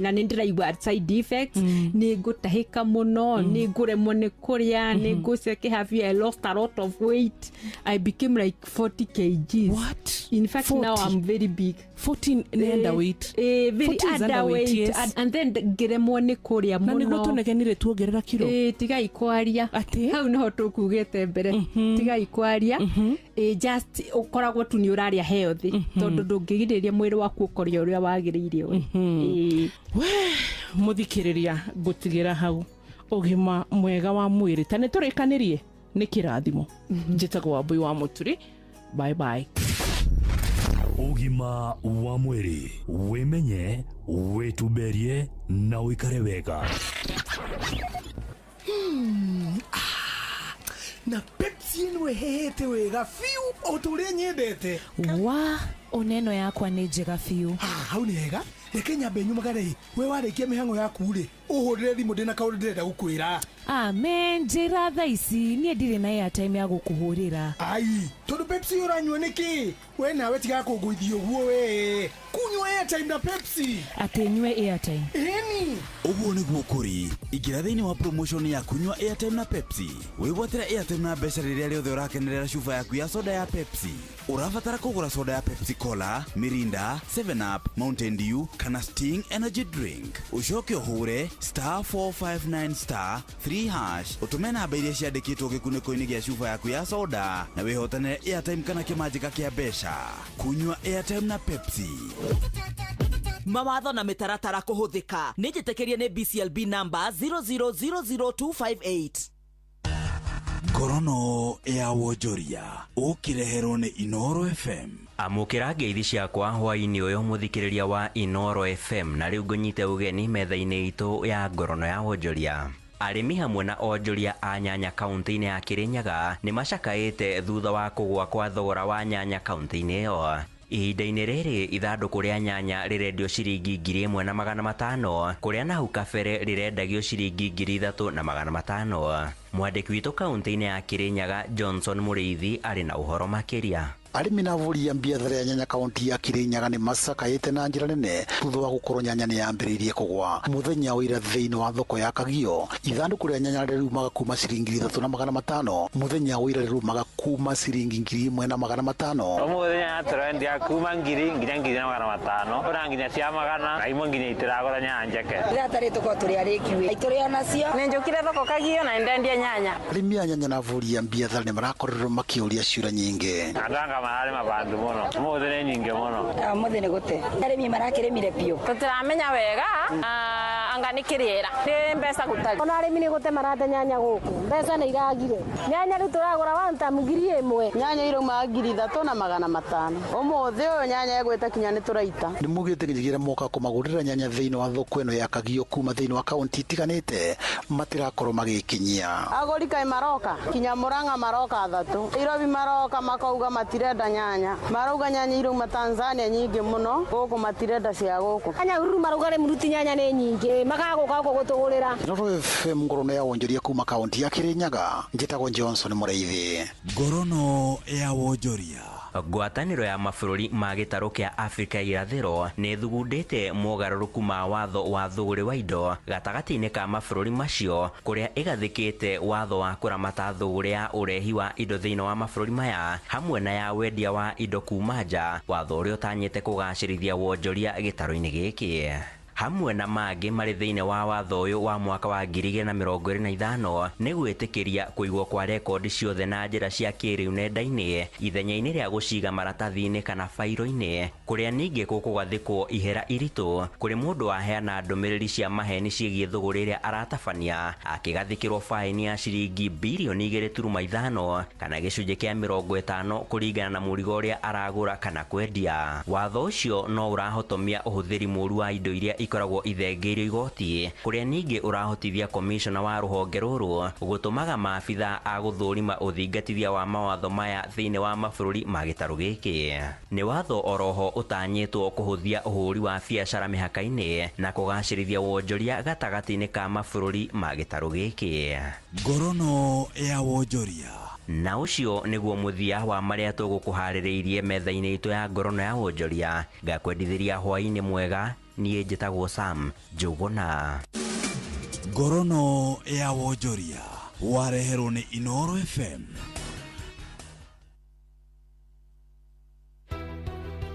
Speaker 28: na ni ndiraigua side effects ni ngutahika muno ni nguremwo ni kuria ni nguceke have I lost a lot of weight I became like 40 kgs.
Speaker 27: What?
Speaker 28: In fact, 40? Now I'm very big.
Speaker 27: 14 underweight.
Speaker 28: Very underweight. Yes. And then ngiremwo ni kuria muno.
Speaker 27: Na niguo tunegenire tuongerera kilo.
Speaker 28: Tiga ikwaria. Hau no tukugete mbere. Tiga ikwaria. Just ukoragwo tu ni uraria healthy. Tondu ndungigiriria mwiri waku ukoria uria wagiriire we.
Speaker 27: Muthikiriria gutigira hau ugima mwega wa mwiri tane turikanirie ni kirathimo njitagwo Wambui wa Muturi. Bye bye.
Speaker 23: Ugima wa mwiri wimenye wituberie na wikare wega.
Speaker 5: Na Pepsi nwe hehete wega fiu oturia nyendete
Speaker 3: wa oneno yakwa ni njega fiu
Speaker 5: hau ni hega reke nyambe nyumagare we warikia mihango yaku ri uhurire thimu ndina kaundu ndirenda gukwira
Speaker 3: amen njira tha ici nie ndire na airtime ya gukuhurira
Speaker 5: ai tondu Pepsi uranywa niki we nawe tiga kunguithio guo we kunywa airtime na Pepsi
Speaker 3: atenywe airtime
Speaker 5: eni
Speaker 4: uguo niguo kuri ingira thiini wa promotion ya kunywa airtime na Pepsi wigwatira airtime na mbeca riria riothe urakenerera cuba yaku ya soda ya Pepsi urabatara kugura soda ya Pepsi Cola, Mirinda, 7up, Mountain Dew kana Sting energy drink ucoke uhure *459*3# utume namba iria ciandikitwo gikuniko-ini gia cuba yaku ya soda na wihotane airtime kana kimanjika kia mbeca kunywa airtime na Pepsi.
Speaker 7: Mawatho na mitaratara kuhuthika ni njitekerie ni BCLB number 0000258.
Speaker 4: Korono ya Wojoria ukireherwo ni Inoro FM.
Speaker 8: Amukira ngeithi ciakwa hwaini uyu muthikiriria wa Inoro FM na riu ngunyite ugeni metha-ini itu ya ngorono ya Wojoria. Arimi hamwe na onjoria a nyanya kaunti-ini ya Kirinyaga ni macakaite thutha wa kugwa kwa thogora wa nyanya kaunti-ini iyo. Ihinda-ini riri ithanduku ria nyanya rirendio ciringi 1,500 kuria na hau kabere rirendagio ciringi 3,500. Mwandiki witu kaunti-ini ya Kirinyaga Johnson Muriithi ari na uhoro makiria.
Speaker 10: Arimi na vuria biathara ya nyanya kaunti ya Kirinyaga ni macakaite na njira nene thutha wa gukorwo nyanya ni yambiririe kugwa muthenya wa ira thiini wa thoko ya Kagio ithanduku ria nyanya rirumaga kuma ciringi 3,500 muthenya wa ira rirumaga kuma ciringi 1,500
Speaker 12: muthenya turendia kuma 1,000 ora nginya cia magana na imwe nginya itiragora nyanya njeke ira tari tuko turi arikiwe ituria nacio ni njukire thoko Kagio na ndendia nyanya.
Speaker 10: Arimi ya nyanya na vuria biathara ni marakorerwo makiuria ciura nyingi
Speaker 12: andanga marari mabandu muno muthenya nyingi muno
Speaker 7: muthenya gute arimi marakiremire pio tutiramenya wega
Speaker 6: anga nikiriera ni mbeca gutari ona arimi ni gute marate nyanya guku mbeca ni iragire nyanya ri turagura wanta mugiri imwe nyanya iruma 3,500 umuthi uyu nyanya egwete kinya ni turaita
Speaker 10: ni mugite ngigira moka kumagurira nyanya thiini wa thoko ino ya Kagio kuma thiini wa kaunti tiganite matirakorwo magikinyia
Speaker 6: agori kai maroka kinya Murang'a maroka 3 Irobi maroka makauga matirenda nyanya marauga nyanya iruma Tanzania nyingi muno guku matirenda cia guku anya uru marauga ri muruti nyanya ni nyingi magaguka gutugurira
Speaker 10: Inooro FM ngorono ya wonjoria kuma kaunti ya Kirinyaga njitagwo Johnson Mureithi
Speaker 4: ngorono ya wonjoria.
Speaker 8: Ngwatanĩro ya mabũrũri ma gĩtarũ kĩa Afrika irathĩro nĩ thugundĩte mogarũrũku ma watho wa thũgũrĩ wa indo gatagatĩ-inĩ ka mabũrũri macio kũrĩa ĩgathĩkĩte watho wa kũramata thũgũrĩ ya ũrehi wa indo thĩinĩ wa mabũrũri maya hamwe na ya wendia wa indo kuma nja, watho ũrĩa ũtanyĩte kũgacĩrithia wonjoria gĩtarũ-inĩ gĩkĩ. Hamwe na mangĩ marĩ thĩinĩ wa watho ũyũ wa mwaka wa 2025 nĩ gwĩtĩkĩria kũigwo kwa rekondi ciothe na njĩra cia kĩrĩu nenda-inĩ ithenya-inĩ rĩa gũciga maratathi-inĩ kana fairo-inĩ, kũrĩa ningĩ gũkũgathĩkwo ihera iritũ kũrĩ mũndũ waheana ndũmĩrĩri cia maheni ciĩgiĩ thũgũrĩ ĩrĩa aratabania akĩgathĩkĩrwo faini ya ciringi birioni 2.5 kana gĩcunjĩ kĩa 50 kũringana na mũrigo ũrĩa aragũra kana kwendia. Watho ũcio no ũrahotomia ũhũthĩri mũũru wa indo iria ikoragwo ithengeirio igoti, kuria ningi urahotithia komishona wa ruhonge ruru gutumaga maabitha a guthurima uthingatithia wa mawatho maya thiini wa mabũrũri ma gĩtarũ gĩkĩ. Nĩ watho oroho utanyĩtwo kuhuthia uhuri wa biacara mihaka-inĩ na kugacĩrithia wonjoria gatagatĩ-inĩ ka mabũrũri ma gĩtarũ gĩkĩ.
Speaker 4: Ngorono ya wonjoria.
Speaker 8: Na ũcio nĩguo mũthia wa marĩa tũgũkũharĩrĩirie metha-inĩ itũ ya ngorono ya wonjoria. Ngakwendithĩria hwaĩ-inĩ mwega. Niĩ njĩtagwo Sam Njũgũna.
Speaker 4: Ngorono ya wonjoria wareherwo nĩ Inooro FM.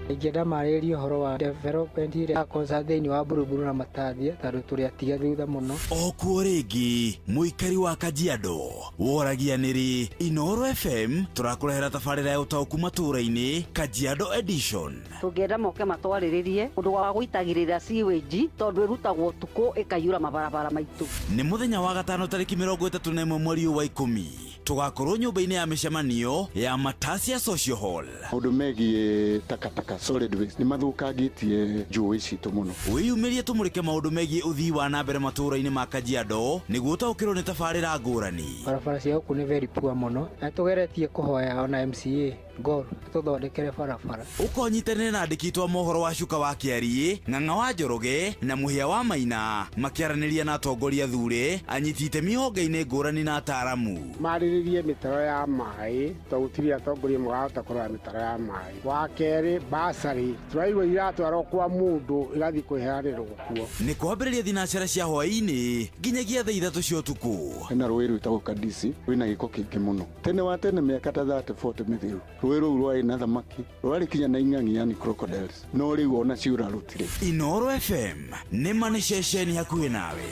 Speaker 2: Ingĩenda marĩrie ũhoro wa development ĩrĩa irakonza thĩinĩ wa Buruburu na Matathia tondũ tũrĩ atiga thutha mũno.
Speaker 4: Okuo rĩngĩ mũikari wa Kajiado woragia nĩrĩ Inooro FM tũrakũrehera tabarĩra ya ũtaũku matũũra-inĩ Kajiado edition.
Speaker 13: Tũngĩenda moke matwarĩrĩrie ũndũ wa gũitagĩrĩra sewage tondũ ĩrutagwo ũtukũ ĩkaiyũra mabarabara maitũ.
Speaker 4: Nĩ mũthenya wa gatano tarĩki 31 mweri wa 10 tũgakorwo nyũmba-inĩ ya mĩcemanio ya Matasia Social Hall.
Speaker 16: Maũndũ megiĩ takataka solid waste ni mathũkangĩtie njũĩ citũ mũno.
Speaker 4: Wĩyumĩrie tũmũrĩke maũndũ megiĩ ũthii wa na mbere matũũra-inĩ ma Kajiado nĩguo ũtaũkĩrwo nĩ tabarĩra ngũrani.
Speaker 2: Barabara cia gũkũ nĩ very poor mũno na tũgeretie kũhoya ona MCA Gor tũthondekere barabara.
Speaker 4: Ũkonyitanĩra na andĩki twa mohoro wa Cuka wa Kĩariĩ, Ng'ang'a wa Njoroge na Mũhĩa wa Maina makĩaranĩria na atongoria thure anyiti itemi honge-inĩ ngũrani na ataaramu.
Speaker 11: Marĩrĩrie mĩtaro ya maĩ tondũ gũtirĩ atongoria marahota kũrora mĩtaro ya maĩ. Wa kerĩ basarĩ tũraigua iratwarwo kwa mũndũ igathiĩ kwĩheanĩrwo kuo.
Speaker 4: Nĩ kwambĩrĩria thinacara cia hwaĩ-inĩ nginyagia thaa 3 cia ũtukũ.
Speaker 16: Hena rũĩ rwĩtagwo Kadisi rwĩna gĩko kĩingĩ mũno. Tene wa tene mĩaka ta 30-40 mĩthiru rũĩ rũu rwarĩ na thamaki rwarĩ kinya na ing'ang'i yani crocodiles no rĩu ona ciura rutire.
Speaker 4: Inooro FM nĩ mani ceceni hakuhĩ nawe.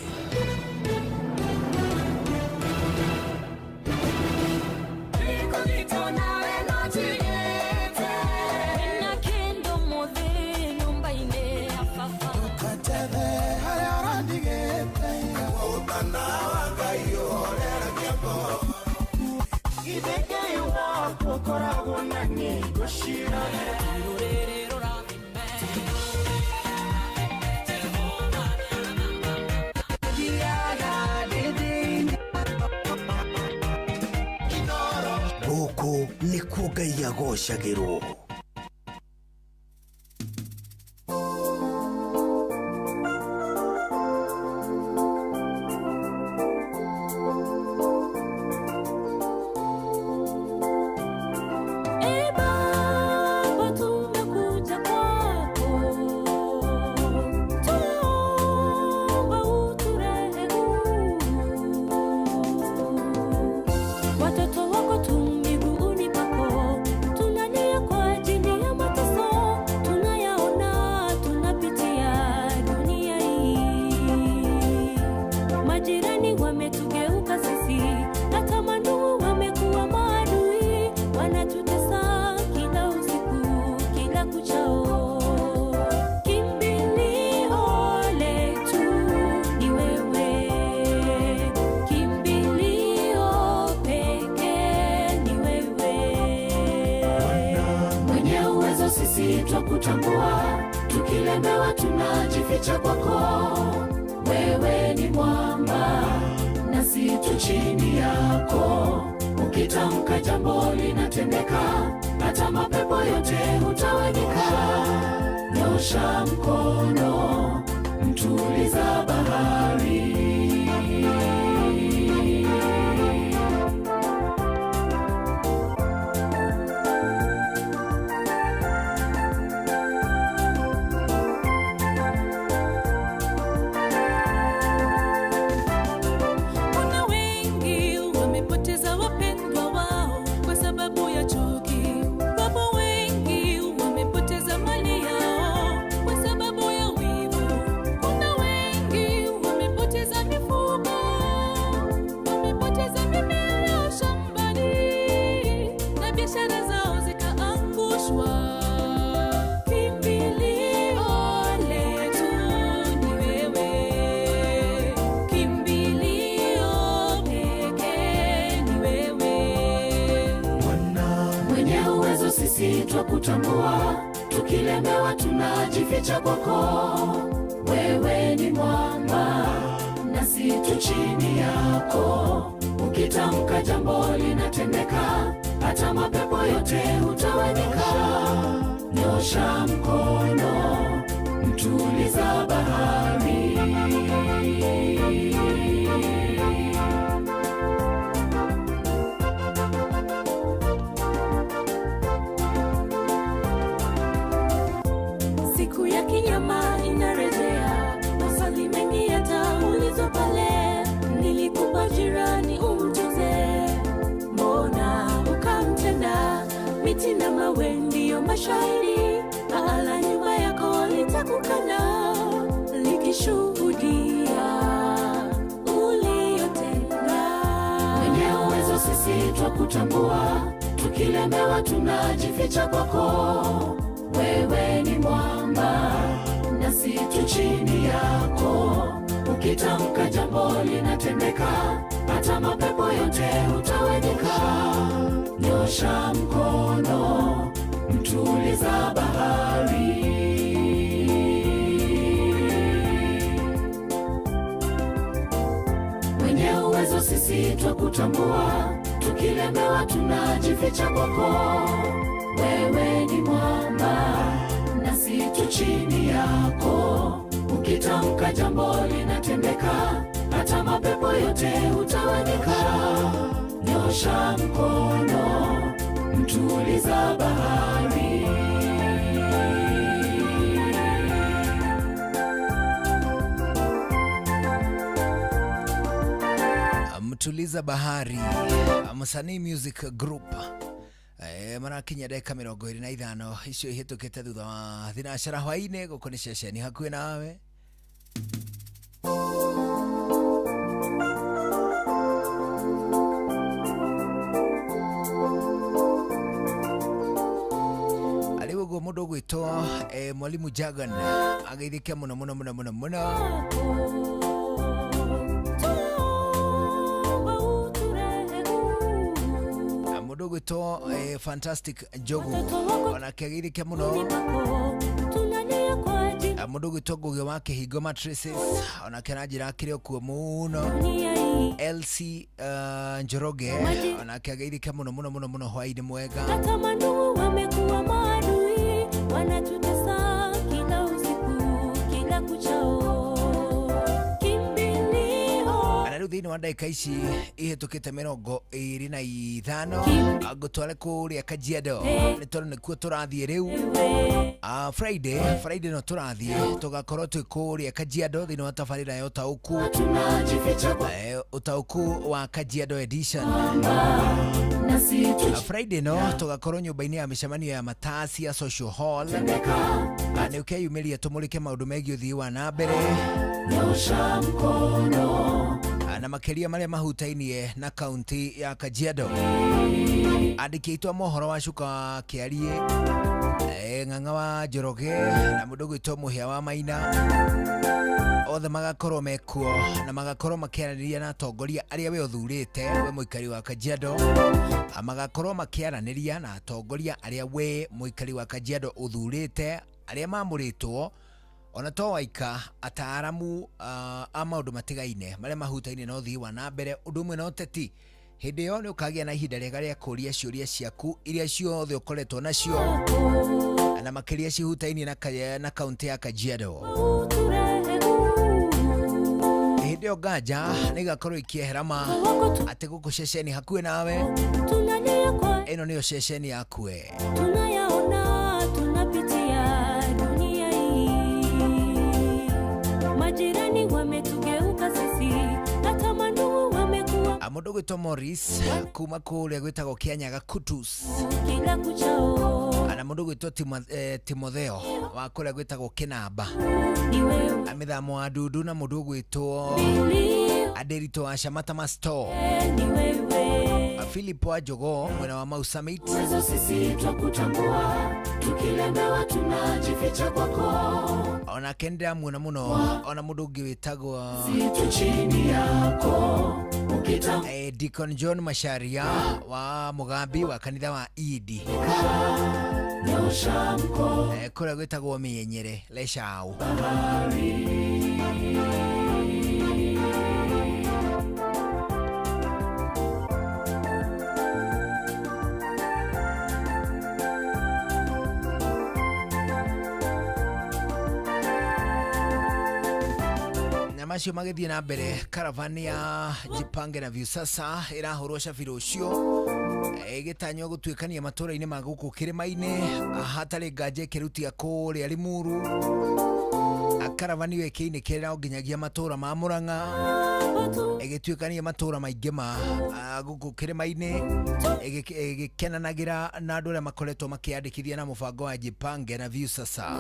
Speaker 5: Gũkũ nĩkuo Ngai agocagĩrwo.
Speaker 9: Watoto wako tu miguuni pako, tunania kwa twakutambua, tukilemewa tunajificha kwako. Wewe ni mwamba nasi tu chini yako, ukitamka jambo linatendeka, hata mapepo yote hutawanyika. Nyosha mkono, mtuliza bahari. Twakutambua, tukilemewa tunajificha kwako. Wewe ni mwamba nasi tu chini yako, ukitamka jambo linatendeka, hata mapepo yote hutawanyika. Nyosha mkono, mtuliza bahari. Siku ya kinyama inarejea, maswali mengi yataulizwa pale. Nilikupa jirani umtuze, mbona ukamtenda? Miti na mawe ndiyo mashahidi, pahala nyuma yako litakukana, likishuhudia uliyotenda. Mwenye uwezo sisi twakutambua, tukilemewa tunajificha kwako. Wewe ni mwamba nasi tu chini yako, ukitamka jambo linatendeka, hata mapepo yote hutawanyika. Nyosha mkono, mtuliza bahari. Mwenye uwezo sisi twakutambua, tukilemewa tunajificha kwako. Wewe ni mwamba nasi tu chini yako, ukitamka jambo linatendeka, hata mapepo yote hutawanyika. Nyosha mkono, mtuliza bahari.
Speaker 14: Mtuliza bahari, Msanii Music Group. Marakinya dakika 25 icio ihitukite thutha wa thinacara hwaini guku ni ceceni hakuhi nawe. Aliwo mundu gwitwo Mwalimu Jagan ageithike muno muno muno muno muno. Mudogo to Fantastic Jogo ona kegirike muno. Mudogo to gogo wake Higo Mattresses ona kenajira kire ku muno. LC Njoroge ona kegirike muno muno muno muno hwaini mwega.
Speaker 9: Katamandu wamekuwa maadui, wanatutesa kila usiku kila kuchao.
Speaker 14: Thini wa ndagika ici ihetukite 25 agutware kuria Kajiado ni tondu nikuo turathie riu. Friday no turathie tugakorwo twi kuria Kajiado thini wa tabarira ya utauku wa Kajiado edition. Friday no tugakorwo nyumba-ini ya micemanio ya Matasi ya Social Hall, ni ukeyumiria tumulike maundu megie uthii wa na mbere.
Speaker 9: Nyosha mkono,
Speaker 14: na makeria maria mahutainie na kaunti ya Kajiado. Andiki itwa mohoro wa Cuka Kiarie, Ng'ang'a wa Njoroge na mundu gwitwo Muhia wa Maina, othe magakorwo mekuo na magakorwo makiaraniria na atongoria aria we uthurite we muikari wa Kajiado, magakorwo makiaraniria na atongoria aria we muikari wa Kajiado uthurite, aria mamuritwo ona to waika ataaramu a maundu matigaine maria mahutaine na uthii wa na mbere undu mwe na uteti. Hindi yo ni ukagia na ihinda rega ria kuria ciuria ciaku iria ciothe ukoretwo nacio na makiria cihutainie na kaunti ya Kajiado. Hindi yo Nganja ni gakorwo ikieherama ati guku ceceni hakuhe nawe, ino niyo ceceni yakue.
Speaker 9: Tunayaona tunapitia dunia hii, majirani wametugeuka sisi, hata mandugu wamekuwa.
Speaker 14: Mundu gwitwo Morris kuma kuria gwitagwo Kianyaga Kutus,
Speaker 9: kila kuchao.
Speaker 14: Ana mundu gwitwo Timotheo wa kuria gwitagwo Kinamba, amithamo wa Ndudu, na mundu gwitwo Aderito wa Shamata Masto, Philip wa Jogo mwena wa Mau Summit.
Speaker 9: Sisi twakutambua, tukilemewa tunajificha kwako.
Speaker 14: Ona kendera mwena muno ona mundu gwitagwo
Speaker 9: Situ chini yako
Speaker 14: Deacon John Masharia wa Mugambi wa kanitha wa Idi,
Speaker 9: nyosha mko
Speaker 14: kuria gwitagwo Miyenyere Leshau. Macio magithie na mbere, karavani ya Jipange na Viusasa irahorwo cabiro ucio igitanyo gutwikania matura-ini ma guku Kirima-ini hatari nganja kirutia kuria Limuru. Karavani weke-ini kera nginyagia matura ma Murang'a igitwikania matura maingi ma guku Kirima-ini igikenanagira na andu aria makoretwo makiandikithia na mubango wa Jipange na Viusasa.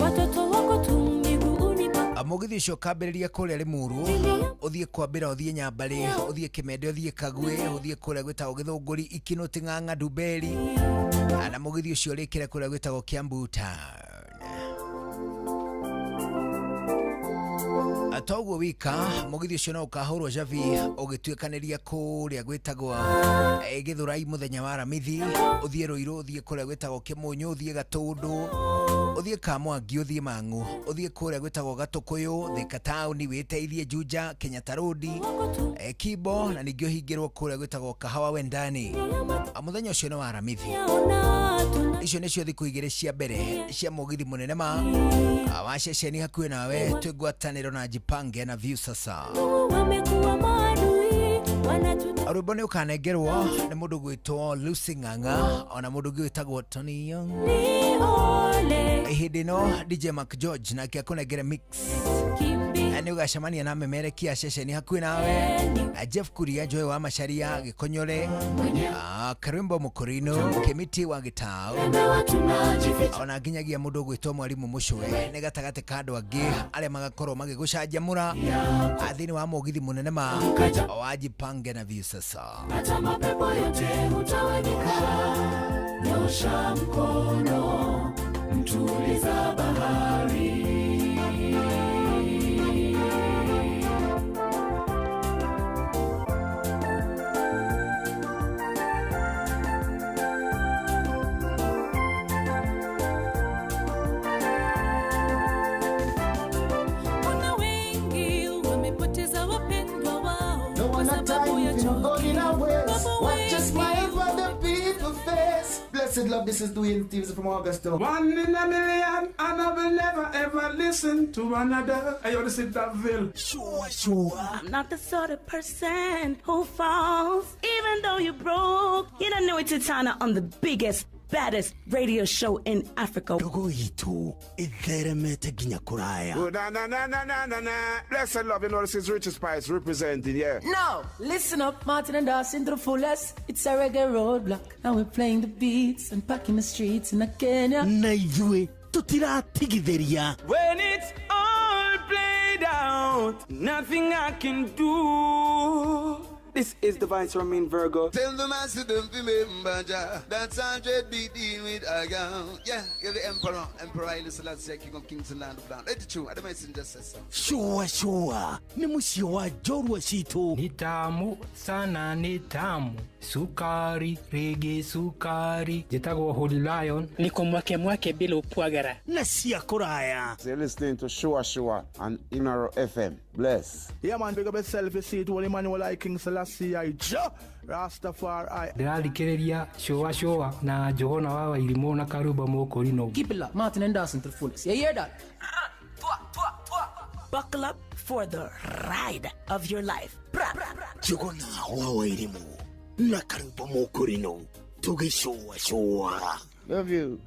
Speaker 9: Watoto wako
Speaker 14: Mugithi ucio kambiriria kuria Limuru, uthie kwambira uthie Nyambari, uthie Kimende, uthie Kagwe, uthie kuria gwitagwo Githunguri, Ikino, Ting'ang'a, Ndumberi, na mugithi ucio rikire kuria gwitagwo Kiambu Town. Atoguo wika mugithi ucio no ukahurwo javi ugitwikaniria kuria gwitagwo Githurai muthenya wa Ramithi, uthie Ruiru, uthie kuria gwitagwo Kimunyu, uthie Gatundu, uthie Kamwangi, uthie Mang'u, uthie kuria gwitagwo Gatukuyu, Thika Town, witeithie Juja, Kenyatta Road, Kibo, na ningĩ uhingirwo kuria gwitagwo Kahawa Wendani. Muthenya ucio ni wa Ramithi. Icio nicio thiku igiri cia mbere cia mugithi munene ma wa ceceni hakuhe nawe, twigwataniro na Jipange na Viusasa. Rwimbo ni ukanengerwo ni mundu gwitwo Lucy Ng'ang'a, ona mundu gwitagwo Tony Young. Hindi no DJ Mark George na kia kunengere mix ni ugacemania na memerekia ceceni hakuhe nawe, Jeff Kuria, Joy wa Macharia, Gikonyore, Karimbo Mukurino, Kimiti wa Gitau, ona nginyagia mundu gwitwo Mwalimu Mucwe ni gatagate ka andu angi aria magakorwo magigucanjamura athini wa mugithi munene ma wa Jipange na Viusasa.
Speaker 9: Hata mapepo yote hutawanyika, nyosha mkono, mtuliza bahari.
Speaker 1: Blessed love, this is Dwayne Stevens from Augusta.
Speaker 18: One in a million, and I will never ever listen to another. I only see that Ville.
Speaker 9: Sure. I'm not the sort of person who falls, even though you broke. You don't know it's Tana on the biggest, baddest radio show in Africa.
Speaker 5: Dogo itu itheremete ginya kuraya.
Speaker 18: Oh, na. Blessed love, you know this is Richard Spice representing, yeah.
Speaker 19: No, listen up, Martin and Dawson to the fullest. It's a reggae roadblock. Now we're playing the beats and packing the streets in Kenya.
Speaker 5: Na ithue tutiratigithiria.
Speaker 18: When it's all played out.
Speaker 15: out, nothing I can do. This is the Vice Ramin Virgo.
Speaker 17: Tell them I see them remember that's 100 BD with a gun. Yeah, you're the Emperor Haile Selassie, King of Kings and Land of Land. Let it true, I don't messenger says so.
Speaker 5: Shua, ni musio wa jorwa shito.
Speaker 20: Ni tamu sana, ni tamu. Sukari, rege sukari. Jitago Holy Lion.
Speaker 21: Niko mwake bila upwagara.
Speaker 5: Nasia koraya.
Speaker 22: So you're listening to Shua on Inaro FM. Bless.
Speaker 24: Yeah man, big up yourself. You see it, Holy Emmanuel I King Selassie I Rastafari.
Speaker 20: Ndĩrarikĩrĩria Shua na Johona wawa irimo na karuba mokorino.
Speaker 19: Keep it locked, Martin and Dawson to the fullest. You hear that?
Speaker 9: Buckle up for the ride of your life.
Speaker 5: Johona wawa irimo na karuba mokorino. Tuge Shua.
Speaker 22: Love you.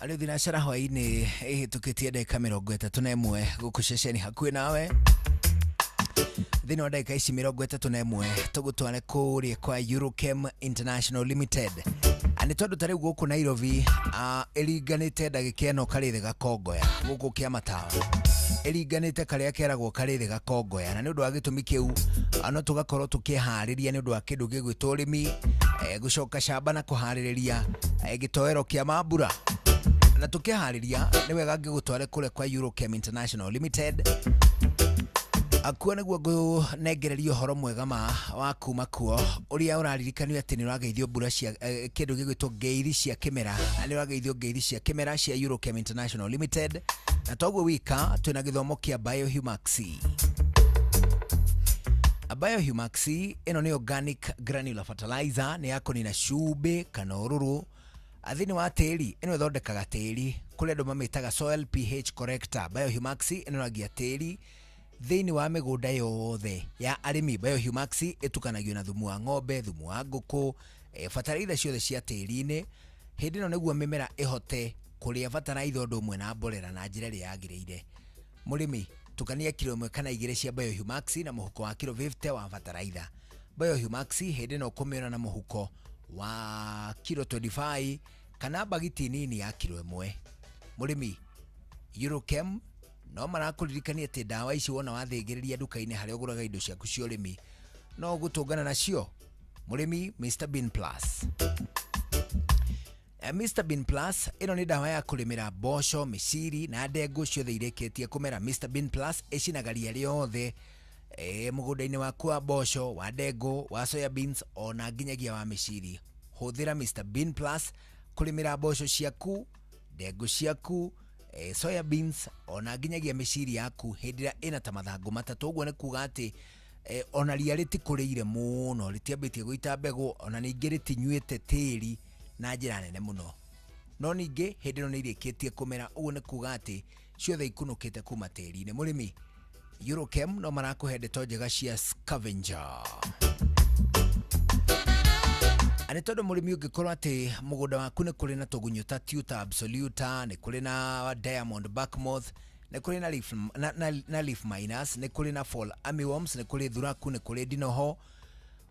Speaker 14: Ariyo thinacara hwainĩ ĩhĩtũkĩtie ndagĩka 31 gũkũ ceceni hakuhĩ nawe thĩinĩ wa ndagĩka ici 31 tũgũtware kũrĩa kwa Eurochem International Limited. Nĩ tondũ ta rĩu gũkũ Nairobi ĩringanĩte ndagĩka ĩno karĩthĩ gakongoya gũkũ kĩa matawa ĩringanĩte karĩa keragwo karĩthĩ gakongoya, na nĩ ũndũ wa gĩtũmi kĩu no tũgakorwo tũkĩharĩria nĩ ũndũ wa kĩndũ gĩgwĩtwo ũrĩmi, gũcoka shamba na kũharĩrĩria gĩtoero kĩa mambura, na tũkĩharĩria nĩ wega ngĩgũtware kũrĩa kwa Eurochem International Limited. Akuo nĩguo ngũnengereria ũhoro mwega wa kuma kuo ũrĩa ũraririkanio atĩ nĩ ũrageithio mbura cia kĩndũ gĩgwĩtwo ngeiri cia kĩmera, nĩ ũrageithio ngeiri cia kĩmera cia Eurochem International Limited, na toguo wika twĩna gĩthomo kĩa Biohumax. Biohumax ĩno nĩ organic granular fertilizer, nĩ ya kũnina cumbĩ kana ũrũrũ thĩinĩ wa tĩri. Ĩno ĩthondekaga tĩri kũrĩa andũ mamĩtaga soil pH corrector. Biohumax ĩnoragia tĩri thĩinĩ wa mĩgũnda yothe ya arĩmi. Biohumax ĩtukanagio na thumu wa ng'ombe, thumu wa ngũkũ, bataraitha ciothe cia tĩri-inĩ. Hĩndĩ ĩno nĩguo mĩmera ĩhote kũrĩa bataraitha ũndũ ũmwe na mborera na njĩra ĩrĩa yagĩrĩire. Mũrĩmi, tukania kilo 1 kana 2 cia Biohumax na mũhuko wa kilo 50 wa bataraitha. Biohumax hĩndĩ ĩno ũkũmĩona na mũhuko wa kilo 25 kana bagiti nini ya kilo 1. Mũrĩmi, Eurochem no marakũririkania atĩ ndawa ici wona wathĩngĩrĩria nduka-inĩ harĩa ũgũraga indo ciaku cia ũrĩmi no gũtũngana nacio. Mũrĩmi, Mr Bean Plus. Mr Bean Plus ĩno nĩ ndawa ya kũrĩmĩra mboco, mĩciri na ndengũ ciothe irĩkĩtie kũmera. Mr Bean Plus ĩcinagaria rĩothe mũgũnda-inĩ waku wa mboco, wa ndengũ, wa soya beans ona nginyagia wa mĩciri. Hũthĩra Mr Bean Plus kũrĩmĩra mboco ciaku, ndengũ ciaku, soya beans ona nginyagia mĩciri yaku hĩndĩ ĩrĩa ĩna ta mathangũ matatũ. Ũguo nĩ kuga atĩ ona ria rĩtikũrĩire mũno, rĩtiambĩtie gũita mbegũ, ona ningĩ rĩtinyuĩte tĩri na njĩra nene mũno, no ningĩ hĩndĩ ĩno nĩ irĩkĩtie kũmera. Ũguo nĩ kuga atĩ ciothe ikunũkĩte kuma tĩri-inĩ. Mũrĩmi, Eurochem no marakũhe ndeto njega cia scavenger. Nĩ tondũ mũrĩmi ũngĩkorwo atĩ mũgũnda waku nĩ kũrĩ na tũgunyũ ta tuta absoluta, nĩ kũrĩ na diamond backmoth, nĩ kũrĩ na leaf miners, nĩ kũrĩ na fall armyworms, nĩ kũrĩ thuraku, nĩ kũrĩ dinoho,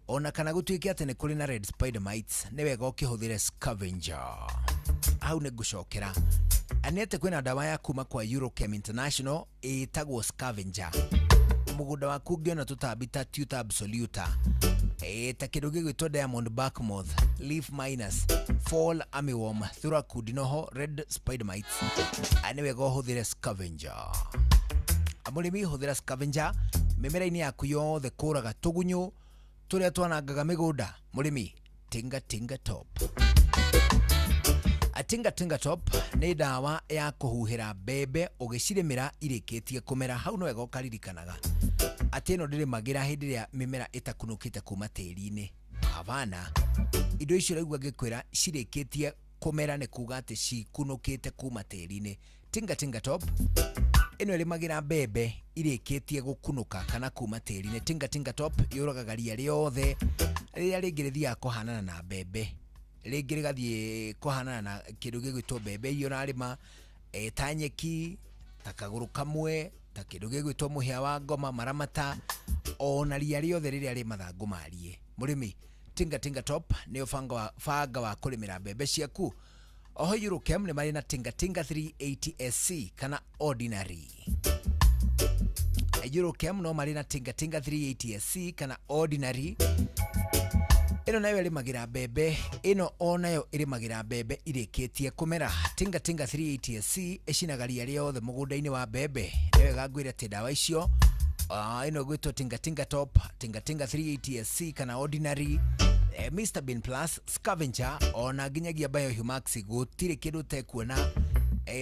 Speaker 14: ona kana gũtuĩke atĩ nĩ kũrĩ na red spider mites, nĩ wega ũkĩhũthĩre scavenger. Hau nĩ ngũcokera nĩ atĩ kwĩna ndawa ya kuma kwa Eurochem International ĩtagwo scavenger. Mũgũnda waku ũngĩona tũtambi ta tuta absoluta, ta kĩndũ gĩgwĩtwo diamond backmoth, leaf miners, fall armyworm, thuraku, dinoho, red spider mites, nĩ wega ũhũthĩre scavenger. Mũrĩmi, hũthĩra scavenger mĩmera-inĩ yaku yothe kũraga tũgunyũ tũrĩa twanangaga mĩgũnda. Mũrĩmi, tinga top. Tinga top nĩ ndawa ya kũhuhĩra mbembe ũgĩcirĩmĩra irĩkĩtie kũmera. Hau no wega ũkaririkanaga atĩ ĩno ndĩrĩmagĩra hĩndĩ ĩrĩa mĩmera ĩtakunũkĩte kuma tĩri-inĩ. Havana, indo icio raigua ngĩkwĩra cirĩkĩtie kũmera nĩ kuga atĩ cikunũkĩte kuma tĩri-inĩ. Tinga top ino irimagira mbembe irikitie gukunuka kana kuma tiri-ini. Tinga top yuragaga ria riothe riria ringirithia kuhanana na mbembe, ringirigathie kuhanana na kindu gigwitwo mbembe iyo narima ta nyeki, ta kaguru kamwe, ta kindu gigwitwo muhia wa ngoma, maramata, ona ria riothe riria ri mathangu marie. Murimi, tinga top ni fanga wa kurimira mbembe ciaku. Oho Eurochem ni mari na tinga 380SC kana ordinary. Eurochem no mari na tinga 380SC kana ordinary. Ino nayo irimagira mbembe, ino onayo irimagira mbembe irikitie kumera. Tinga 380SC ecinaga ria riothe mugunda-ini wa mbembe. Wega ngwire ti dawa icio. Ino gwitwo tinga top, tinga 380SC kana ordinary. Mr Bean Plus, Scavenger, ona nginyagia Biohumax gutire kindu tekuona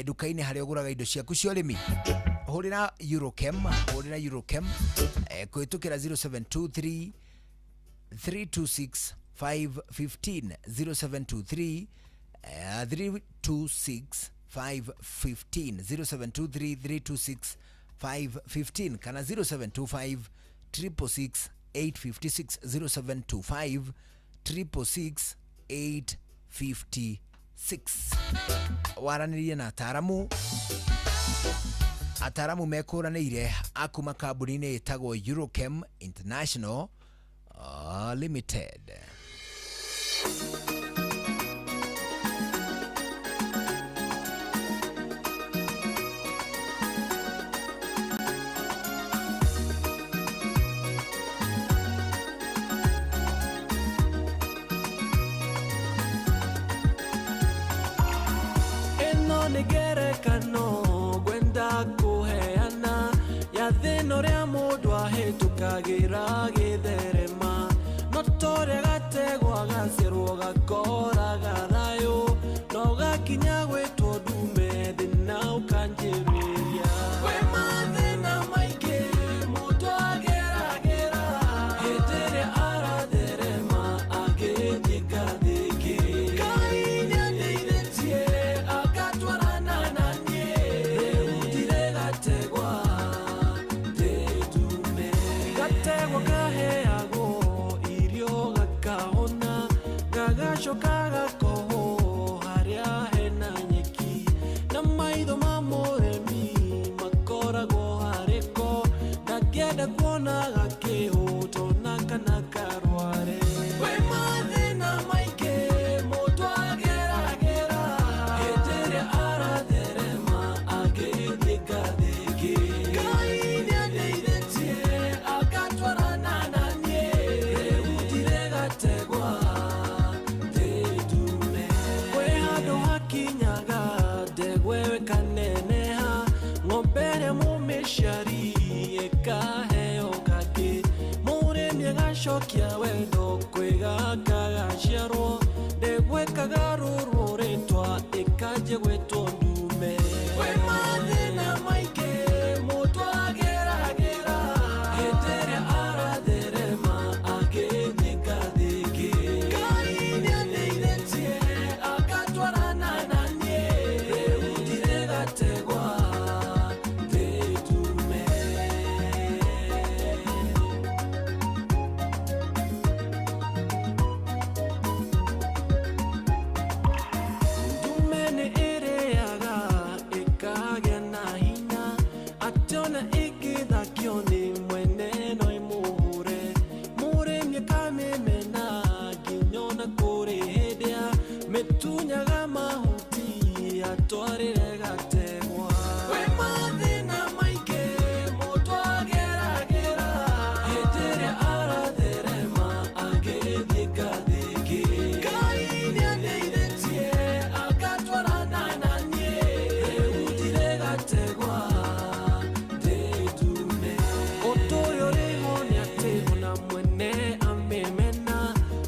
Speaker 14: duka-ini haria uguraga indo ciaku cia urimi. Hurira Eurochem, kuitukira 0723 326 515 0723 326 515 0723 326 515 kana 0725 666 856 0725 666 856. Waranirie na ataramu mekuranire akuma kambuni-ini itagwo Eurochem International Limited.
Speaker 3: Nigerekano gwenda kuheana ya thino ria mundu ahitukagira githerema no tore gategwa gacirwo gakora gathayo no gakinya gwitwo ndume thina ukanjiriria we mathina maingi mundu ageragera hindire aratherema agithikathiki kainya ndeithĩtie gacokaga koho haria hena nyeki na maitho ma muremi makoragwo hariko ndangĩenda kuona gakĩhũtona kana karware we mathĩna maingĩ mũndũ ageragera hĩndĩ ĩrĩa aratherema agĩthĩngathĩngĩ Ngai nĩandeithĩtie agatwarana na niĩ rĩu ndirĩ gategwa wewe kaneneha ngombere mumeshari ekaheo kake muremye gacokia wendo kwigakagaciarwo ndegwekaga rũrũ rĩtwa ĩkanjĩ gwĩtwo ndume we mathĩna maingĩ mũndũ ageragera hĩndĩ ĩrĩa aratherema agĩthĩngathĩngĩ Ngai nĩandeithĩtie agatwarana na metunyaga mahuti atwarire gategwa we mathĩna maingĩ mũndũ ageragera hĩndĩ ĩrĩa aratherema agĩthĩngathĩngĩ Ngai nĩandeithĩtie agatwarana na niĩ rĩu ndirĩ gategwa ndĩndume ũndũ ũyũ ũrĩho nĩ atĩ ona mwene amĩmena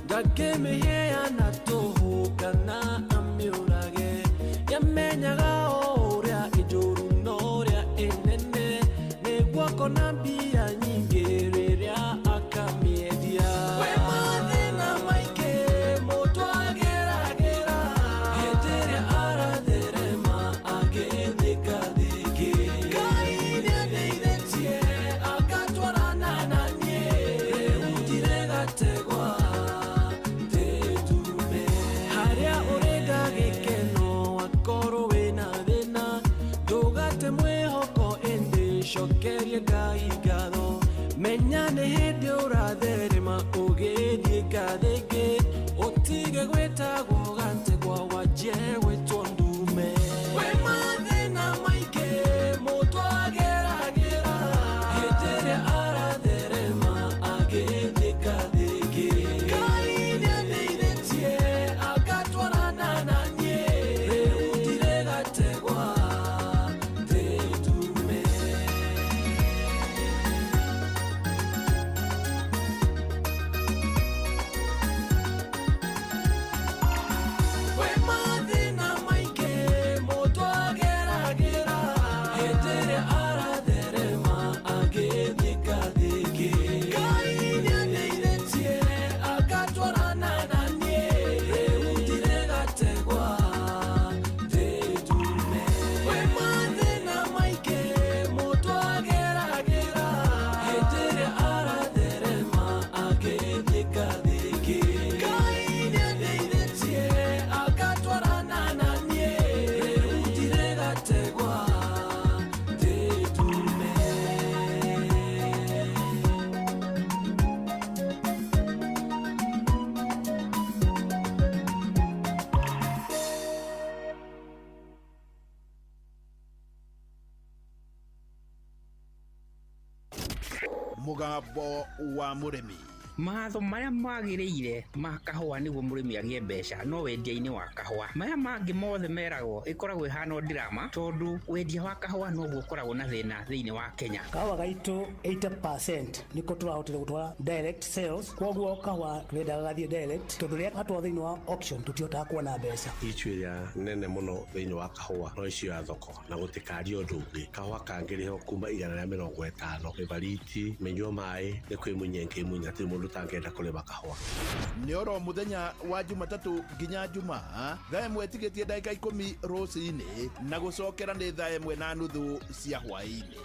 Speaker 3: ndangĩmĩheana tũhũ kana amĩũrage yamenyaga ũrĩa ĩnjũru na ũrĩa ĩnene nĩguo akona mbia nyingĩ rĩrĩa akamĩendia we mathĩna maingĩ mũndũ ageragera hĩndĩ ĩrĩa aratherema agĩthĩngathĩngĩ Ngai utige gwetagwo gantegwa waje gwetwo ndume we mathina maingĩ mũndũ ageragĩra hĩndĩ ĩrĩa aratherema agĩthĩkathĩkĩra Ngai nĩandeithĩtie agatwarana na niĩ rĩu ndiregategwa ndĩ ndume we mathĩna maingĩ mũndũ ageragĩra hĩndĩ ĩrĩa aratherema agĩthĩkathĩkĩra Ngai nĩandeithĩtie agatwarana na niĩ rĩu ndiregategwa ndĩ ndume we mathĩna maingĩ mũndũ ageragĩra hĩndĩ ĩrĩa aratherema agĩthĩkathĩkĩra Ngai nĩandeithĩtie agatwarana na niĩ rĩu ndiregategwa ndĩ ndume
Speaker 24: Mugambo wa murimi.
Speaker 21: Matho maria magĩrĩire ma kahũa nĩguo mũrĩmi agĩe mbeca no wendia-inĩ wa kahũa maya mangĩ mothe meragwo ĩkoragwo ĩhana ndirama tondũ wendia wa kahũa noguo ũkoragwo na thĩna thĩinĩ wa Kenya.
Speaker 6: Kahũa gaitũ 80% nĩko tũrahotire gũtwara direct sales, kwoguo kahũa twendaga gathiĩ direct tondũ rĩrĩa gatwarwo thĩinĩ wa auction tũtihotaga kuona mbeca.
Speaker 7: Icio iria nene mũno thĩinĩ wa kahũa no icio ya thoko na gũtikario ũndũ ũngĩ. Kahũa kangĩrĩho kuma 150 mĩbariti mĩnyua maĩ nĩ kwĩmunya nkĩmunya atĩ mũndũ tangĩenda kũrĩma kahũa.
Speaker 24: Nĩ oro mũthenya wa Jumatatũ nginya Jumaa thaa ĩmwe ĩtigĩtie ndagĩka 10 rũcinĩ na gũcokera nĩ thaa 1:30 cia hwaĩ-inĩ.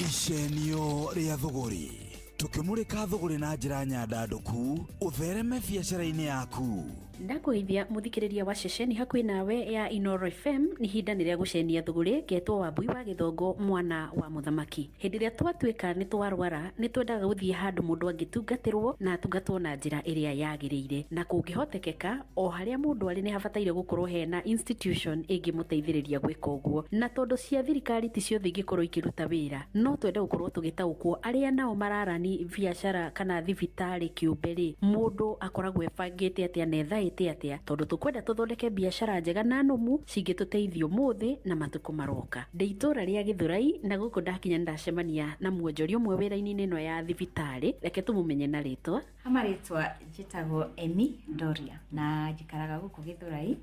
Speaker 4: Icenio rĩa thũgũri tukimurika thũgũri na njĩra nyandandũku uthereme biacara-inĩ yaku.
Speaker 12: Ndakwĩithia muthikĩrĩria wa ceceni hakuhĩ nawe ya Inoro FM ni hinda nĩrĩa gũcenia thũgũri getwo Wambui wa Gĩthongo mwana wa mũthamaki. Hĩndĩ ĩrĩa twatuĩka nĩ twarwara nĩ twendaga gũthiĩ handũ mũndũ angĩtungatĩrwo na atungatwo na njĩra ĩrĩa yagĩrĩire na kũngĩhotekeka o harĩa mũndũ arĩ nĩ habataire gũkorwo hena institution ĩngĩmũteithĩrĩria gwĩka ũguo, na tondũ cia thirikari ti ciothe ingĩkorwo ikĩruta wĩra no twende gũkorwo tũgĩtaũkwo arĩa nao mararani biacara kana thibitarĩ kĩũmbe rĩ mũndũ akoragwo ebangĩte atĩa na ethaĩte atĩa tondũ tũkwenda tũthondeke biacara njega na nũmu cingĩtũteithia ũmũthĩ na matukũ maroka. Ndĩ itũra rĩa Gĩthũrai na gũkũ ndakinya ndacemania na muonjori ũmwe wĩra-inĩ ĩno ya thibitarĩ, reke tũmũmenye na rĩtwa.
Speaker 23: Hamarĩtwa njĩtagwo Emi Doria na njikaraga gũkũ Gĩthũrai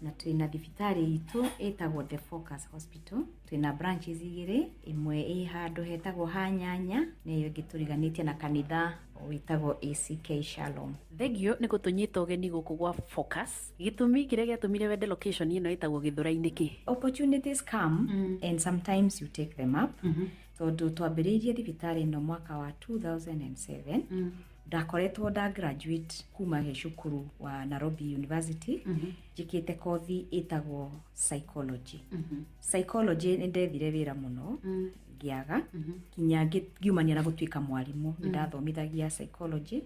Speaker 23: na twĩna thibitarĩ itũ ĩtagwo The Focus Hospital. Twĩna branches igĩrĩ, ĩmwe ĩ handũ hetagwo Hanyanya nĩyo ĩgĩtũriganĩtie na kanitha wĩtagwo ACK Shalom.
Speaker 12: Thengio nĩ gũtũnyita ũgeni gũkũ gwa Focus. Gĩtũmi kĩrĩa gĩatũmire wende location ĩno ĩtagwo Gĩthũrai nĩkĩ?
Speaker 23: Opportunities come and sometimes you take them up. Tondũ twambĩrĩirie thibitarĩ ĩno mwaka wa 2007 ndakoretwo nda graduate kuma gĩcukuru wa Nairobi University njikĩte kothi ĩtagwo psychology. Psychology nĩ ndethire wĩra mũno ngĩaga kinya ngiumania na gũtuĩka mwarimũ ndathomithagia psychology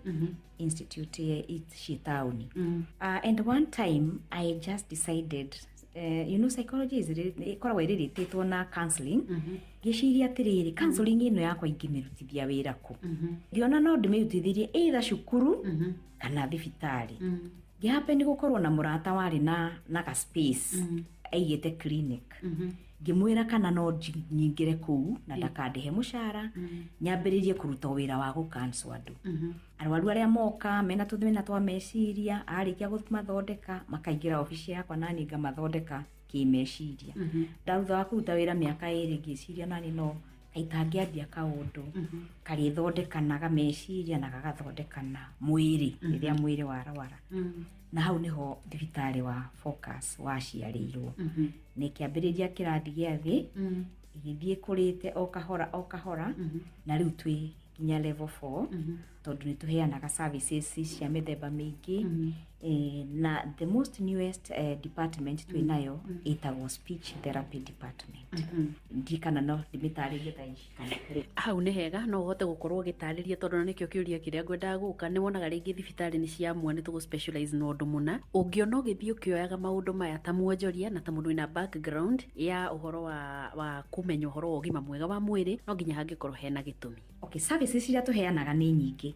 Speaker 23: institute ici taũni. And one time I just decided psychology is ikoragwo ĩrĩrĩtĩtwo na counseling. Ngĩciria atĩrĩrĩ counseling ĩno yakwa ingĩmĩrutithia wĩra kũ? Ngĩona no ndĩmĩrutithirie either cukuru kana thibitarĩ. Ngĩhappen gũkorwo na mũrata warĩ na ka space aigĩte clinic. Ngĩmwĩra kana no nyingĩre kũu na ndakandĩhe mũcara nyambĩrĩrie kũruta wĩra wa gũcancel andũ. Arwaru arĩa moka mena tũthĩna twa meciria arĩkia gũmathondeka makaingĩra ofici yakwa nani ngamathondeka kĩmeciria. Ndarutha wa kũruta wĩra mĩaka 2 ngĩciria nani no kaitangĩambia kaũndũ karĩthondekanaga meciria na gagathondekana mwĩrĩ rĩrĩa mwĩrĩ warawara. Na hau niho thibitarĩ wa Focus waciarĩirwo. Nĩkĩambĩrĩria kĩrathi gĩa thĩ igĩthiĩ kũrĩte o kahora na rĩu twĩ nginya level 4 tondu ni tuheanaga services cia mithemba mingi na the most newest department twinayo itagwo speech therapy department ndikana no limitaririe ta ici kana
Speaker 12: hau ni hega no uhote gukorwo gitariria tondu nikio kiuria kiria ngwendaga guka ni wonaga ringi thibitari ni cia mwana tugo specialize no undu muna ungiona githio kioyaga maundu maya ta muonjoria na ta mundu ina background ya uhoro wa kumenya uhoro wa ugima mwega wa mwiri no nginya hangikorwo hena gitumi.
Speaker 23: Okay, services iria tuheanaga ni nyingi.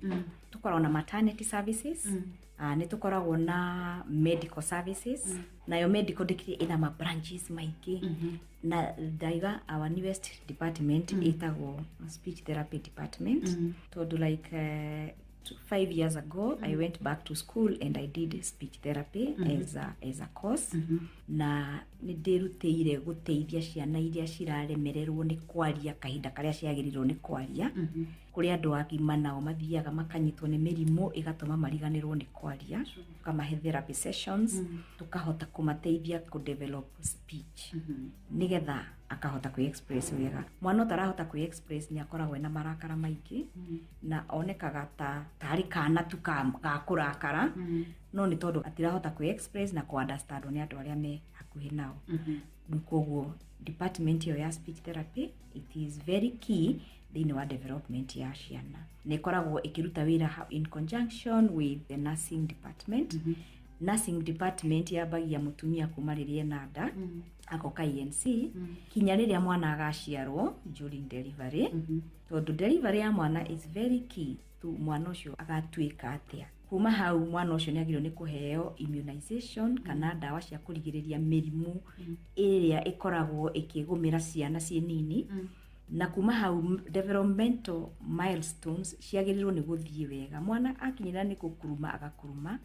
Speaker 23: Tukoragwo na maternity services, ni tukoragwo na medical services, nayo medical degree ina ma branches maiki, na daiga our newest department itagwo speech therapy department. Tondu like 5 years ago I went back to school and I did speech therapy as a course na nidirutire guteithia ciana iria ciraremererwo ni kwaria kahinda karia ciagirirwo ni kwaria kuri andu agima nao mathiaga makanyitwo ni mirimu igatuma mariganirwo ni kwaria tukamahe therapy sessions tukahota kumateithia ku develop speech nigetha akahota ku express wega. Mwana utarahota ku express ni akoragwo na marakara maingi na onekaga tari kana tukakurakara no ni tondu atirahota ku express na ku understand ni andu aria me hakuhi nao. Koguo department ya speech therapy it is very key thini wa development ya ciana. Ni koragwo ikiruta wira in conjunction with the nursing department. Nursing department yabagia mutumia kuma riria nada ako KNC kinya riria mwana agaciarwo during delivery. Tondu delivery ya mwana is very key to mwana ucio agatuika atia. Kuma hau mwana ucio niagirwo ni kuheo immunization kana dawa cia kurigiriria mirimu iria ikoragwo ikigumira ciana cie nini. Na kuma hau developmental milestones ciagirirwo ni guthie wega. Mwana akinyira ni kukuruma agakuruma,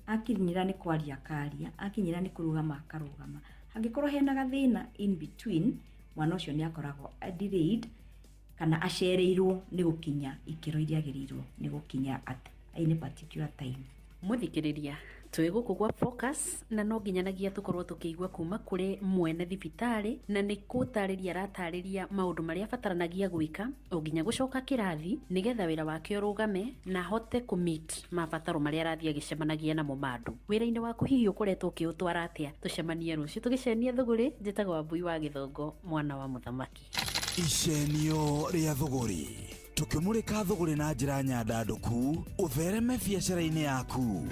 Speaker 23: akinyira ni kwaria akaria, akinyira ni kurugama akarugama. Hangikorwo hena gathina in between mwana ucio ni akoragwo delayed kana acereirwo ni gukinya ikiro iria agirirwo ni gukinya at any particular time.
Speaker 12: Muthikiriria twiguku gwa focus na no nginyanagia tukorwo tukigwa kuma kuri mwene thibitari na ni kutariria ratariria maundu maria fataranagia gwika nginya gucoka kirathi nigetha wira wake urugame na hote ku meet mabataro maria arathia gicemanagia na mumandu. Wira-ini waku hihi ukuretwo kiutwara atia? Tucemanie rucio tugicenia thuguri njitagwo Wambui wa Githongo mwana wa muthamaki.
Speaker 4: Icenio ria thuguri tukimurika thuguri na njira nyandanduku uthereme biacara-ini yaku.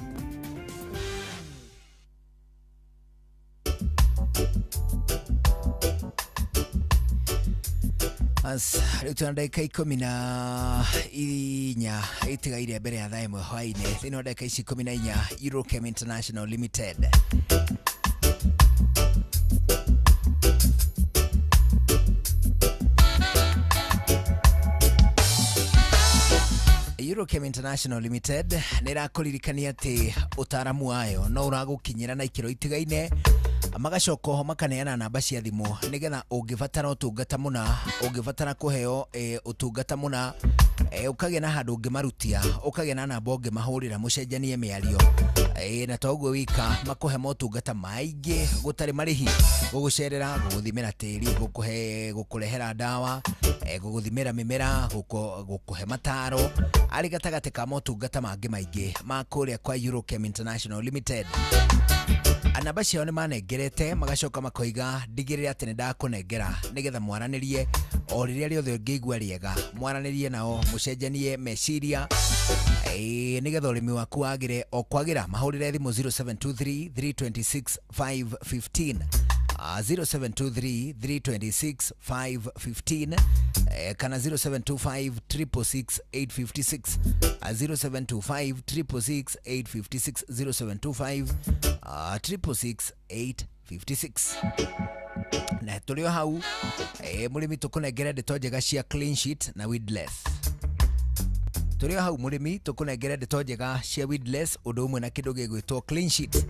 Speaker 14: Riu tuna ndagika 14 itigaire mbere ya thaa imwe hwaini thini wa ndagika ici 14 Eurochem International Limited. Eurochem International Limited nira kuririkania ati utaramu wayo no uragukinyira na ikiro itigaine magacoka ho makaneana namba cia thimu nigetha ungibatara utungata muna ungibatara kuheo utungata muna ukagia na handu ungimarutia ukagia na namba ungimahurira mucenjanie miario na toguo wika makuhe motungata maingi gutari marihi gugucerera guguthimira tiri gukurehera dawa guguthimira mimera gukuhe mataro ari gatagate ka motungata mangi maingi makuria kwa Eurochem International Limited. Anamba ciao ni manengerete magacoka makoiga ndigirira ati ndakunengera nigetha mwaranirie o riria riothe ngigwa riega mwaranirie nao mucenjanie meciria nigetha urimi waku wagire o kwagira mahurire thimu 0723 326 515 0723 326 515 kana 0725 366 856 0725 366 856 0725 366 856. Na tulio hau murimi tukunengera ndeto njega cia clean sheet na weedless. Tulio hau murimi tukunengera ndeto njega cia weedless undu umwe na kindu gigwitwo clean sheet.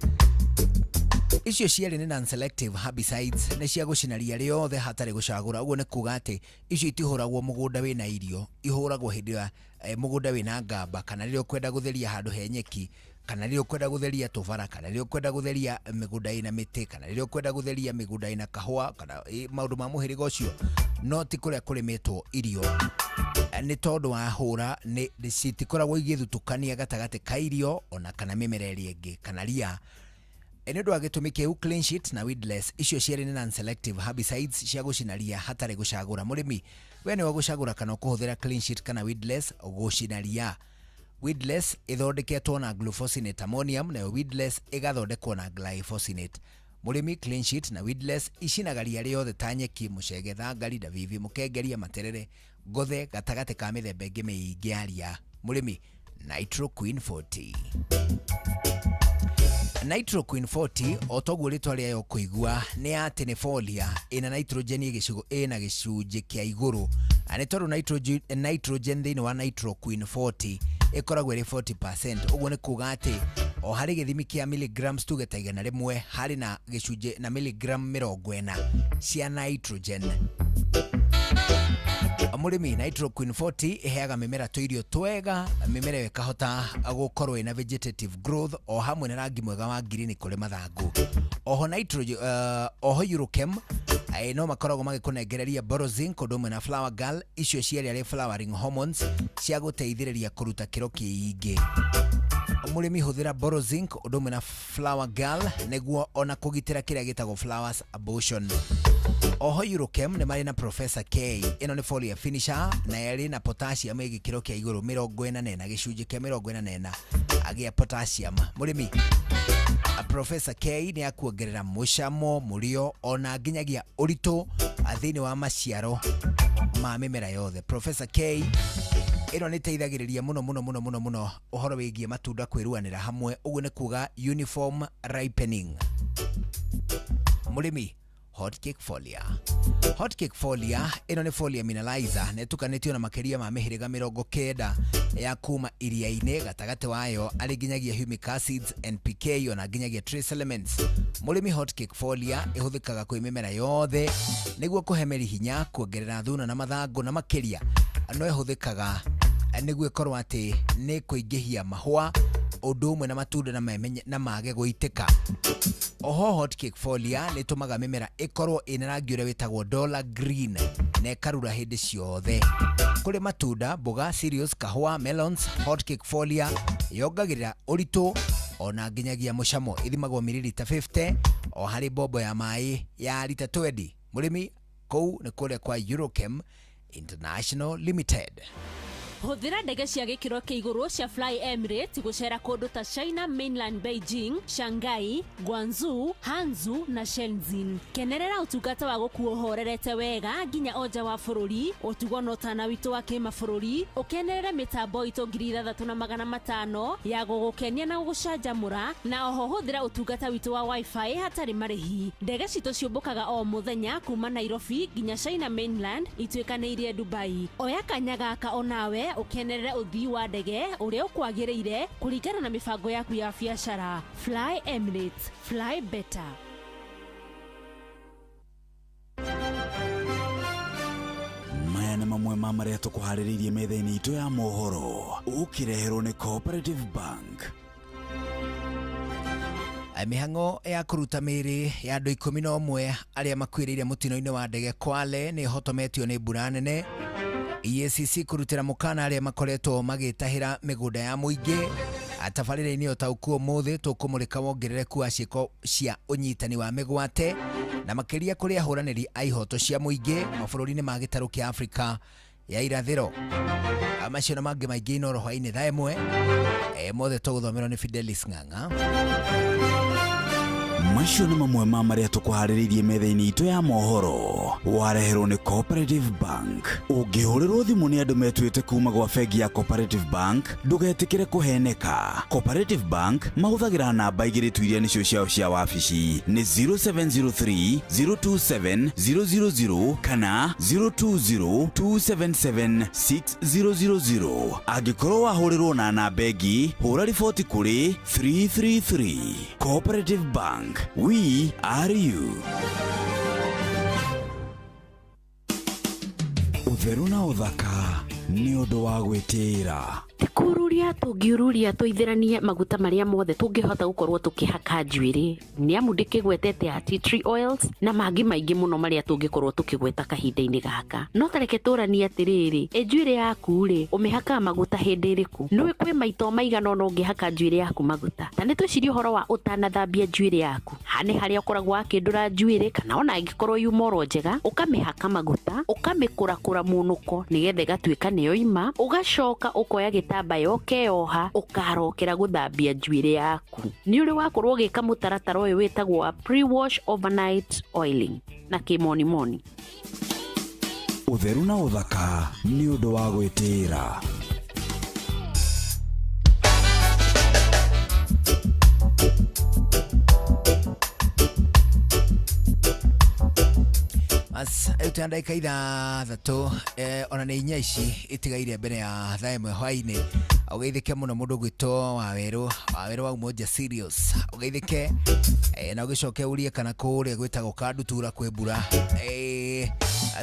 Speaker 14: Icio ciari ni non-selective herbicides ne cia gucinaria riothe hatari gucagura. Uguo ni kuga ati icio itihuragwo mugunda wina irio, ihuragwo hindi ya mugunda wina ngamba kana ririo kwenda gutheria handu he nyeki kana rĩrĩa ũkwenda gũtheria tũbara, kana rĩrĩa ũkwenda gũtheria mĩgũnda ĩna mĩtĩ, kana rĩrĩa ũkwenda gũtheria mĩgũnda ĩna kahũa, kana maũndũ ma mũhĩrĩga ũcio, no ti kũrĩa kũrĩmĩtwo irio. Nĩ tondũ wa hũra citikoragwo igĩthutũkania gatagatĩ ka irio ona kana mĩmera ĩrĩa ĩngĩ kana ria. Nĩ ũndũ wa gĩtũmi kĩu, clean sheet na weedless icio cierĩ nĩ non-selective herbicides cia gũcina ria hatarĩ gũcagũra. Mũrĩmi, we nĩ wa gũcagũra kana kũhũthĩra clean sheet kana weedless gũcina ria. Weedless ĩthondeketwo na glufosinate ammonium, nayo weedless ĩgathondekwo na glyphosate. Mũrĩmi, clean sheet na weedless icinaga ria rĩothe ta nyeki, mũcege, thangari, ndabibi, mũkengeria, materere, ngothe, gatagatĩ ka mĩthemba ĩngĩ mĩingĩ ya ria. Mũrĩmi, Nitro Queen 40. Nitro Queen 40 otoguo rĩtwa rĩayo kũigua nĩ ya tenefolia ĩna nitrogen ĩna gĩcunjĩ kĩa igũrũ. Nĩ tondũ nitrogen thĩinĩ wa Nitro Queen 40 ĩkoragwo ĩrĩ 40%. Ũguo nĩ kuga atĩ o harĩ gĩthimi kĩa milligrams tuge ta 100 harĩ na gĩcunjĩ na milligram 40 cia nitrogen. Mũrĩmi, Nitro Queen 40 ĩheaga mĩmera tũirio twega, mĩmera ĩkahota gũkorwo ĩna vegetative growth o hamwe na rangi mwega wa green kũrĩ mathangũ. Oho Eurochem no makoragwo magĩkũnengereria Borozinc ũndũ ũmwe na Flower Girl, icio ciarĩ arĩ flowering hormones cia gũteithĩrĩria kũruta kĩro kĩingĩ. Mũrĩmi, hũthĩra Borozinc ũndũ ũmwe na Flower Girl nĩguo ona kũgitĩra kĩrĩa gĩtagwo flowers abortion. Oho Eurochem nĩ marĩ na Professor K, ĩno nĩ foliar finisher na yarĩ na potassium gĩkĩro kĩa igũrũ 44 na gĩcunjĩ kĩa 44 agĩa potassium. Mũrĩmi, Professor K nĩ akuongerera mũcamo, mũrio ona nginyagia ũritũ thĩinĩ wa maciaro ma mĩmera yothe. Professor K ĩno nĩ teithagĩrĩria mũno ũhoro wĩgiĩ matunda kwĩruanĩra hamwe, ũguo nĩ kuga uniform ripening. Mũrĩmi, Hotcake Folia. Hotcake Folia ĩno nĩ folia mineralizer na ĩtukanĩtio na makĩria ma mĩhĩrĩga 90 ya kuma iria-inĩ, gatagatĩ wayo arĩ nginyagia humic acids, NPK ona nginyagia trace elements. Mũrĩmi, Hotcake Folia ĩhũthĩkaga kwĩ mĩmera yothe nĩguo kũhe mĩri hinya, kuongerera thuna na mathangũ, na makĩria no ĩhũthĩkaga nĩguo ĩkorwo atĩ nĩ kũingĩhia mahũa ũndũ ũmwe na matunda na mage gũitĩka. Oho Hotcake Folia nĩ tũmaga mĩmera ĩkorwo ĩna rangi ũrĩa wĩtagwo dollar green na ĩkarura hĩndĩ ciothe. Kũrĩ matunda, mboga, cereals, kahũa, melons, Hotcake Folia yongagĩrĩra ũritũ ona nginyagia mũcamo. Ithimagwo mililita 50 o harĩ bombo ya maĩ ya lita 20. Mũrĩmi, kũu nĩ kũrĩa kwa Eurochem International Limited.
Speaker 2: Hũthĩra ndege cia gĩkĩro kĩa igũrũ cia Fly Emirates gũcera kũndũ ta China Mainland, Beijing, Shanghai, Guangzhou, Hangzhou na Shenzhen. Kenerera ũtungata wa gũkuo horerete wega nginya oja wa bũrũri, ũtugo na ũtana witũ wa kĩmabũrũri, ũkenerere mĩtambo itũ 6,500 ya gũgũkenia na gũgũcanjamũra, na oho hũthĩra ũtungata witũ wa Wi-Fi hatarĩ marĩhi. Ndege citũ ciũmbũkaga o mũthenya kuma Nairobi nginya China Mainland ituĩkanĩirie Dubai. Oya kanya gaka onawe ukenerere uthii wa ndege uria ukwagĩrĩire kũringana na mibango yaku ya biacara. Fly Emirates, fly better.
Speaker 4: Maya nĩ mamwe ma marĩa tũkũharĩrĩirie metha-inĩ itũ ya mohoro, ũkĩreherwo nĩ Cooperative Bank.
Speaker 14: Mĩhang'o ya kũruta mĩĩrĩ ya andũ 11 arĩa makuĩrĩire mũtino-inĩ wa ndege Kwale nĩ hotometio nĩ mbura nene. EACC kũrutĩra mũkana arĩa makoretwo magĩtahĩra mĩgũnda ya mũingĩ. Tabarĩra-inĩ ũtaũku ũmũthĩ tũkũmũrĩka wongerereku wa ciĩko cia ũnyitani wa mĩgwate na makĩria kũrĩ ahũranĩri a ihoto cia mũingĩ mabũrũri-inĩ ma gĩtarũ kĩa Afrika ya irathĩro. Macio na mangĩ maingĩ Inooro hwainĩ thaa ĩmwe mothe tũgũthomerwo nĩ Fidelis Ng'ang'a.
Speaker 4: Macio nĩ mamwe ma marĩa tũkũharĩrĩirie metha-inĩ itũ ya mohoro, wareherwo nĩ Cooperative Bank. Ũngĩhũrĩrwo thimũ nĩ andũ metuĩte kuma gwa bengi ya Cooperative Bank, ndũgetĩkĩre kũheneka. Cooperative Bank mahũthagĩra namba igĩrĩ tu iria nĩcio ciao cia wabici nĩ 0703 027 000 kana 020 277 6000. Angĩkorwo wahũrĩrwo na namba ĩngĩ, hũra riboti kũrĩ 333. Cooperative Bank, we are you. Ũtheru na ũthaka nĩ ũndũ wa gwĩtĩĩra.
Speaker 12: tikururia tungiururia tuithiranie maguta maria mothe tungihota gukorwo tukihaka njuiri ni amu ndikigwetete tea tree oils na mangi maingi muno maria tungikorwo tukigweta kahinda-ini gaka no tareke turanie atiriri njuiri yaku ri umihaka maguta hindi iriku nui kwi maito maigana no ngihaka njuiri yaku maguta ta nitwicirie uhoro wa utanathambia njuiri yaku hani haria ukoragwo akindura njuiri kana ona angikorwo yumoro njega ukamihaka maguta ukamikurakura munuko nigetha igatuika niyo ima ugacoka ukoya gitambaya ukeoha ukarokera guthambia njuiri yaku ni uri wakorwo gika mutaratara uyu witagwo pre-wash overnight oiling na kimoni moni
Speaker 4: utheru na uthaka ni undu wa gwitira.
Speaker 14: As eutandika ithathatu ona ni inya ici itigaire mbere ya thaa imwe hwaini ugeithike muno mundu gwitwo waweru wa umoja serious ugeithike na ugicoke urie kana kuria gwitagwo kandutura kwembura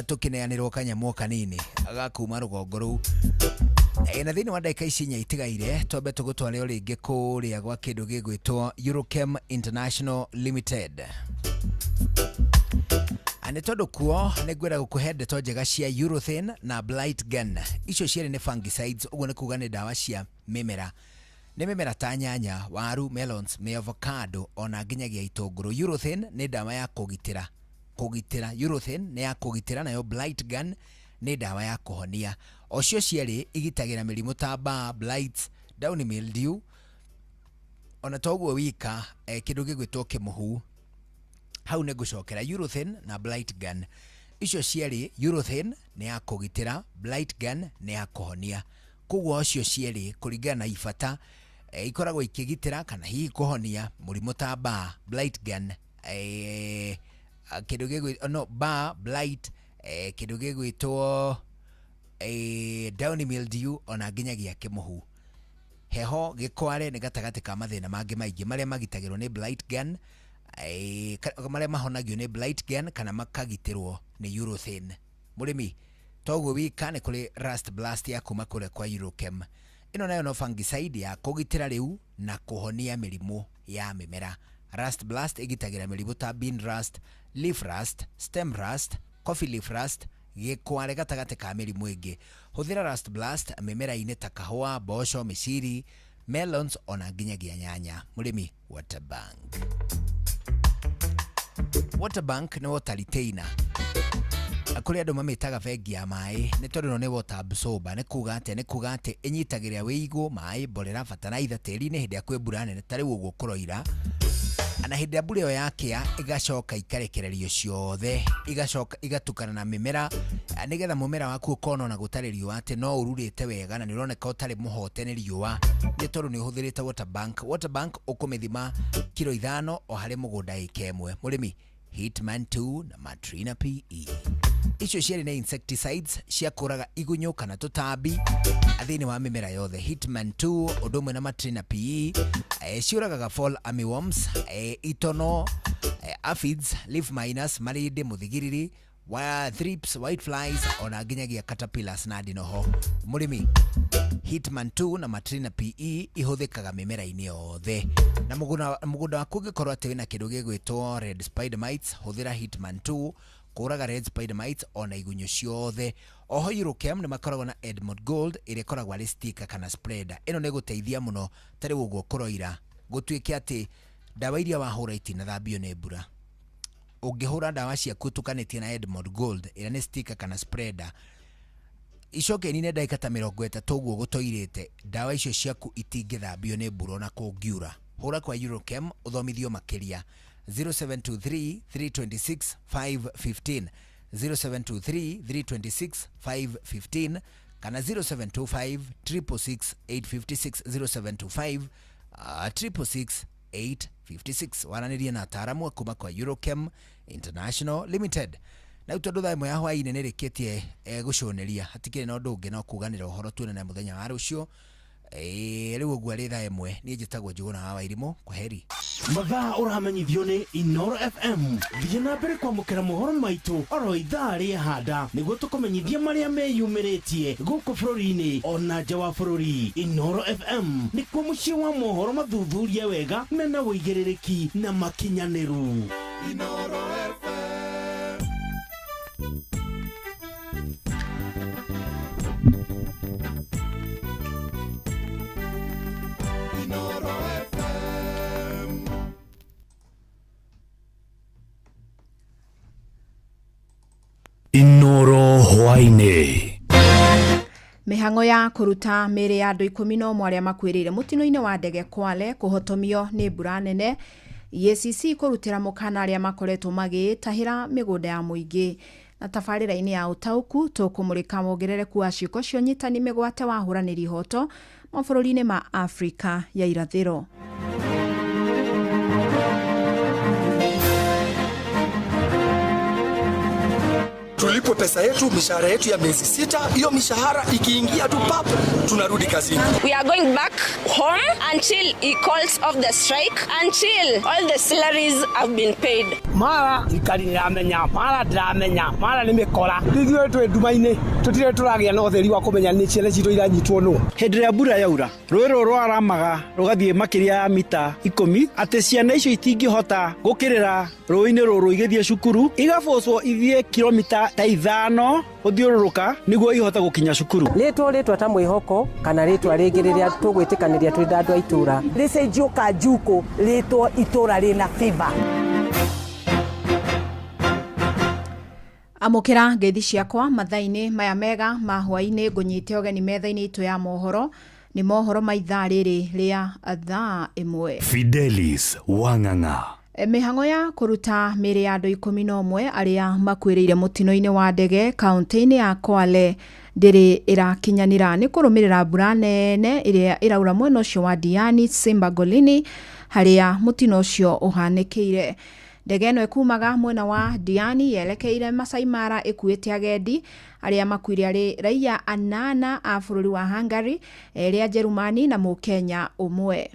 Speaker 14: tukineanirwo kanyamu kanini agakuma rugongo ruu na thini wa ndagika ici inya itigaire twambe tugutware o ringi kuria gwa kindu gigwitwo Eurochem International Limited. Ane tondu kuo nigwira gukuhe ndeto njega cia urethane na blight gun. Icio ciere ni fungicides, uguo ni kuga ni dawa cia mimera. Ni mimera ta nyanya, waru, melons, avocado ona nginyagia itunguru. Urethane ni dawa ya kugitira. Urethane ni ya kugitira nayo blight gun ni dawa ya kuhonia. Ocio ciere igitagira mirimu ta baa, blight, downy mildew. Ona toguo wika kindu gigwitwo kimuhu. Hau ne gucokera urethane na blight gun. Icio cieri urethane ni ya kugitira, blight gun ni ya kuhonia. Koguo cio cieri kuringana na ifata ikoragwo ikigitira kana hihi kuhonia murimu ta baa, blight gun kindu gigwitwo no baa, blight kindu gigwitwo downy mildew ona nginyagia kimuhu. Heho gikware ni gatagati ka mathina mangi maingi maria magitagirwo ni blight gun maria mahonagio ni blight gun kana makagitirwo ni urethane. Murimi toguo wika ni kuri rust blast ya kuma kure kwa Eurochem. Ino nayo no fungicide ya kugitira riu na kuhonia mirimu ya mimera. Rust blast igitagira mirimu ta bean rust, leaf rust, stem rust, coffee leaf rust, gikware gatagati ka mirimu ingi. Huthira rust blast mimera ine ta kahua, mboco, miciri, melons ona nginyagia nyanya. Murimi Waterbank. Waterbank ni water retainer. Kuri andu mamitaga vengi ya mai ni tondu no ni water absorber, ni kuga ati inyitagiria wiigu mai mborera fertilizer tiri-ini hindi ya kwi mbura nene tari uguo kuroira na hindi ya mbura yo yakia igacoka ikarekererio ciothe igacoka igatukana na mimera nigetha mumera waku ukona na gutari riua ati no ururite wega na ni uroneka utari muhote ni riua ni tondu ni uhuthirite Waterbank ukumithima kilo 5 o hari mugunda ikemwe. Murimi Hitman 2 na Matrina PE. Icio cieri na insecticides cia kuraga igunyo kana tutambi athini wa mimera yothe. Hitman 2 odumwe na Matrina PE ciuragaga fall armyworms, itono, aphids, leaf miners, marinde, muthigiriri, thrips, whiteflies ona nginyagia caterpillars na ndinoho. Murimi Hitman 2 na Matrina PE ihuthikaga mimera-ini yothe. Na mugunda waku ngikorwo ati wina kindu gigwitwo red spider mites, huthira Hitman 2 kuraga red spider mites ona igunyo ciothe. Oho Eurochem ni makoragwo na Edmond Gold ire koragwo ari sticker kana spreader. Ino ni guteithia muno tari uguo kuroira gutuike ati dawa iria wahura itinathambio ni mbura. Ungihura dawa ciaku tukanitie na Edmond Gold ire ni sticker kana spreader, icoke ni ndagika ta 30 uguo gutoirite dawa icio ciaku itingithambio ni mbura na kungiura. Hura kwa Eurochem uthomithio makiria 0723 326 515 0723 326 515 kana 0725 366 856 0725 366 856. Wananiria na ataaramu kuma kwa Eurochem International Limited. Na utondu thaa imwe ya hwaini ni rikitie guconeria hatikire no ndungi no kuganira uhoro tuone na muthenya wa rucio riu uguo ri thaa imwe ni njitagwo Njuguna wa Wairimu. Kwa heri.
Speaker 5: mathaa ũramenyithio nĩ Inoro FM. Thiĩ na mbere kwamũkĩra mohoro maitũ oro ithaa rĩa handa nĩguo tũkũmenyithia marĩa meyumĩrĩtie gũkũ bũrũri-inĩ ona nja wa bũrũri. Inoro FM nĩkuo mũciĩ wa mohoro mathuthurie wega mena wũigĩrĩrĩki na makinyanĩru.
Speaker 3: Inoro FM. Inoro FM.
Speaker 8: Inoro hwainĩ.
Speaker 10: Mihango ya kuruta mĩĩrĩ ya andũ 11 arĩa makuĩrĩire mũtino-inĩ wa ndege Kwale kũhotomio nĩ mbura nene. EACC kũrutĩra mũkana arĩa makoretwo magĩtahĩra mĩgũnda ya mũingĩ. Na tabarĩra-inĩ ya ũtaũku tũkũmũrĩka wongerereku wa ciĩko cia ũnyitani mĩgwate wa ahũranĩri ihoto mabũrũri-inĩ ma Afrika ya irathĩro.
Speaker 11: Tulipo pesa yetu, mishahara yetu ya miezi 6, hiyo mishahara ikiingia tu pap, tunarudi kazini.
Speaker 13: We are going back home until he calls off the strike, until all the salaries have been paid.
Speaker 25: Mara ikari niramenya, mara ndiramenya, mara nimekora. Ithuĩ twĩ nduma-inĩ, tutire turagia na ũtheri wa kũmenya nĩ ciana citũ iranyitwo nũ. Hĩndĩ ĩrĩa mbura yaura, rũĩ rũrũ rwaramaga rũgathiĩ makĩria ya mita 10, atĩ ciana icio itingĩhota gũkĩrĩra rũĩ-inĩ rũrũ igĩthiĩ cukuru, igabocwo ithiĩ kilomita ta 5 gũthiũrũrũka nĩguo ihota gũkinya cukuru.
Speaker 26: Rĩtwa ta mwĩhoko kana rĩtwa rĩngĩ rĩrĩa tũgwĩtĩkanĩria twĩ andũ a itũra rĩcenjio Kanjuku rĩtwa itũra rĩna fiba.
Speaker 10: Amũkĩra ngeithi ciakwa mathaa-inĩ maya mega ma hwainĩ ngũnyite ũgeni metha-inĩ itũ ya mohoro nĩ mohoro ma ithaa rĩrĩ rĩa thaa 1.
Speaker 8: Fidelis Wang'ang'a.
Speaker 10: Mihango ya kuruta mĩĩrĩ ya andũ 11 arĩa makuĩrĩire mũtino-inĩ wa ndege kaunti-inĩ ya Kwale ndĩrĩ ĩrakinyanĩra nĩ kũrũmĩrĩra mbura nene ĩrĩa ĩraura mwena ũcio wa Diani Simbagolini harĩa mũtino ũcio ũhanĩkĩire. Ndege ĩno ĩkumaga mwena wa Diani yerekeire Masai Mara ĩkuĩte agendi arĩa makuire arĩ raia 8 a bũrũri wa Hungary, erĩa Jerumani na Mũkenya ũmwe.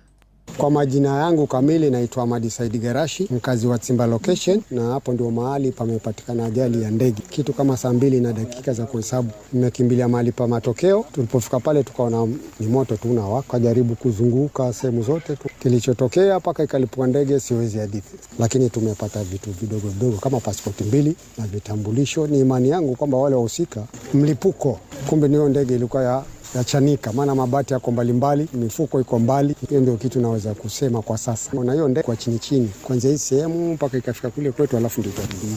Speaker 27: Kwa majina yangu kamili naitwa Ahmad Said Gerashi, mkazi wa Tsimba location, na hapo ndio mahali pamepatikana ajali ya ndege. Kitu kama saa 2 na dakika za kuhesabu. Nimekimbilia mahali pa matokeo. Tulipofika pale tukaona ni moto tu unawaka. Kajaribu kuzunguka sehemu zote tu. Kilichotokea paka ikalipua ndege siwezi hadithi. Lakini tumepata vitu vidogo vidogo kama pasipoti 2 na vitambulisho. Ni imani yangu kwamba wale wahusika mlipuko. Kumbe niyo ndege ilikuwa ya chanika, maana mabati yako mbalimbali, mifuko iko mbali. Hiyo ndio kitu naweza kusema kwa sasa. Na hiyo ndege kwa chini kuanzia hii sehemu mpaka ikafika kule kwetu, alafu ndio tutarudi.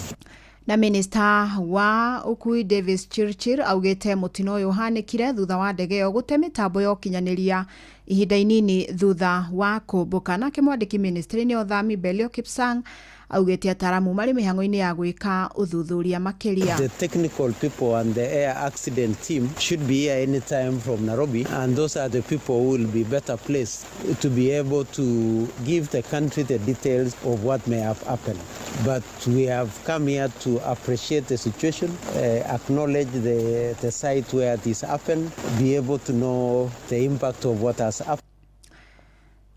Speaker 10: Na minister wa Ukui Davis Chirchir augĩte mũtino ũyũ ũhanĩkire thutha wa ndege ĩyo gũte mĩtambo ya ũkinyanĩria ihinda inini thutha wa kũmbũka. Nake mwandĩki ministry-inĩ ũthami Belio Kipsang augĩte ataramu marĩ mĩhang'o-inĩ ya gwĩka ũthuthuria makĩria.
Speaker 28: The technical people and the air accident team should be here anytime from Nairobi, and those are the people who will be better placed to be able to give the country the details of what may have happened. But we have come here to appreciate the situation, acknowledge the site where this happened, be able to know the impact of what has happened.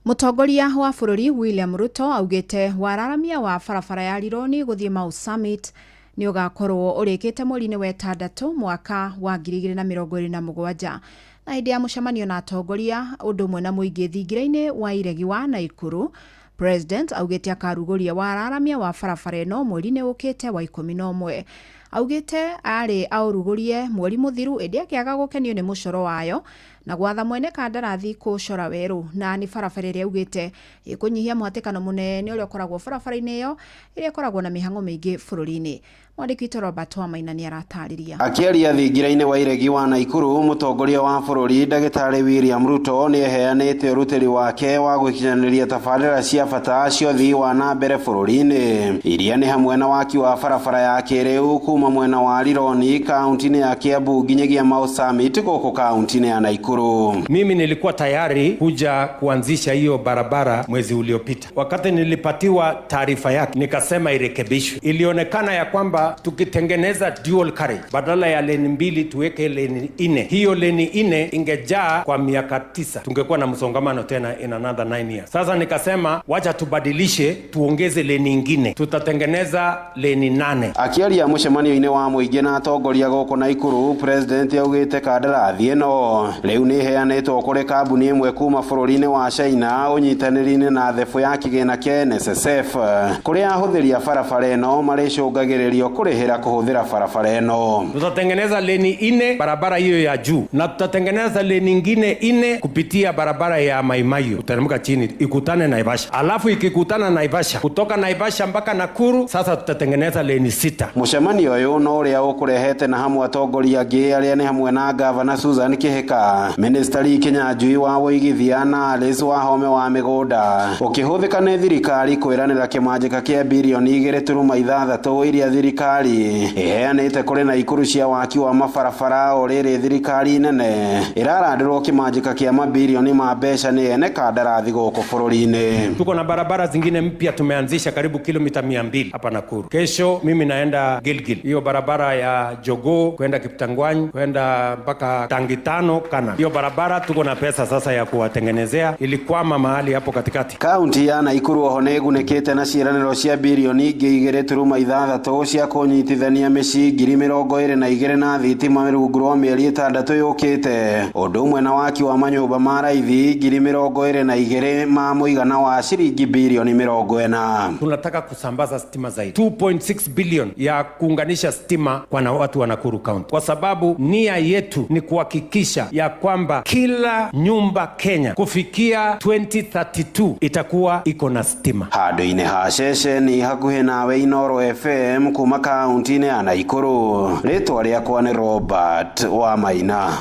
Speaker 10: Mũtongoria wa bũrũri William Ruto augĩte wararamia wa barabara ya Rironi gũthiĩ Mau Summit nĩ ũgakorwo ũrĩkĩte mweri-inĩ wa 6 mwaka wa 2027. Na hĩndĩ ya mũcemanio na atongoria ũndũ ũmwe na mũingĩ thingira-inĩ wa Iregi wa Naikuru, President augĩte akarugũria wararamia wa barabara ĩno mweri-inĩ ũkĩte wa 11. Augĩte arĩ aurugũrie mweri mũthiru ĩndĩ akĩaga gũkenio nĩ mũcoro wayo na gwatha mwene kandarathi kũcora werũ, na nĩ barabara ĩrĩa augĩte ĩkũnyihia mũhatĩkano mũnene ũrĩa ũkoragwo barabara-inĩ ĩyo ĩrĩa ĩkoragwo na mĩhang'o mĩingĩ bũrũri-inĩ. Mwandĩki witũ Robert Wamaina nĩ aratarĩria.
Speaker 29: Akĩaria thingira-inĩ wa Iregi wa Naikuru, mũtongoria wa bũrũri Ndagĩtarĩ William Ruto nĩ eheanĩte ũrutĩri wake wa gũkinyanĩria tabarĩra cia bata cia ũthii wa na mbere bũrũri-inĩ, iria nĩ hamwe na waki wa barabara ya kĩrĩu kuma mwena wa Rironi kaunti ya Kiambu nginyagia Mau Summit goko kaunti ya Naikuru.
Speaker 1: Mimi nilikuwa tayari kuja kuanzisha hiyo barabara mwezi uliopita. Wakati nilipatiwa taarifa yake nikasema irekebishwe. Ilionekana ya kwamba tukitengeneza dual carriage badala ya leni 2 tuweke leni 4. Hiyo leni 4 ingejaa kwa miaka 9. Tungekuwa na msongamano tena in another 9 years. Sasa nikasema wacha tubadilishe tuongeze leni nyingine. Tutatengeneza leni 8.
Speaker 29: Akiaria mucemanio-ini wa muingi na atongoria goko Naikuru, president augite kandarathi ino riu ni heanetwo kuri kambuni imwe kuma bururi-ini wa China unyitaniri-ini na thefu ya kigina kia NSSF kuria ahuthiri a barabara ino maricungagiririo kurihira kuhuthira barabara ino.
Speaker 1: Tutatengeneza leni 4 barabara hiyo ya juu na tutatengeneza leni nyingine 4 kupitia barabara ya Maimayu kuteremka chini ikutane Naivasha. Alafu ikikutana Naivasha kutoka Naivasha mpaka Nakuru sasa tutatengeneza leni 6.
Speaker 29: Mucemanio uyu no uria ukurehete na hamwe atongoria angi aria ni hamwe na Gavana Susan Kihika, Minister Kinyanjui wa Woigithia na Alice Wahome wa Migunda, ukihuthika ni thirikari kwiranira kimanjika kia bilioni 2.6 iria thirikari iheanite kuri Naikuru cia waki wa mabarabara o riri thirikari nene irarandirwo kimanjika kia mabilioni ma mbeca ni ene kandarathi goko bururi-ini.
Speaker 1: Tuko na barabara zingine mpya tumeanzisha karibu kilomita 200 hapa Nakuru. Kesho mimi naenda Gilgil. Hiyo barabara ya Jogoo kwenda Kiptangwany kwenda mpaka Tangitano kana. Hiyo barabara tuko na pesa sasa ya kuwatengenezea, ilikwama mahali hapo katikati.
Speaker 29: Kaunti ya Naikuru ohonegu nekete na ciraniro cia bilioni 2.6 cia kunyitithania mici 22 na thitima rungu rwa mieri 6 yukite. Undu umwe na waki wa manyumba ma raithi 22 ma muigana wa shilingi bilioni 40.
Speaker 1: Tunataka kusambaza stima zaidi 2.6 billion ya kuunganisha stima kwa na watu wa Nakuru County, kwa sababu nia yetu ni kuhakikisha ya kwamba kila nyumba Kenya kufikia 2032 itakuwa iko na stima.
Speaker 29: Handu-ini ha ceceni hakuhi nawe Inoro FM kuma kaunti ya Naikuru. Ritwa riakwa ni Robert wa Maina.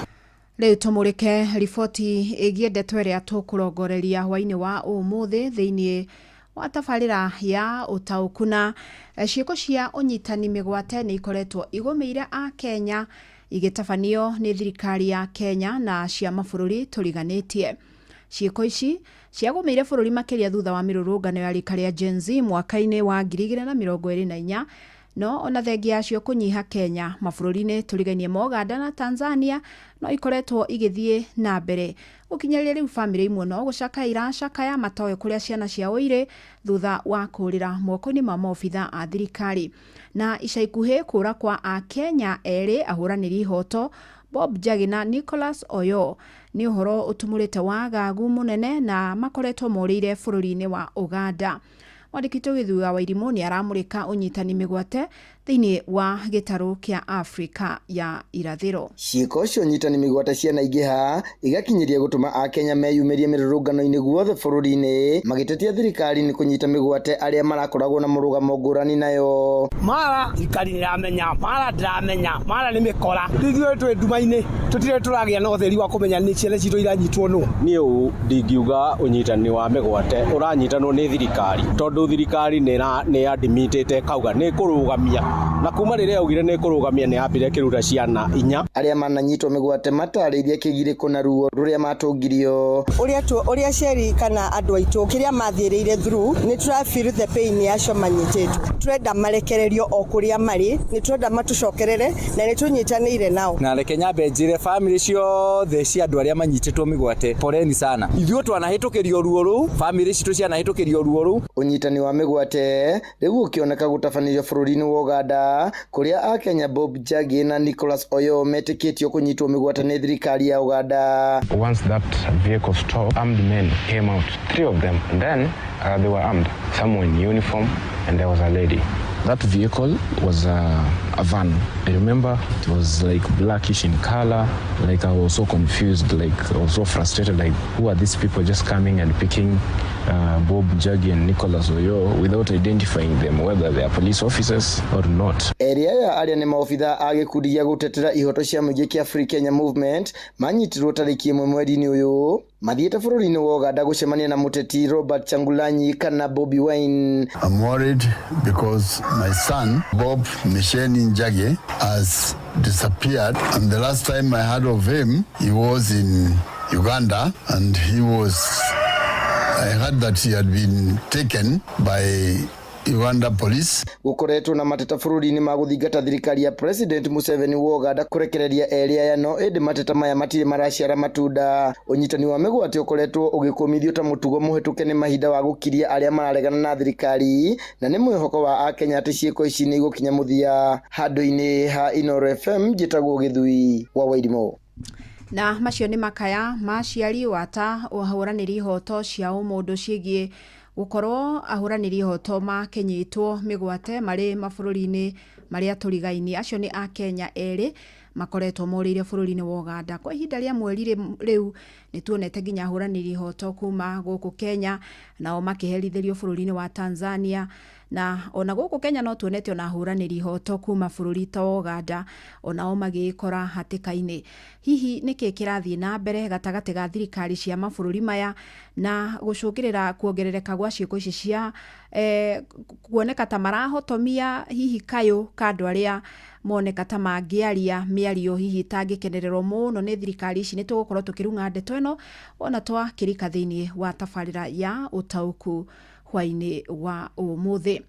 Speaker 10: Riu tumurike riboti igie ndeto iria tukurongoreria hwaini wa umuthi thiini wa tabarira ya utaukuna. Ciiko cia unyitani migwate ni ikoretwo igomeire a Kenya igitabanio ni thirikari ya Kenya na cia mabururi turiganitie. Ciiko ici ciagomeire bururi makiria thutha wa mirurungano ya rika ria Gen Z mwaka-ini wa 2024, no ona thengia acio kunyiha Kenya mabururi-ini turiganie Uganda na Tanzania no ikoretwo igithie na mbere. Ukinyarire riu family imwe no gucakaira cakaya matoe kuria ciana cia uire thutha wa kurira moko-ini ma maofitha a thirikari. Na ica ikuhi kura kwa a Kenya eri ahuraniri hoto Bob Njagi na Nicholas Oyo ni uhoro utumurite wagagu munene na makoretwo morire bururi-ini wa Uganda. Mwandikito Githuga wa Irimu ni aramurika unyitani migwate thiini wa gitaru kia Afrika ya irathiro.
Speaker 9: Ciiko cio nyitani migwate ciana ingiha igakinyiria gutuma a Kenya meyumirie mirurungano-ini guothe bururi-ini magitetia thirikari ni kunyita migwate aria marakoragwo na murugamo ngurani nayo.
Speaker 25: Mara thirikari niramenya, mara ndiramenya, mara ni mikora. Ithuĩ twi nduma-ini tutire turagia na utheri wa kumenya ni ciana citũ iranyitwo no.
Speaker 15: Niĩ ndingiuga unyitani wa migwate uranyitanwo ni thirikari tondu thirikari ni admitite kauga ni kurugamia na kuma riria augire ni kurugamia ni ambire kiruta ciana 4
Speaker 9: aria mananyitwo migwate mataririe kigiriko na ruo ruria matungirio
Speaker 16: uria ceri kana andu aitu kiria mathiriire through ni feel the pain yacio manyititwo turenda marekererio o kuria mari ni turenda matucokerere na ni tunyitanire nao
Speaker 15: na reke nyambe njire family ciothe cia andu aria manyititwo migwate poreni sana ithuĩ twanahitukirio ruo ru family citu cianahitukirio ruo ru
Speaker 9: unyitani wa migwate riu ukioneka gutabanio bururi-ini wa Uganda kuria a Kenya Bob Njagi na Nicholas Oyo metikitio kunyitwo migwate ni thirikari ya Uganda.
Speaker 17: Once that vehicle stopped, armed men came out, 3 of them, and then they were armed, some were in uniform, and there was a lady. That vehicle was a van. I remember it was like blackish in color. Like I was so confused, like I was so frustrated, like who are these people just coming and picking Bob Njagi and Nicholas Oyo without identifying them, whether they are police officers or not.
Speaker 9: Area ya aria ni maofitha agikundi gia gutetera ihoto cia muingi kia Free Kenya Movement manyitirwo tariki 1 mweri-ini uyu mathiete bururi-ini wa Uganda gucemania na muteti Robert Changulanyi kana Bobi Wine.
Speaker 18: I'm worried because my son Bob Misheni
Speaker 6: Njagi has disappeared, and the last time I heard of him, he was in Uganda, and I heard that he had been taken by Uganda police.
Speaker 9: Gukoretwo na mateta bururi-ini maguthingata thirikari ya President Museveni wa Uganda kurekereria eria yano indi mateta maya matire maraciara matunda. Unyitani wa migwate ukoretwo ugikumithio ta mutugo muhituke ni mahinda wa gukiria aria mararegana na thirikari na ni mwihoko wa Akenya ati ciiko ici ni gukinya muthia. Handu-ini ha Inooro FM jitagwo Githui wa Wairimo.
Speaker 10: Na macio ni makaya maciari wata uhuraniri hoto cia umundu cigie gukorwo ahuraniri hoto makenyitwo migwate mari mabururi-ini maria turigaini. Acio ni a Kenya eri makoretwo morire bururi-ini wa Uganda kwa ihinda ria mweri riu. Ni tuonete nginya ahuraniri hoto kuma guku Kenya nao makiherithirio bururi-ini wa Tanzania, na ona guku Kenya no tuonete ona ahuraniri hoto kuma bururi ta Uganda onao magikora hatikaini. Hihi niki kirathie na mbere gatagati ga thirikari cia mabururi maya na gucungirira kuongerereka gwa ciiko ici cia kuoneka ta marahotomia hihi kayo kandu aria moneka ta mangiaria miario hihi tangikenererwo muno ni thirikari ici. Ni tugukorwo tukirunga ndeto ino ona twa kirika thiini wa tabarira ya utauku hwaini wa umuthi.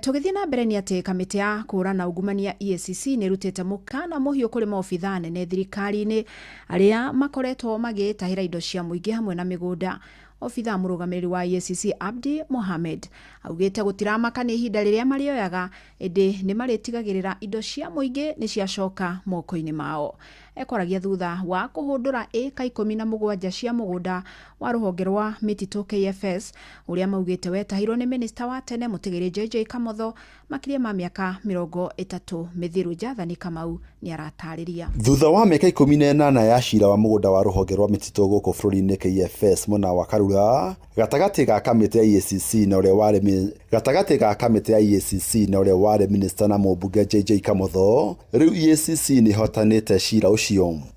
Speaker 10: Tugithie na mbere ni ati kamiti ya kurana ungumania EACC ni rutete mukana muhiu kuri maobitha nene thirikari-ini aria makoretwo magitahira indo cia muingi hamwe na migunda. Obitha murugamiriri wa EACC Abdi Mohamed augite gutiramaka ni ihinda riria marioyaga indi ni maritigagirira indo cia muingi ni ciacoka moko-ini mao. Ekoragia thutha wa kuhundura eka 17 cia mugunda wa ruhonge rwa mititu KFS uria maugite wetahirwo ni minister wa tene mutigiri JJ Kamotho makiria ma miaka 30 mithiru. Jathani Kamau ni aratariria
Speaker 7: thutha wa miaka 18 ya cira wa mugunda wa ruhonge rwa mititu guku bururi-ini KFS mona wa Karura gatagati ga kamiti ya EACC na uria wari minister na mubunge JJ Kamotho. Riu EACC ni hotanite cira ucio.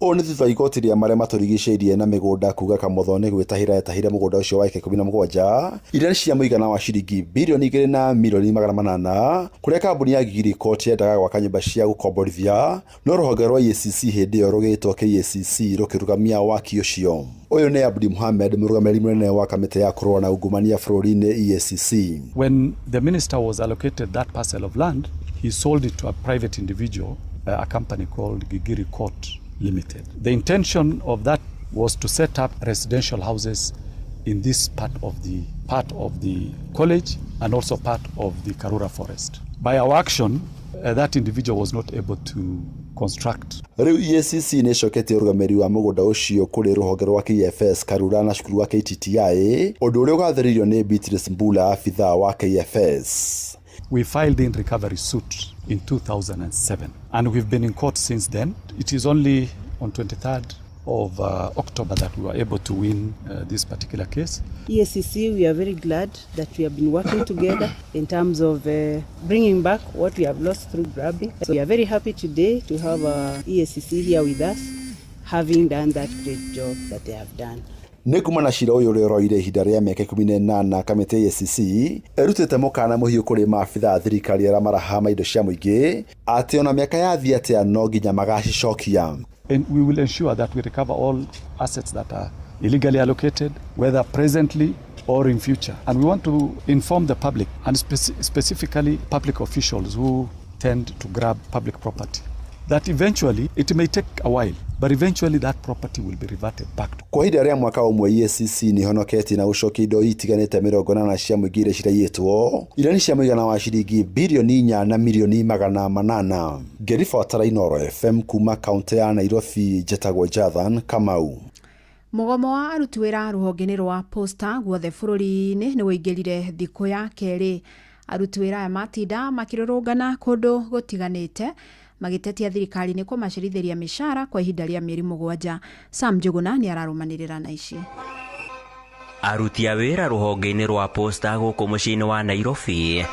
Speaker 7: O ni thutha igoti ria maria maturigiceirie na migunda kuga Kamotho ni gwetahira mugunda ucio wa 17 iria cia muigana wa ciringi bilioni 2 na milioni 800 kuria kambuni ya Gigiri Court yendaga gwaka nyumba cia gukomborithia, no ruhonge rwa EACC hindi iyo rugitwo KACC rukirugamia waki ucio. Uyu ni Abdi Mohamed murugamiriri munene wa kamiti ya kurona ungumania bururi-ini EACC.
Speaker 18: When the minister was allocated that parcel of land, he sold it to a private individual, a company called Gigiri Court Limited. The intention of that was to set up residential houses in this part of the college and also part of the Karura forest. By our action, that individual was not able to construct.
Speaker 7: Riu EACC ni coketie rugamiriri wa mugunda ucio kuri ruhonge rwa KFS Karura na cukuru wa KTTI, undu uria ugathiririo ni Beatrice Mbula, afitha wa KFS.
Speaker 18: We filed in recovery suit in 2007 and we've been in court since then. It is only on 23rd of October that we were able to win this particular case.
Speaker 19: EACC, we are very glad that we have been working together in terms of bringing back what we have lost through grabbing. So we are very happy today to have EACC here with us, having done that great job that they have done.
Speaker 7: Ni kumana cira uyu uri roire ihinda ria miaka 18 kamiti ya EACC erutite mukana muhiu kuri maabitha thirikari aria marahama indo cia muingi ati ona miaka yathie atia no nginya magacicokia.
Speaker 18: And we will ensure that we recover all assets that are illegally allocated, whether presently or in future. And we want to inform the public, and specifically public officials who tend to grab public property, that eventually, it may take a while, but eventually that property will be reverted back to.
Speaker 7: Kwa ihinda ria mwaka umwe EACC ni honoketie na gucokia indo itiganite 80 cia muingi iria ciraiitwo iria ni cia muigana wa ciringi bilioni 4 na milioni 800. Ngeribatara Inooro FM kuma kaunti ya Nairobi, jetagwo Jathan Kamau.
Speaker 10: Mugomo wa aruti wira ruhonge rwa posta guothe bururi-ini ni woingirire thiku ya keri. Aruti wira matinda makirorongana kundu gutiganite magitetia thirikari ni kumacirithiria mishara kwa ihinda ria mieri 7. Sam Njuguna ni ararumanirira na ici.
Speaker 20: Aruti a wira ruhonge-ini rwa posta guku muciini wa Nairobi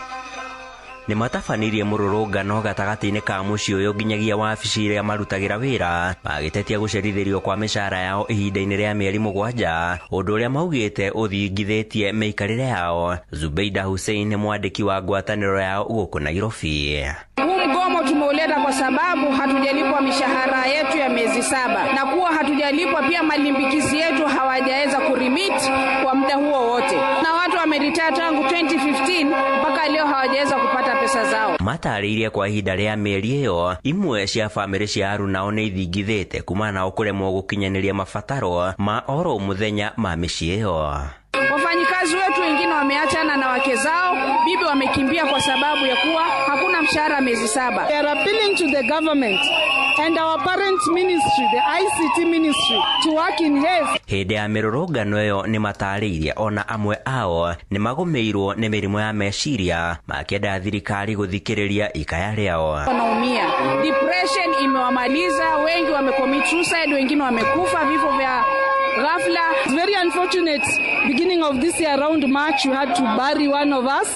Speaker 20: ni matabanirie mururungano gatagati-ini ka mucii uyu nginyagia wabici iria marutagira wira magitetia gucerithirio kwa mishara yao ihinda-ini ria mieri 7, undu uria maugite uthingithitie meikarire yao. Zubeida Hussein, mwandiki wa ngwataniro yao guku Nairobi:
Speaker 2: mgomo tumeuleta kwa sababu hatujalipwa mishahara yetu ya miezi 7 na kuwa hatujalipwa pia malimbikizi yetu hawajaweza kurimit kwa muda huo wote, na watu wameretire tangu 2015 mpaka leo hawajaweza kupata pesa zao.
Speaker 20: Matariria kwa ihinda ria mieri iyo, imwe cia family cia Aruna one ithingithite kumana na kuremwo gukinyaniria mabataro ma oro muthenya ma micii iyo.
Speaker 2: Wafanyikazi wetu wengine wameachana na wake zao, bibi wamekimbia kwa sababu ya kuwa hakuna mshahara miezi 7.
Speaker 4: We are appealing to the government and our parent ministry, the ICT ministry, to work in haste.
Speaker 20: Hĩndĩ ya mĩrũrũngano ĩyo nĩ mataririe ona amwe ao nĩ magomeirwo nĩ mĩrimũ ya meciria makĩenda thirikari gũthikĩrĩria ikaya rĩao.
Speaker 2: Wanaumia, depression imewamaliza, wengi wamecommit suicide, wengine wamekufa vifo vya ghafla.
Speaker 4: It's very unfortunate. Beginning of this year around March, we had to bury one of us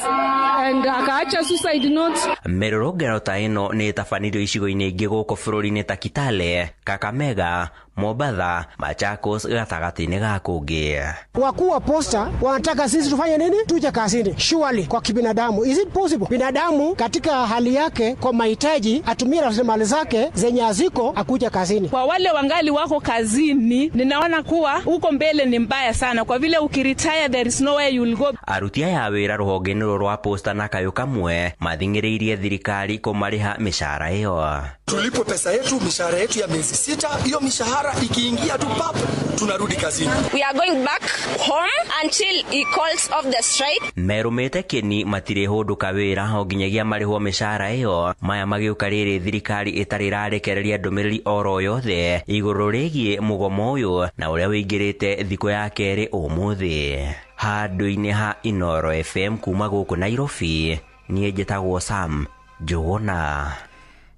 Speaker 4: and akaacha suicide note.
Speaker 20: Mĩrũrũngano ta ĩno nĩ ĩtabanirio icigo-inĩ ingĩ gũkũ bũrũri-inĩ ta Kitale, Kakamega, Mombasa, Machakos gatagatĩ-inĩ ga kũngĩ.
Speaker 5: Wakuu wa posta wanataka sisi tufanye nini? Tuje kazini. Surely kwa kibinadamu, is it possible binadamu katika hali yake kwa mahitaji atumie rasilimali zake zenye aziko akuja kazini?
Speaker 2: Kwa wale wangali wako kazini, ninaona kuwa huko mbele ni mbaya sana, kwa vile ukiretire there is nowhere you will go.
Speaker 20: Aruti aya wĩra rũhonge-inĩ rwa posta na kayũ kamwe mathingĩrĩirie thirikari kũmarĩha mĩcara ĩyo.
Speaker 11: Tulipo pesa yetu, mishahara yetu ya miezi 6, hiyo mishahara ikiingia tu pap tunarudi kazini.
Speaker 13: We are going back home until he calls off the strike.
Speaker 20: Merumĩte kĩni matirĩ hũndũka wĩra o nginyagia marĩhwo mĩcara ĩyo, maya magĩũka rĩrĩ thirikari ĩtarĩ ĩrarekereria ndũmĩrĩri oro yothe igũrũ rĩgiĩ mũgomo ũyũ na ũrĩa wĩingĩrĩte thikũ ya kerĩ ũmũthĩ. Handũ-inĩ ha Inoro FM kuma gũkũ Nairobi, niĩ njĩtagwo Sam Njũgũna.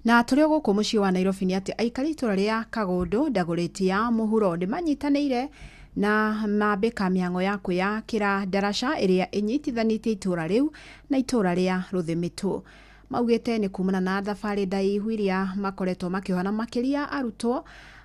Speaker 10: Na tũrĩ gũkũ mũciĩ wa Nairobi nĩ atĩ aikari itũra rĩa Kagondo Dagoretti ya mũhuro nĩ manyitanĩire na mambĩka mĩhang'o ya kwĩyakĩra ndaraca ĩrĩa ĩnyitithanĩtie itũra rĩu na itũra rĩa Rũthĩmĩtũ. Maugĩte nĩ kumana na thabarĩ ndaihu iria makoretwo makĩohana makĩria arutwo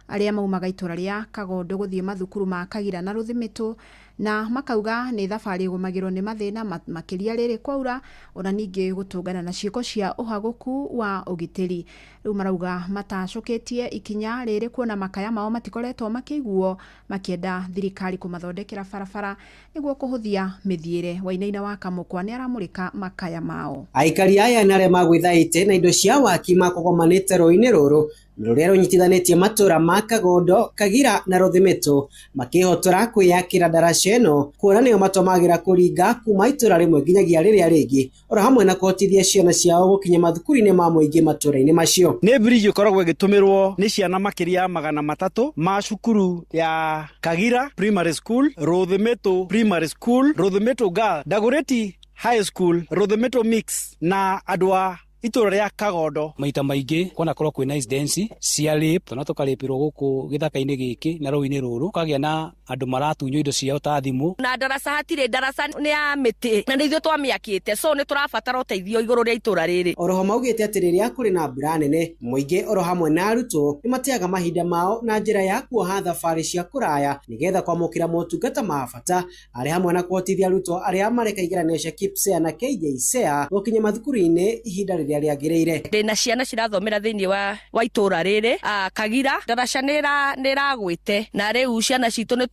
Speaker 10: arĩa maumaga itũra rĩa Kagondo gũthiĩ mathukuru ma Kagira na Rũthĩmĩtũ, na makauga nĩ thabarĩ gũmagĩrwo nĩ mathĩna makĩria rĩrĩ kwaura ona ningĩ gũtũngana na ciĩko cia ũhagũku wa ũgitĩri. Rĩu marauga matacũkĩtie ikinya rĩrĩ kuona makaya mao matikoretwo makĩiguo, makĩenda thirikari kũmathondekera barabara nĩguo kũhũthia mĩthiĩre. Wainaina wa Kamũkwa nĩ aramũrĩka makaya mao.
Speaker 12: Aikari aya nĩ arĩa magwĩthaĩte na indo cia waki makũgomanĩte rũĩ-inĩ rũrũ rũrĩa rũnyitithanĩtie matũra ma Kagondo, Kagira na Rũthĩmĩtũ makĩhotora kwĩyakĩra ndaraca ĩno kuona nĩo matũmagĩra kũringa kuma itũra rĩmwe nginyagia rĩrĩa rĩngĩ, oro hamwe na kũhotithia ciana ciao gũkinya mathukuru-inĩ ma mũingĩ matũra-inĩ macio.
Speaker 25: Nĩ bridge ĩkoragwo ĩgĩtũmĩrwo nĩ ciana makĩria 300 ma cukuru ya Kagira Primary School, Rũthĩmĩtũ Primary School, Rũthĩmĩtũ Girls, Dagoretti High School, Rũthĩmĩtũ Mix na andũ a itũra rĩa Kagondo.
Speaker 14: Maita maingĩ kwana korwo kwĩna incidents cia rape, tona tũkarĩpĩrwo gũkũ gĩthaka-inĩ gĩkĩ na rũĩ-inĩ rũrũ, kagĩa na andũ maratunywo indo ciao ta thimũ.
Speaker 2: Na ndaraca hatirĩ, ndaraca nĩ ya mĩtĩ na nĩ ithuĩ twamĩakĩte, so nĩ tũrabatara ũteithio igũrũ rĩa itũra rĩrĩ.
Speaker 12: Oroho maugĩte atĩ rĩrĩa kũrĩ na mbura nene, mũingĩ oro hamwe na arutwo nĩ mateaga mahinda mao na njĩra ya kuoha thabarĩ cia kũraya nĩgetha kwamũkĩra motungata ma bata, arĩ hamwe na kũhotithia arutwo arĩa mareka igeranio cia KPSEA na KJSEA gũkinya mathukuru-inĩ ihinda rĩrĩa rĩagĩrĩire.
Speaker 2: Ndĩna ciana cirathomera thĩinĩ wa itũra rĩrĩ Kagira, ndaraca nĩ ĩragwĩte na rĩu ciana citũ nĩ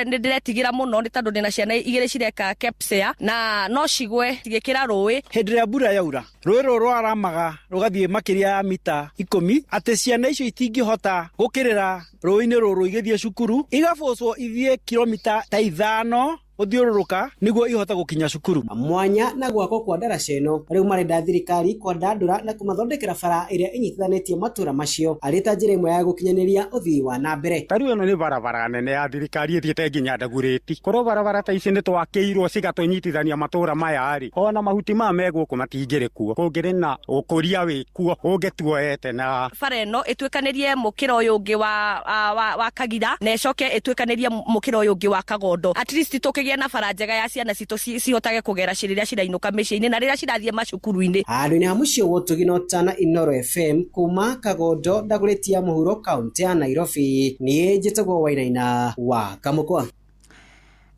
Speaker 2: ndĩretigĩra mũno nĩ tondũ ndĩna ciana igĩrĩ cireka KPSEA na no cigwe cigĩkĩra rũĩ.
Speaker 25: Hĩndĩ ĩrĩa mbura yaura, rũĩ rũrũ rwaramaga rũgathiĩ makĩria ya mita 10, atĩ ciana icio itingĩhota gũkĩrĩra rũĩ-inĩ rũrũ igĩthiĩ cukuru, igabocwo ithiĩ kilomita ta 5 gũthiũrũrũka nĩguo ihota gũkinya cukuru.
Speaker 12: Mwanya na gwako kwa ndaraca ĩno, rĩu marenda thirikari kwandandũra na kũmathondekera bara ĩrĩa ĩnyitithanĩtie matũra macio arĩ ta njĩra ĩmwe ya gũkinyanĩria ũthii wa na mbere.
Speaker 21: Tarĩu ĩno nĩ barabara nene ya thirikari ĩthiĩte nginya Dagoretti. Korwo barabara ta ici nĩ twakĩirwo cigatũnyitithania matũra maya rĩ, ona mahuti ma megũkũ matingĩrĩ kuo, kũngĩrĩ na ũkũria wĩ kuo ũngĩtuoete na
Speaker 2: bara ĩno ĩtuĩkanĩrie mũkĩra ũyũ ũngĩ wa Kagira na ĩcoke ĩtuĩkanĩrie mũkĩra ũyũ ũngĩ wa Kagondo. At least tũkĩgĩa na bara njega ya ciana citũ cihotage kũgera rĩrĩa cirainũka mĩciĩ-inĩ na rĩrĩa cirathiĩ macukuru-inĩ.
Speaker 12: Handũ-inĩ ha mũciĩ wotũgino tana Inoro FM kuma Kagondo Dagoretti ya mũhuro kaunti ya Nairobi, niĩ njĩtagwo Wainaina wa Kamũkwa.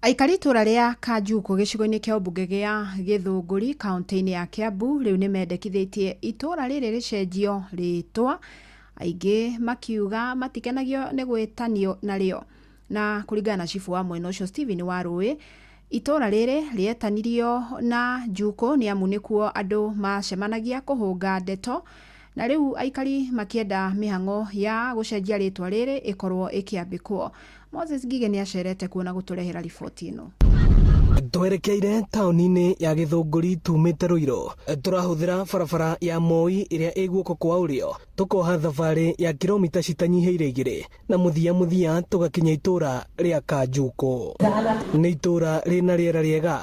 Speaker 10: Aikari itura ria Kanjuku gicigo-ini kia ũmbunge gia Gĩthũngũri kaunti-inĩ ya Kiambu riu ni mendekithĩtie itura rĩrĩ rĩcenjio rĩtwa, aingĩ makiuga matikenagio nĩ gwĩtanio narĩo. Na kũringana na cibu wa mwena ũcio Stephen Warũĩ, itura rĩrĩ rĩetanirio na Njuku nĩ amu nĩkuo andũ macemanagia kũhũnga ndeto, na rĩu aikari makienda mĩhang'o ya gũcenjia rĩtwa rĩrĩ ĩkorwo ĩkĩambĩkwo. Moses Ngige nĩ acerete kuona gũtũrehera riboti ĩno.
Speaker 1: Twerekeire taũni-inĩ ya Gĩthũngũri tumĩte Rũirũ, tũrahũthĩra barabara ya Moi ĩrĩa ĩ guoko kwa ũrĩo, tũkoha thabarĩ ya kilomita citanyihĩire 2 na mũthia tũgakinya itũra rĩa Kanjuku. Nĩ itũra rĩna rĩera rĩega,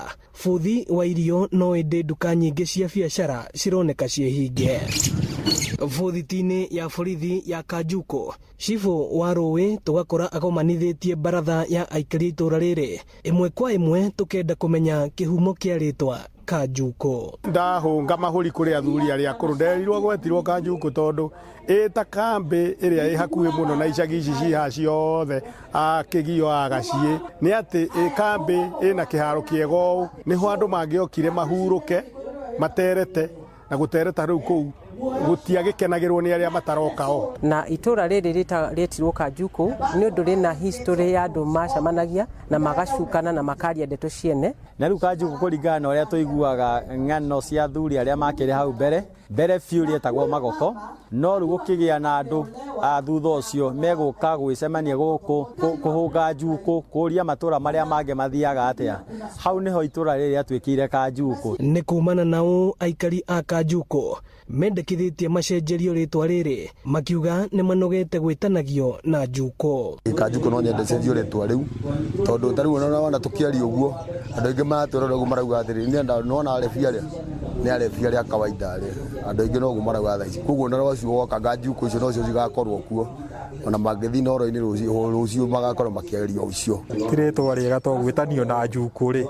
Speaker 1: buthi wa irio no ĩndĩ nduka nyingĩ cia biacara cironeka ciĩhinge. Bũthiti-inĩ ya borithi ya Kanjuku, cibu wa Rũĩ tũgakora agomanithĩtie baratha ya aikari itũra rĩrĩ, ĩmwe kwa ĩmwe tũkenda kũmenya kĩhumo kĩa rĩtwa Kanjuku.
Speaker 3: Ndahũnga mahũri kũrĩ athuri arĩa akũrũ, nderirwo gwetirwo Kanjuku tondũ ĩta kambĩ ĩrĩa ĩ hakuhĩ mũno na icagi ici ciha ciothe akĩgio agaciĩ, nĩ atĩ kambĩ ĩna kĩharo kĩega ũũ, nĩho andũ mangĩokire mahurũke materete na gũtereta rĩu kũu gũtiagĩkenagĩrwo nĩ arĩa mataroka o.
Speaker 8: Na itũra rĩrĩ rĩetirwo Kanjuku nĩ ũndũ rĩna history ya andũ macemanagia na magacukana na makaria ndeto ciene.
Speaker 22: Na rĩu Kanjuku kũringana na ũrĩa tũiguaga ng'ano cia athuri arĩa makĩrĩ hau mbere biũ rĩetagwo Magoko, no rĩu gũkĩgĩa na andũ thutha ũcio megũka gwĩcemania gũkũ kũhũnga Njuku, kũria matũra marĩa mangĩ mathiaga atĩa. Hau nĩho itũra rĩrĩ rĩatuĩkire Kanjuku.
Speaker 1: Nĩ kumana nao aikari a Kanjuku mendekithĩtie macenjerio rĩtwa rĩrĩ, makiuga nĩ manogete gwĩtanagio na Njuku.
Speaker 23: Kanjuku no nyende cenjio rĩtwa rĩu tondũ tarĩu ona tũkĩaria ũguo andũ aingĩ maratwĩra ũguo marauga atĩrĩ nĩ nona arefia rĩa kawaida andũ aingĩ no marauga thaa ici, koguo na rũciũ woka Kanjuku icio no cio cigakorwo kuo, ona mangĩthiĩ noro-inĩ rũciũ magakorwo makĩaria ũcio.
Speaker 24: Ti rĩtwa rĩega to gwĩtanio na Njuku rĩ,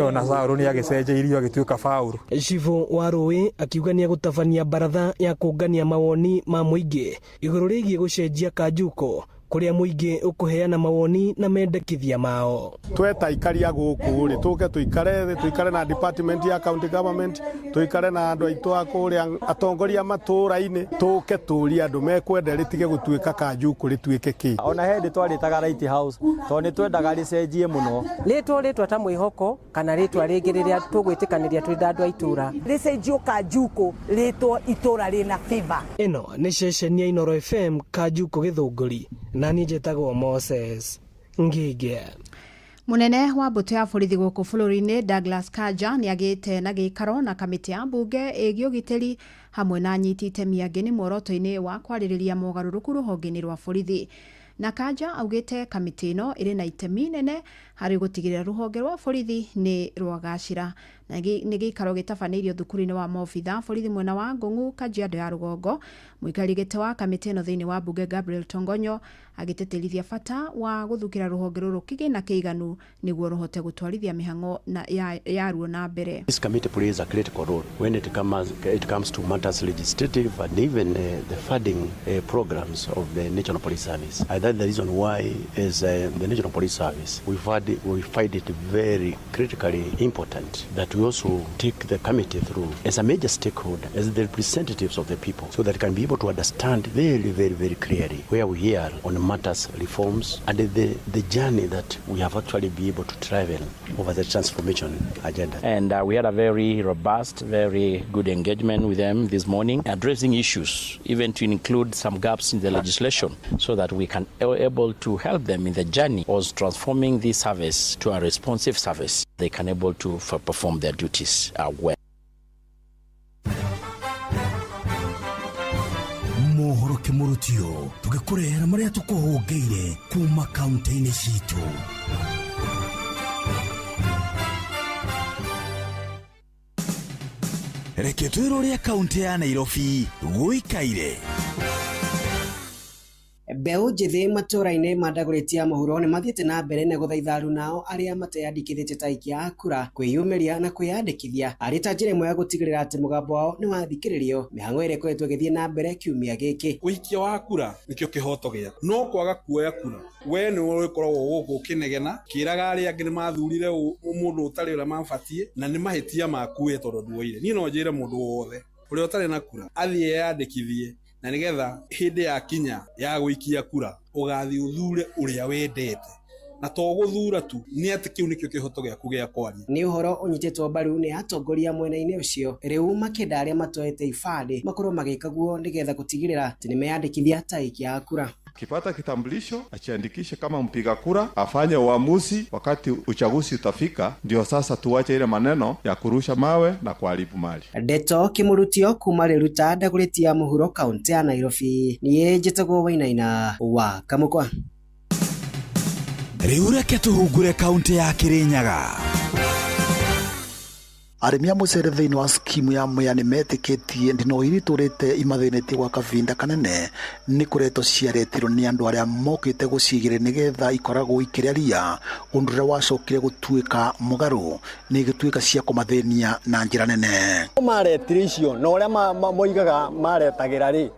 Speaker 24: ona Saũlũ nĩ agĩcenjeirio agĩtuĩka Paũlũ.
Speaker 1: Cibu wa Rũĩ akiuga nĩ agũtabania baratha ya kũngania mawoni ma mũingĩ igũrũ rĩgiĩ gũcenjia Kanjuku, kũrĩa mũingĩ ũkũheana mawoni na mendekithia mao.
Speaker 3: Tweta ikaria gũkũ rĩ, tũke tũikare na department ya county government, tũikare na andũ aitũ akũrĩa atongoria matũra-inĩ, tũke tũria andũ mekwenda rĩtige gũtuĩka Kanjuku rĩtuĩke kĩ.
Speaker 22: Ona hĩndĩ twarĩtaga Light House tondũ nĩ twendaga rĩcenjie mũno.
Speaker 8: Rĩtwa ta mwĩhoko kana rĩtwa rĩngĩ rĩrĩa tũgwĩtĩkanĩria twĩ andũ a itũra.
Speaker 26: Rĩcenjio Kanjuku rĩtwa itũra rĩna fiba.
Speaker 1: Ĩno nĩ ceceni ya Inooro FM Kanjuku Gĩthũngũri. Nani jetagwo Moses Ngige.
Speaker 10: Munene wa mbũtũ ya borithi gũkũ bũrũri-inĩ Douglas Kanja nĩ agĩte na gĩikaro na kamĩtĩ ya mbunge ĩgiĩ ũgitĩri hamwe na anyiti itemi angĩ nĩ muoroto-inĩ wa kwarĩrĩria mogarũrũku rũhonge-inĩ rwa borithi. Na Kanja augĩte kamĩtĩ ĩno ĩrĩ na itemi nene harĩ gũtigĩrĩra rũhonge rwa borithi nĩ rwagacĩra. Na nĩ gĩikaro gĩtabanĩirio thukuru-inĩ wa maobitha borithi mwena wa Ngũng'u, Kajiado ya Rũgongo. Mũikarĩri gĩtĩ wa kamĩtĩ ĩno thĩinĩ wa mbunge Gabriel Tongonyo agĩtĩtĩrithia bata wa gũthukĩra rũhonge rũrũ kĩgĩna kĩiganu nĩguo rũhote gũtwarithia mĩhang'o ya ruo na mbere.
Speaker 27: This committee plays a critical role when it comes to matters legislative and even the funding programs of the National Police Service. That's the reason why as the National Police Service we find it very critically important that we also take the committee through as a major stakeholder, as the representatives of the people, so that it can be able to understand very, very, very clearly where we are on matters reforms and the journey that we have actually been able to travel over the transformation agenda.
Speaker 28: And we had a very robust, very good engagement with them this morning, addressing issues, even to include some gaps in the legislation, so that we can be able to help them in the journey of transforming this service to a responsive service. They can able to perform their duties well.
Speaker 30: Mohoro kemurutio tugikurehera maria tukuhungeire kuma kaunti-inĩ citũ. Reke twĩrore kaunti ya Nairobi gũikaire.
Speaker 12: Mbeũ njĩthĩ matũra-inĩ ma Dagoretti mũhuro nĩ mathiĩte na mbere na gũthaitha arunao arĩa mateyandĩkithĩtie ta aikia a kura kwĩyumĩria na kwĩyandĩkithia arĩ ta njĩra ĩmwe ya gũtigĩrĩra atĩ mũgambo wao nĩ wathikĩrĩrio. Mĩhang'o ĩrĩa ĩkoretwo ĩgĩthiĩ na mbere kiumia gĩkĩ.
Speaker 4: Ũikia wa kura nĩkĩo kĩhoto gĩa no kwaga kuoya kura we nĩ ũgũkorwo gũkũ ũkĩnegena kĩraga arĩa angĩ nĩ mathurire mũndũ ũtarĩ ũrĩa mabatiĩ na nĩ mahĩtia makuĩ tondũ nduoire. Niĩ no njĩre mũndũ wothe ũrĩa ũtarĩ na kura athiĩ eyandĩkithie na nĩgetha hĩndĩ ya kinya ya gũikia kura ũgathiĩ ũthure ũrĩa wendete na to gũthura tu nĩ atĩ kĩu nĩkĩo kĩhoto gĩaku gĩa kwaria.
Speaker 12: Nĩ ũhoro ũnyitĩtwo mbaru nĩ atongoria mwena-inĩ ũcio rĩu makĩenda arĩa matoete ibandĩ makorwo magĩka guo nĩgetha gũtigĩrĩra atĩ nĩ meyandĩkithia ta aikia a kura.
Speaker 6: Kipata kitambulisho ajiandikishe kama mpiga kura, afanye uamuzi wakati uchaguzi utafika. Ndio sasa tuwache ile maneno ya kurusha mawe na kuharibu mali.
Speaker 12: Ndeto Kimurutio kuma Riruta Dagoretti ya mũhuro kaunti ya Nairobi. Niĩ njĩtagwo Wainaina wa Kamũkwa.
Speaker 30: Rĩu reke tũhungure kaunti ya Kirinyaga.
Speaker 7: Arĩmi a mũcere thĩinĩ wa skimu ya Mwea nĩ metĩkĩtie ndino iri tũrĩte imathĩnĩtie gwa kavinda kanene nĩ kũretwo ciaretirwo nĩ andũ arĩa mokĩte gũcigĩrĩra nĩgetha ikoragwo ikĩrĩa ria ũndũ ũrĩa wacokire gũtuĩka mũgarũ nĩ igĩtuĩka cia kũmathĩnia na njĩra nene.
Speaker 22: Maretire icio na ũrĩa moigaga maretagĩra rĩ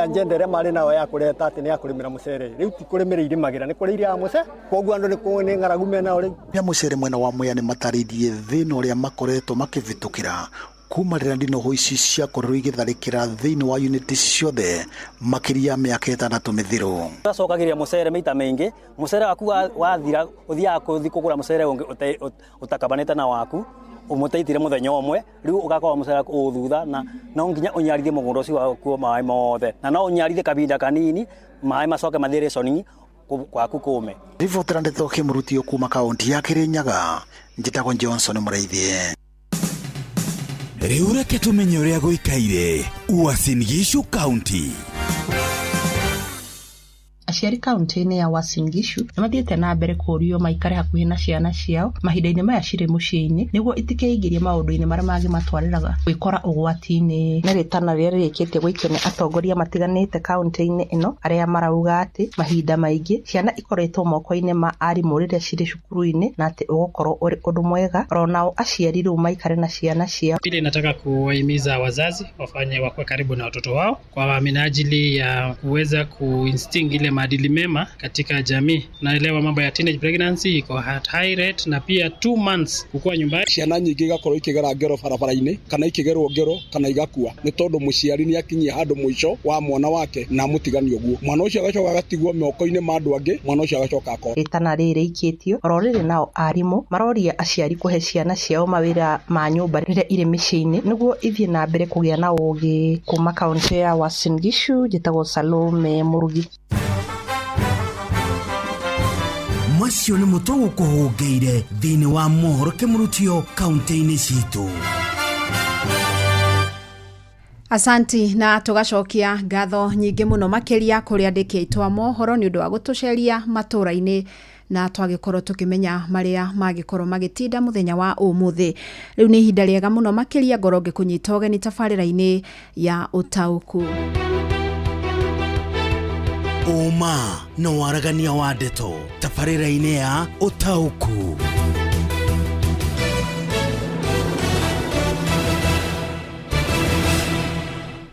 Speaker 22: agenda ĩrĩa marĩ nayo ya kũreta atĩ nĩ ya kũrĩmĩra mũcere rĩu ti kũrĩmĩra irĩmagĩra nĩ kũrĩ iria ya mũcere koguo andũ nĩ ng'aragu mena rĩu.
Speaker 7: Ya mũcere mwena wa Mwea nĩ matarĩirie thĩna ũrĩa makoretwo makĩvĩtũkĩra kuma rĩrĩa ndinoho ici ciakorirwo igĩtharĩkĩra thĩinĩ wa uniti ciothe makĩria mĩaka 6 mĩthiru.
Speaker 22: Ũracokagĩria mũcere maita maingĩ mũcere waku wathira ũthiaga kũgũra mũcere ũngĩ ũtakabanĩte na waku umuteithire muthenya umwe riu ugakorwo mucera uthutha na no nginya unyarithie mũgũnda ũcio waku maĩ mothe na no unyarithie kabinda kanini maĩ macoke mathire coni kwaku kume.
Speaker 7: Ribotera Ndeto Kimurutio kuma kaunti ya Kirinyaga. Njĩtagwo Johnson Mũraithie.
Speaker 30: Rĩu reke tũmenye ũrĩa gũikaire Uasin Gishu County.
Speaker 9: Aciari kaunti-inĩ ya Uasin Gishu nĩ mathiĩte na mbere kũũrio maikare hakuhĩ na ciana ciao mahinda-inĩ maya cirĩ mũciĩ-inĩ nĩguo itikeingĩrie maũndũ-inĩ marĩa mangĩmatwarĩra gwĩkora ũgwati-inĩ. Nĩ rĩtana rĩrĩa rĩrĩkĩtie gũikio nĩ atongoria matiganĩte kaunti-inĩ ĩno arĩa marauga atĩ mahinda maingĩ ciana ikoretwo moko-inĩ ma arimũ rĩrĩa cirĩ cukuru-inĩ na atĩ ũgũkorwo ũrĩ ũndũ mwega ronao aciari rĩu maikare na ciana ciao.
Speaker 15: Pili nataka kuwahimiza wazazi wakuwe karibu na watoto wao kwa minajili ya kuweza kuinstinct ile maadili mema katika jamii. Naelewa mambo ya teenage pregnancy iko at high rate na pia 2 months kukua nyumbani.
Speaker 4: Ciana nyingĩ igakorwo ikigera ngero barabara-inĩ kana ikigerwo ngero kana igakua nĩ tondũ mũciari nĩ akinyia handũ mũico wa mwana wake na mũtigani ũguo mwana ũcio agacoka agatigwo moko-inĩ ma andũ angĩ mwana ũcio agacoka akora.
Speaker 9: Rĩtana rĩrĩ ikĩtio rorĩrĩ nao arimũ maroria aciari kũhe ciana ciao mawĩra ma nyũmba rĩrĩa irĩ mĩciĩ-inĩ nĩguo ithiĩ na mbere kũgĩa na ũgĩ. Kuma kaunti ya Uasin Gishu njĩtagwo Salome Mũrugi.
Speaker 30: Macio nĩ mũtongo kũhũngĩire thĩinĩ wa mohoro Kimurutio kaunti-inĩ citũ.
Speaker 10: Asanti na tugacokia ngatho nyingĩ mũno makĩria kũrĩ andĩki aitũ a mohoro nĩ ũndũ wa gũtũceria matũra-inĩ na twagĩkorwo tũkĩmenya marĩa magĩkorwo magĩtinda mũthenya wa ũmũthĩ. Rĩu nĩ ihinda rĩega mũno makĩria ngoro ngĩkũnyita ũgeni tabarĩra-inĩ ya ũtaũku.
Speaker 30: Uma na waragania wa ndeto tabarĩra-inĩ ya ũtaũku.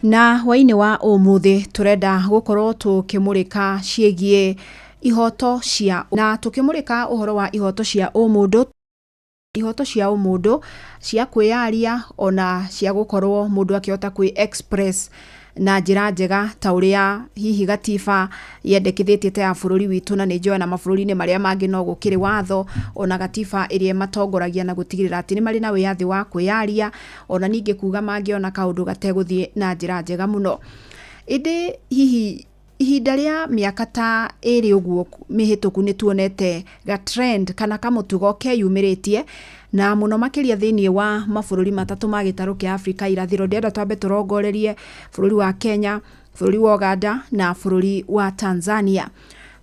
Speaker 10: Na waini wa ũmũthĩ turenda gũkorwo tũkĩmũrĩka ciĩgiĩ ihoto cia na tũkĩmũrĩka ũhoro wa ihoto cia ũmũndũ. Ihoto cia ũmũndũ cia kwĩyaria ona cia gũkorwo mũndũ akĩhota kwĩ express na njĩra njega ta ũrĩa hihi gatiba yendekithĩtie ta ya bũrũri witũ na nĩ njoya na mabũrũri-inĩ marĩa mangĩ no gũkĩrĩ watho ona gatiba ĩrĩa matongoragia na gũtigĩrĩra atĩ nĩ marĩ na wĩyathi wa kwĩyaria ona ningĩ kuga mangĩona kaũndũ gategũthiĩ na njĩra njega mũno. Ĩndĩ hihi ihinda rĩa mĩaka ta ĩrĩ ũguo mĩhĩtũku nĩ tuonete ga trend kana kamũtugo keyumĩrĩtie na mũno makĩria thĩinĩ wa mabũrũri matatũ ma gĩtarũ kĩa Afrika irathĩro. Ndĩrenda twambe tũrongorerie bũrũri wa Kenya, bũrũri wa Uganda na bũrũri wa Tanzania.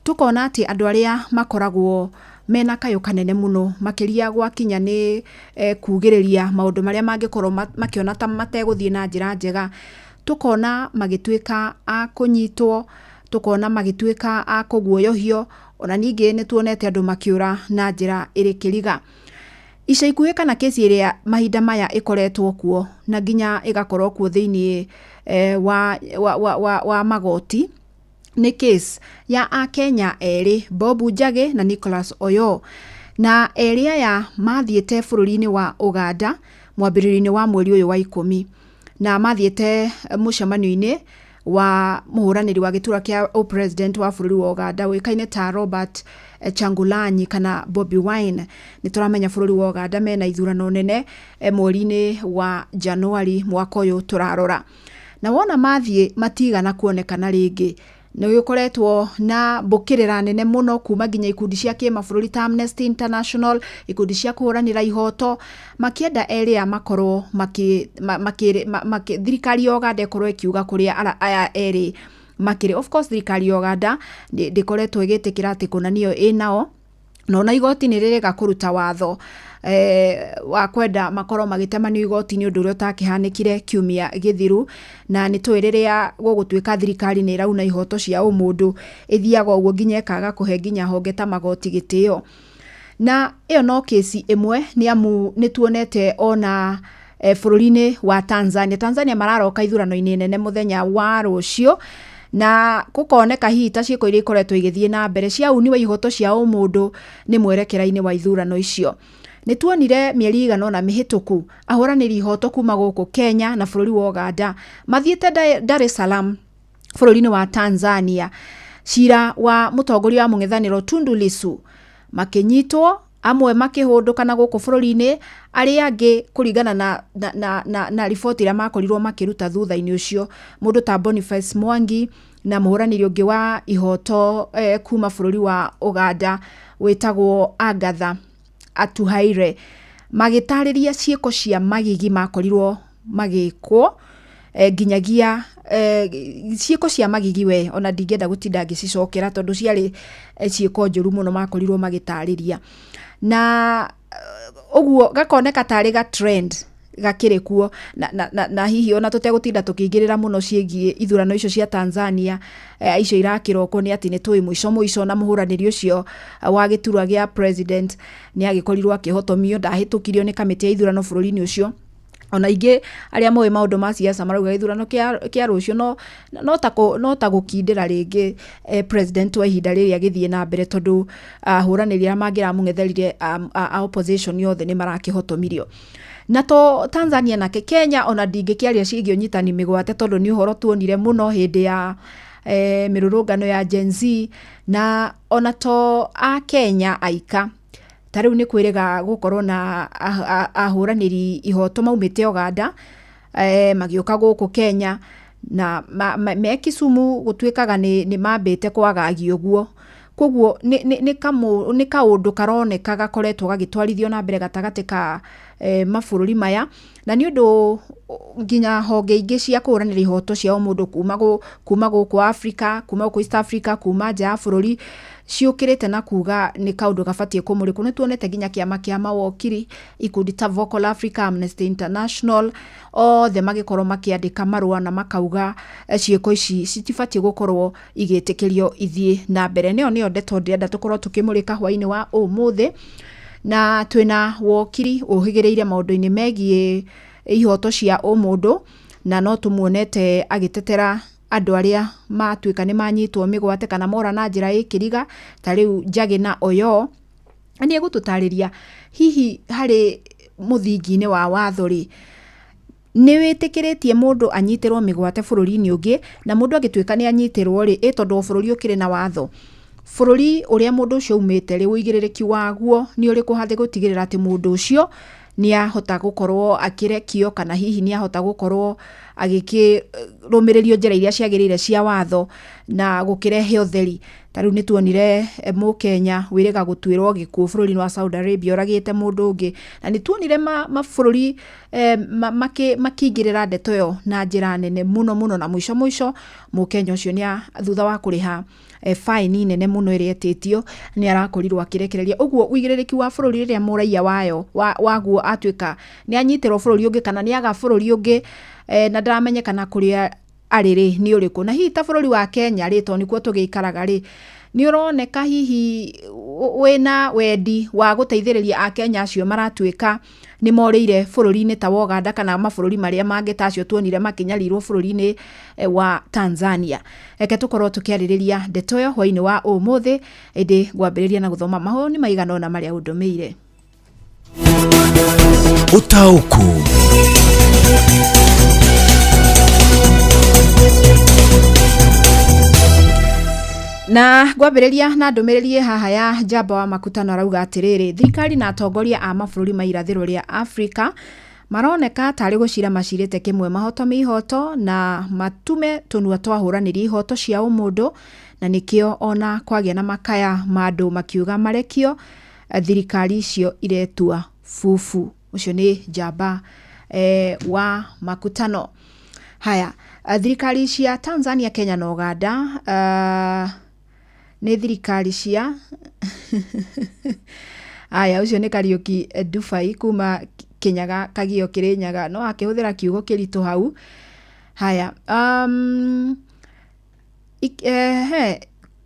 Speaker 10: Tukona atĩ andũ arĩa makoragwo mena kayo kanene mũno makĩria gwakinya nĩ kugĩrĩria maũndũ marĩa mangĩkorwo makĩona ta mategũthiĩ na njĩra njega, tukona magĩtuĩka a kũnyitwo tukona magituika a kuguoyohio ona ningi ni tuonete andu makiura na njira iri kiriga. Ica ikuhĩ kana kesi ĩrĩa mahinda maya ĩkoretwo kuo na nginya ĩgakorwo kuo thĩinĩ wa magoti nĩ case ya Akenya erĩ, Bob Njagi na Nicholas Oyoo, na erĩ aya mathiĩte bũrũri-inĩ wa Uganda mwambĩrĩrio-inĩ wa mweri ũyũ wa 10 na mathiĩte mũcemanio-inĩ wa mũhũranĩri wa gĩturwa kĩa president wa bũrũri wa Uganda wĩkaine ta Robert Changulanyi kana Bobi Wine. Nĩ tũramenya bũrũri wa Uganda mena ithurano nene mweri-inĩ wa Januari mwaka ũyũ tũrarora, na wona mathiĩ matigana kuonekana rĩngĩ. Nĩ gũkoretwo na mbũkĩrĩra nene mũno kuma nginya ikundi cia kĩmabũrũri ta Amnesty International, ikundi cia kũhũranĩra ihoto makĩenda erĩ makorwo thirikari ya Uganda ĩkorwo ĩkiuga kũrĩa aya erĩ makĩrĩ. Of course thirikari ya Uganda ndĩkoretwo ĩgĩtĩkĩra atĩ kũnanio ĩnao, no na igoti nĩ rĩrĩga kũruta watho wa kwenda makorwo magĩtemanio igoti-inĩ ũndũ ũrĩa ũtakĩhanĩkire kiumia gĩthiru, na nĩ tũĩ rĩrĩa gũgũtuĩka thirikari nĩ ĩrauna ihoto cia ũmũndũ ĩthiaga ũguo nginya ĩkaga kũhe nginya honge ta magoti gĩtĩo. Na ĩyo no kesi ĩmwe nĩ amu nĩ tuonete ona bũrũri-inĩ wa Tanzania mararoka ithurano-inĩ nene mũthenya wa rũciũ, na kukoneka hihi ta ciĩko iria ikoretwo igĩthiĩ na mbere cia uni wa ihoto cia ũmũndũ nĩ mwerekera-inĩ wa ithurano icio. Nĩ tuonire mĩeri igana na mĩhĩtũku ahũranĩri ihoto kuma gũkũ Kenya na bũrũri wa Uganda mathiĩte Dar es Salaam bũrũri-inĩ wa Tanzania cira wa mũtongoria wa mũng'ethanĩro Tundu Lissu makĩnyitwo, amwe makĩhũndũka na gũkũ bũrũri-inĩ, arĩa angĩ kũringana na riboti iria makorirwo makĩruta thutha-inĩ ũcio, mũndũ ta Boniface Mwangi na mũhũranĩri ũngĩ wa ihoto kuma bũrũri wa Uganda wĩtagwo Agatha Atuhaire magĩtarĩria ciĩko cia magigi makorirwo magĩkwo, nginyagia ciĩko cia magigi we ona ndingĩenda gũtinda ngĩcicokera tondũ ciarĩ ciĩko njũru mũno makorirwo magĩtarĩria, na ũguo gakoneka tarĩ ga trend gakĩrĩ kuo na hihi ona tũtegũtinda tũkĩingĩrĩra mũno ciĩgiĩ ithurano icio cia Tanzania icio irakĩrokwo nĩ atĩ nĩ tũĩ mũico na mũhũranĩri ũcio wa gĩturwa gĩa president nĩ agĩkorirwo akĩhotomio, ndahĩtũkirio nĩ kamĩtĩ ya ithurano bũrũri-inĩ ũcio. Ona ingĩ arĩa moĩ maũndũ ma siasa marauga gĩthurano kĩa rũciũ no ta gũkindĩra rĩngĩ president wa ihinda rĩrĩa gĩthiĩ na mbere, tondũ ahũranĩri arĩa mangĩramũng'etherire a opposition yothe nĩ marakĩhotomirio. Na to Tanzania na Kenya ona ndingĩkĩaria ciĩgiĩ ũnyitani mĩgwate tondũ nĩ ũhoro tuonire mũno hĩndĩ ya mĩrũrũngano ya Gen Z, na ona to a Kenya aika. Tarĩu nĩ kwĩrĩga gũkorwo na ahũranĩri ihoto maumĩte Uganda magĩũka gũkũ Kenya, na me Kisumu gũtuĩkaga nĩ mambĩte kwagagio ũguo. Koguo nĩ kaũndũ karoneka gakoretwo gagĩtwarithio na mbere gatagatĩ ka mabũrũri maya, na nĩ ũndũ nginya honge ingĩ cia kũhũranĩra ihoto cia mũndũ kuma gũkũ Africa, kuma gũkũ East Africa, kuma nja ya bũrũri ciũkĩrĩte na kuga nĩ kaũndũ gabatiĩ kũmũrĩkwo. Nĩ tuonete nginya kĩama kĩa mawakiri, ikundi ta Vocal Africa, Amnesty International, othe magĩkorwo makĩandĩka marũa na makauga ciĩko ici citibatiĩ gũkorwo igĩtĩkĩrio ithiĩ na mbere. Nĩyo ndeto ndĩrenda tũkorwo tũkĩmũrĩka hwaĩ-inĩ wa ũmũthĩ, na twĩna wokiri ũhĩgĩrĩire maũndũ-inĩ megiĩ ihoto cia ũmũndũ, na no tũmuonete agĩtetera andũ arĩa matuĩka nĩ manyitwo mĩgwate kana mora na njĩra ĩkĩriga, ta rĩu Njagi na Oyoo. Nĩ egũtũtarĩria hihi harĩ mũthingi-inĩ wa watho rĩ, nĩ wĩtĩkĩrĩtie mũndũ anyitĩrwo mĩgwate bũrũri-inĩ ũngĩ, na mũndũ agĩtuĩka nĩ anyitĩrwo rĩ, tondũ bũrũri ũkĩrĩ na watho, bũrũri ũrĩa mũndũ ũcio umĩte rĩ, ũigĩrĩrĩki waguo nĩ ũrĩkũ harĩ gũtigĩrĩra atĩ mũndũ ũcio nĩ ahota gũkorwo akĩrekio kana hihi nĩ ahota gũkorwo agĩkĩrũmĩrĩrio njĩra iria ciagĩrĩire cia watho na gũkĩrehe ũtheri. Tarĩu nĩ tuonire Mũkenya wĩrĩga gũtuĩrwo gĩkuũ bũrũri-inĩ wa Saudi Arabia ũragĩte mũndũ ũngĩ, na nĩ tuonire mabũrũri makĩingĩrĩra ndeto ĩyo na njĩra nene mũno, na mũico Mũkenya ũcio nĩ thutha wa kũrĩha faini nene mũno ĩrĩa etĩtio nĩ arakorirwo akĩrekereria. Ũguo ũigĩrĩrĩki wa bũrũri rĩrĩa mũraiya waguo atuĩka nĩ anyitĩrwo bũrũri ũngĩ kana nĩ aga bũrũri ũngĩ na ndaramenyekana kũrĩa arĩrĩ nĩ ũrĩkũ. Na hihi ta bũrũri wa Kenya rĩ, to nĩkuo tũgĩikaraga rĩ, nĩ ũroneka hihi wĩna wendi wa gũteithĩrĩria Akenya acio maratuĩka nĩ morĩire bũrũri-inĩ ta Uganda kana mabũrũri marĩa mangĩ ta acio tuonire makinyarirwo bũrũri-inĩ wa Tanzania. Reke tũkorwo tũkĩarĩrĩria ndeto ĩyo hwaĩ-inĩ wa ũmũthĩ, ĩndĩ ngwambĩrĩria na gũthoma mahoni maigana ona marĩa ũndũmĩire.
Speaker 30: Ũtaũku.
Speaker 10: Na ngwambĩrĩria na ndũmĩrĩrie haha ya Njamba wa Makutano arauga atĩrĩrĩ, thirikari na atongoria a mabũrũri ma irathĩro rĩa Afrika maroneka tarĩ gũcira macirĩte kĩmwe mahotomie ihoto na matume tũnua twahũranĩri ihoto cia ũmũndũ, na nĩkĩo ona kwagĩa na makaya ma andũ makiuga marekio thirikari icio iretua fufu. Ũcio nĩ Njamba wa Makutano. Haya, thirikari cia Tanzania, Kenya na Uganda nĩ thirikari cia aya, ucio nĩ Kariuki Dubai kuma Kenyaga Kagio Kirinyaga, no akĩhũthĩra kiugo kĩritũ hau. Haya,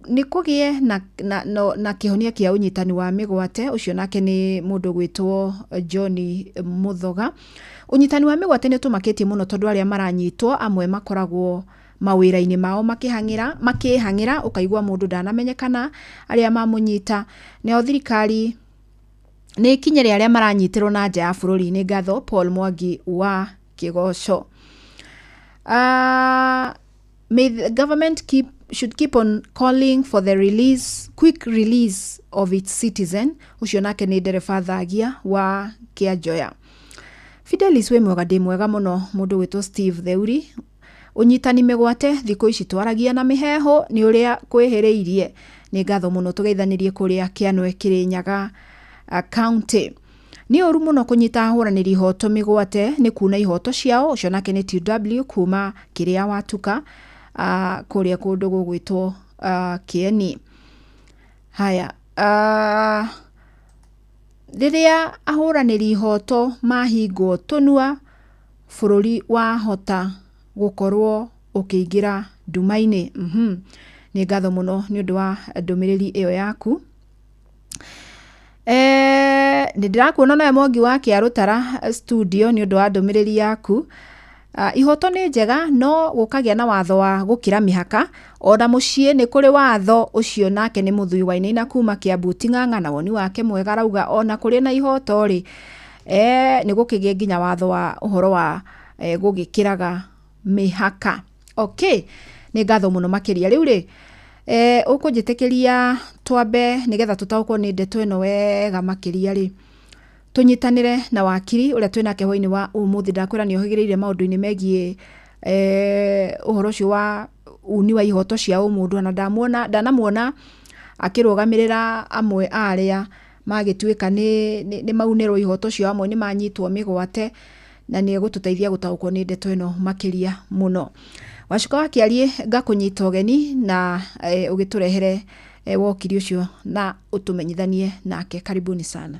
Speaker 10: nĩ kũgĩe na kĩhonia kĩa ũnyitani wa mĩgwate. Ũcio nake nĩ mũndũ gwĩtwo John Muthoga. Ũnyitani wa mĩgwate nĩ ũtũmakĩtie mũno tondũ arĩa maranyitwo amwe makoragwo mawĩra-inĩ mao makĩhang'ĩra, ũkaigua mũndũ ndanamenyekana arĩa mamũnyita. Nao thirikari nĩ ikinyĩre arĩa maranyitirwo na nja ya bũrũri. Nĩ ngatho Paul Mwangi wa Kĩgoco. May the government should keep on calling for the quick release of its citizen. Ucio nake nĩ ndereba Thagia wa Kĩanjoya. Fidelis we mwega, ndĩ mwega mũno. Mũndũ gwĩtwo Steve Theuri. Ũnyitani mĩgwate thikũ ici twaragia na mĩheho nĩ ũrĩa kwĩhĩrĩirie. Nĩ ngatho mũno, tũgeithanĩrie kũrĩa Kĩanwe Kĩrĩnyaga county. Nĩ ũru mũno kũnyita ahũranĩri ihoto mĩgwate nĩ kuna ihoto ciao. Ũcio nake nĩ TW kuma Kĩrĩa Watuka kũrĩa kũndũ gũgwĩtwo Kĩeni. Haya, rĩrĩa ahũranĩri ihoto mahingwo tũnua, bũrũri wahota gũkorwo ũkĩingĩra nduma-inĩ. Nĩ ngatho mũno nĩ ũndũ wa ndũmĩrĩri ĩyo yaku. Nĩ ndĩrakuona nawe Mwangi wa Kĩarũtara studio nĩ ũndũ wa ndũmĩrĩri yaku. Ihoto nĩ njega, no gũkagĩa na watho wa gũkĩra mĩhaka. Ona mũciĩ nĩ kũrĩ watho ũcio, nake nĩ Mũthui Wainaina kuma Kĩambu Ting'ang'a, na woni wake mwega rauga ona kũrĩ na ihoto rĩ, nĩ gũkĩgĩa nginya watho wa ũhoro wa gũgĩkĩraga mĩhaka. Okay, nĩ ngatho mũno makĩria. Rĩu rĩ, ũkũnjĩtĩkĩria twambe nĩgetha tũtaũkwo nĩ ndeto ĩno wega makĩria rĩ, tũnyitanĩre na wakiri ũrĩa twĩnake hwaĩ-inĩ wa ũmũthĩ. Ndakwĩra nĩ ohĩgĩrĩire maũndũ-inĩ megiĩ ũhoro ũcio wa uni wa ihoto cia ũmũndũ, na ndanamuona akĩrũgamĩrĩra amwe arĩa magĩtuĩka nĩ maunĩrwo ihoto cio, amwe nĩ manyitwo mĩgwate, na nĩ egũtũteithia gũtaũkwo nĩ ndeto ĩno makĩria mũno. Wacuka wakĩarie ngakũnyita ũgeni na ũgĩtũrehere wokiri ũcio na ũtũmenyithanie nake. Karibuni sana.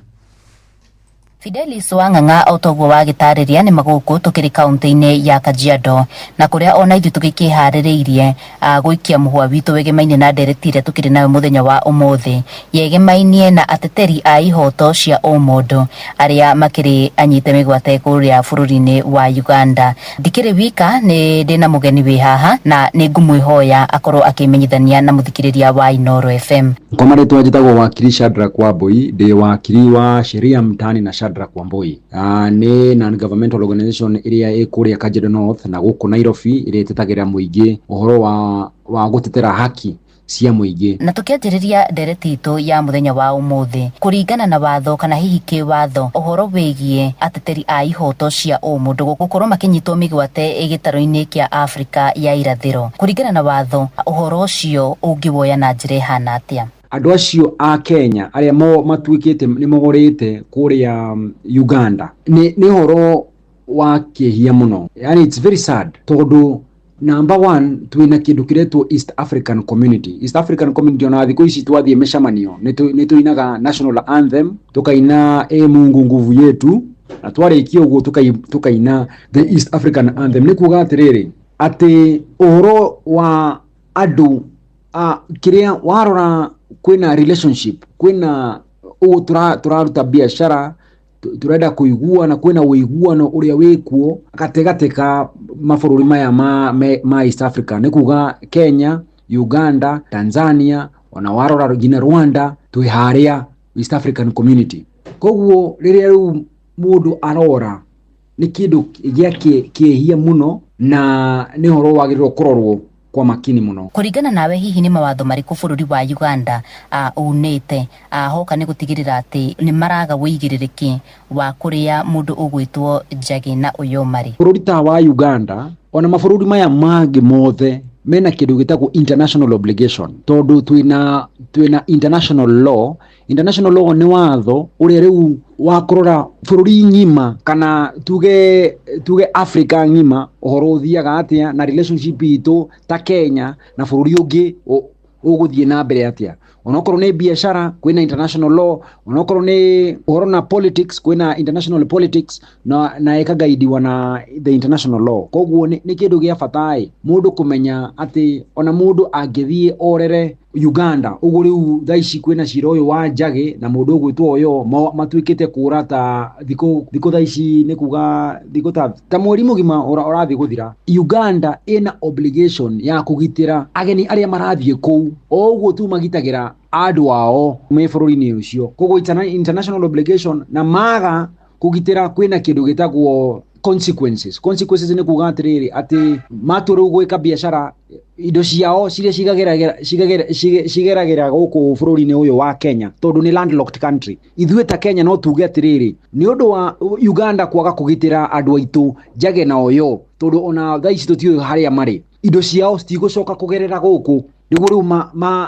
Speaker 5: Fidelis Wang'ang'a otoguo wagĩtarĩria nĩ magũkũ tũkĩrĩ kaunti-inĩ ya Kajiado, na kũrĩa ona ithuĩ tũgĩkĩharĩrĩirie gũikia mũhwa witũ wegemaine na ndereti ĩrĩa tũkĩrĩ nayo mũthenya wa ũmũthĩ, yegemainie na ateteri a ihoto cia ũmũndũ arĩa makĩrĩ anyite mĩgwate kũrĩa bũrũri-inĩ wa Uganda. Ndikĩrĩ wika, nĩ ndĩna mũgeni wĩ haha na nĩ ngũmwĩhoya akorwo akĩmenyithania na mũthikĩrĩria wa Inooro FM.
Speaker 11: Kwa marĩtwa njĩtagwo wakiri Shadrack Wambui, ndĩ wakiri wa sheria mtaani na Shadrack Wambui. Nĩ non-governmental organization ĩrĩa ĩkũrĩa Kajiado North na gũkũ Nairobi, ĩrĩa ĩtetagĩra mũingĩ ũhoro wa gũtetera haki cia mũingĩ.
Speaker 5: Na tũkĩanjĩrĩria ndereti itũ ya mũthenya wa ũmũthĩ, kũringana na watho kana hihi kĩwatho, ũhoro wĩgiĩ ateteri a ihoto cia ũmũndũ gũkorwo makĩnyitwo mĩgwate gĩtarũ-inĩ kĩa Afrika ya irathĩro, kũringana na watho, ũhoro ũcio ũngĩwoya na njĩra ĩhana atĩa?
Speaker 11: Andũ acio a Kenya arĩa matuĩkĩte nĩ mogorete kũrĩa Uganda nĩ horo wa kĩhia mũno. Yani it's very sad tondũ number one twĩna kĩndũ kĩretwo East African Community. East African Community ona thikũ ici twathiĩ mĩcemanio nĩ tũinaga national anthem, tukaina Mungu nguvu yetu, na twarĩkia ũguo tukaina the East African anthem. Nĩ kuuga atĩrĩrĩ, ati uhoro wa andu kiria warora kwina relationship kwina turaruta biashara turenda kuigua na kwina uiguano uria wikuo gategate ka mabũrũri maya ma East Africa ni kuga Kenya, Uganda, Tanzania, ona warora ngina Rwanda twi haria East African Community. Koguo riria riu mundu arora ni kindu giakihia muno na ni horo wagirwo kurorwo kwa makini muno.
Speaker 5: Kuringana nawe hihi ni mawatho mariku bururi wa Uganda unite hoka ni gutigirira ati ni maraga wigiririki wa kuria mundu ugwitwo Njagi na Oyoo mari?
Speaker 11: Bururi ta wa Uganda ona mabũrũri maya mangĩ mothe mena kindu gitagwo international obligation, tondu twina international law. International law ni watho uria riu wakurora bururi ngima kana tuge Africa ngima uhoro uthiaga atia na relationship itu ta Kenya na bururi ungi uguthie na mbere atia. Onokorwo ni biashara kwina international law, onokorwo ni uhoro na politics kwina international politics na ekagaidiwa na the international law. Koguo ni kindu gia fatai mundu kumenya ati ona mundu angithie orere Uganda ugu riu thaici kwina cira uyu wa Njagi na mundu ugwitwo Oyoo matwikite kura ta thiko thaici ni kuga thiko ta mweri mugima urathi guthira. Uganda ina obligation ya kugitira ageni aria marathie kou oguo tu magitagira andu ao me bururi-ini ucio. Koguo international obligation na maga kugitira kwina kindu gitagwo consequences ni kuga atiriri ati maturu gwika biashara indo ciao ciria cigeragira guku bururi-ini uyu wa Kenya tondu ni landlocked country. Ithuĩ ta Kenya no tuge atiriri ni undu wa Uganda kwaga kugitira andu aitu Njagi na Oyoo tondu ona thaici tutiyo haria mari indo ciao citigucoka kugerera guku niguo riu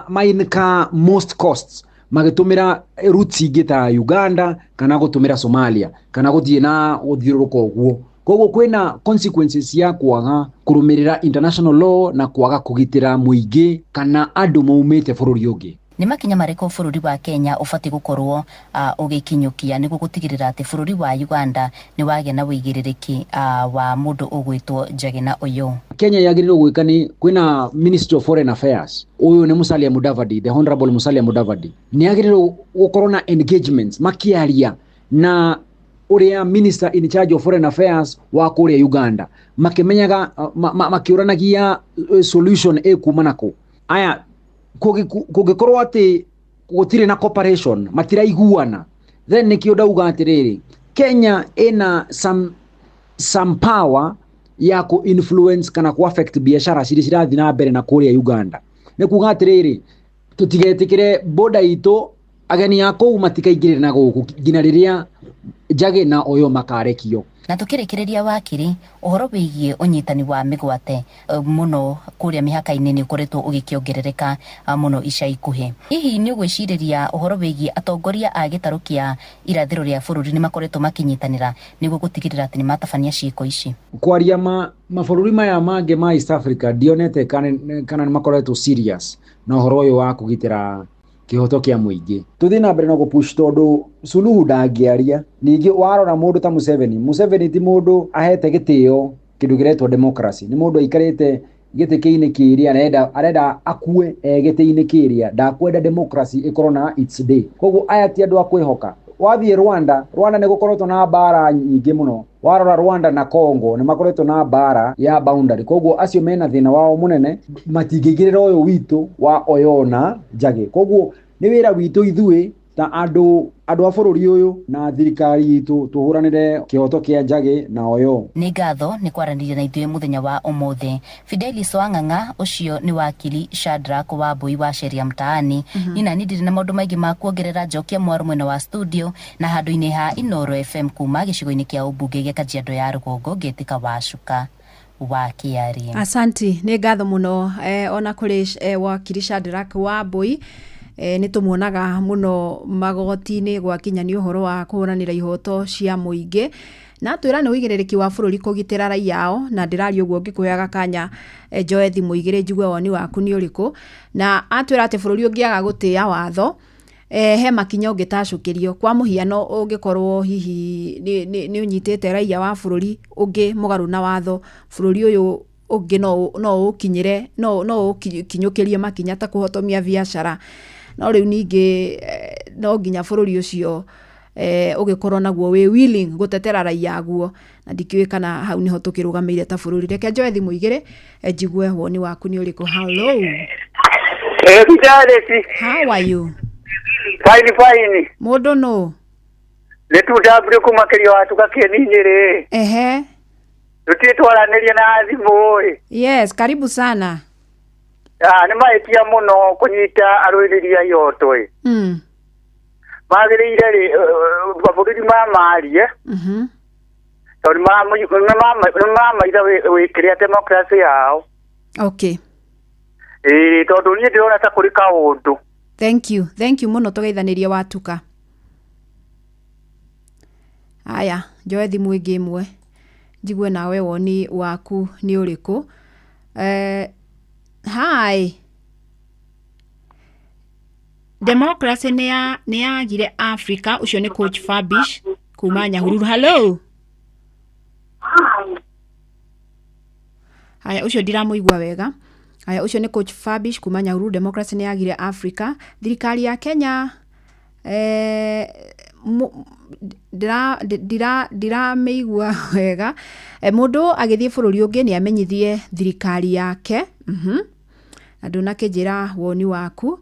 Speaker 11: mainka most costs magitumira routes ingi ta Uganda kana gutumira Somalia kana guthie na guthiuruka uguo. Koguo kwina consequences ya kwaga kurumirira international law na kwaga kugitira muingi kana andu maumite bururi ungi.
Speaker 5: Ni makinya mariko bururi wa Kenya ufati gukorwo ugikinyukia niguo gutigirira ati bururi wa Uganda ni wage na wigiririki wa mundu ugwitwo Njagi na Oyoo?
Speaker 11: Kenya yagirirwo gwika ni kwina Ministry of Foreign Affairs uyu ni Musalia Mudavadi, the Honorable Musalia Mudavadi ni yagirirwo gukorwo na engagements makiaria na uria Minister in charge of Foreign Affairs wa kuria Uganda makimenyaga makiuranagia solution ekumanako aya kugikorwo ati gutire na cooperation matiraiguana then nikio ndauga atiriri Kenya ina some power ya ku influence kana ku affect biashara cirathi na mbere na kuria Uganda. Ni kuga atiriri tutigetikire border itu ageni yako matikaingirira na guku ngina riria Njagi na Oyoo makarekio.
Speaker 5: Na tukirikireria wakiri uhoro wigie unyitani wa migwate muno kuria mihaka-ini ni ukoretwo ugikiongerereka muno ica ikuhi. Hihi ni ugwiciriria uhoro wigie atongoria a gitaru kia irathiro ria bururi ni makoretwo makinyitanira niguo gutigirira ati ni matabania ciiko ici?
Speaker 11: Kwaria mabũrũri maya mangĩ ma East Africa dionete kana ni makoretwo serious na uhoro uyu wa kugitira kihoto kia muingi. Tuthi na mbere no gupush tondu Suluhu ndangiaria ningi warora mundu ta Museveni ti mundu ahete gitio kindu giretwo democracy. Ni mundu aikarite giti-ini kiria arenda akue giti-ini kiria ndakwenda democracy ikorwo na its day. Koguo aya ti andu akwihoka. Wathie Rwanda ni gukoretwo na bara nyingi muno. Warora Rwanda na Congo ni makoretwo na bara ya boundary. Koguo acio mena thina wao munene matingigirira uyu witu wa Oyoo na Njagi. Koguo ni wira witu ithui ta andu a bururi uyu na thirikari itu tuhuranire kihoto kia Njagi na Oyoo.
Speaker 5: Ni ngatho ni kwaraniria na ithuĩ muthenya wa umuthi. Fidelis Wang'ang'a ucio ni wakili Shadrack Wambui wa sheria mtaani. Nina nindire na maundu maingi ma kuongerera njokia mwaru mwena wa studio na handu-ini ha Inooro FM kuma gicigo-ini kia ubunge gia Kajiado ya Rugongo ngetika Wacuka wa Kiarie.
Speaker 10: Asanti, ni ngatho muno ona kuri wakili Shadrack Wambui. Ni tumuonaga muno magoti-ini gwakinya ni uhoro wa kuhuranira ihoto cia muingi na twira ni wigiririki wa bururi kugitira raia ao na ndirari uguo ngikuyaga kanya Joethi muigire njugue woni waku ni uriku na atwira ati bururi ungiaga gutia watho he makinya ungitacukirio kwa muhiano ungikorwo hihi ni unyitite raia wa bururi ungi mugaru na watho bururi uyu ungi no ukinyire no ukinyukirie makinya ta kuhotomia biashara no riu ningi no nginya bururi ucio ugikorwo naguo wi willing gutetera raia guo na ndikiwe kana hau niho tukirugameire ta bururi. Reke njoe thimu igire njigue woni waku ni uriku. Hello. How are you?
Speaker 13: Fine.
Speaker 10: Modo no.
Speaker 13: Letu dabure kumakirio atukakie ninyere.
Speaker 10: Ehe.
Speaker 13: Tutitwaraneria na thimu.
Speaker 10: Yes, karibu sana.
Speaker 13: Ni maitia muno kunyita arwiriria yoto. Magirire baburiri mamarie. Tori mama ida we create democracy yao.
Speaker 10: Okay.
Speaker 13: Tondu ni ndirona ta kuri kaundu.
Speaker 10: Thank you muno tugeithanirie watuka. Aya, njoe thimu ingi imwe njigue nawe woni waku ni uriku. Hi. Democracy ni yagire Africa. Ucio ni Coach Fabish kuma Nyahururu. Hello. Aya, ucio ndiramuigua wega. Aya, ucio ni Coach Fabish kuma Nyahururu. Democracy ni yagire Africa. Thirikari ya Kenya dira meigua wega. Mundu agithie bururi ungi ni amenyithie thirikari yake. Andu nakijira woni waku.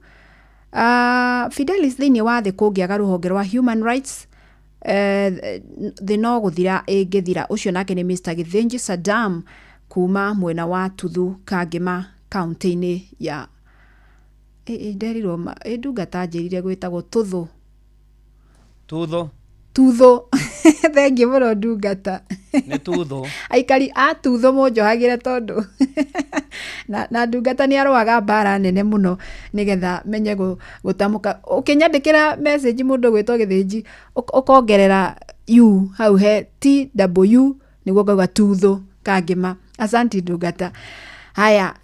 Speaker 10: Fidelis thini wa the kungiaga ruhonge rwa human rights the no guthira ingithira. Ucio nake ni Mr. Githinji Saddam kuma mwena wa Tuthu Kangema county-ini ya Nderiroma. Ndungata njirire gwitagwo Tuthu. Thank you muno ndungata.
Speaker 14: Ni Tuthu.
Speaker 10: Aikari a Tuthu munjohagire tondu na ndungata ni arwaga bara nene muno nigetha menye gutamuka. Ukinyandikira message mundu gwitwo Githinji ukongerera u hau he TW niguo gauga Tuthu Kangema. Asante ndungata. Haya,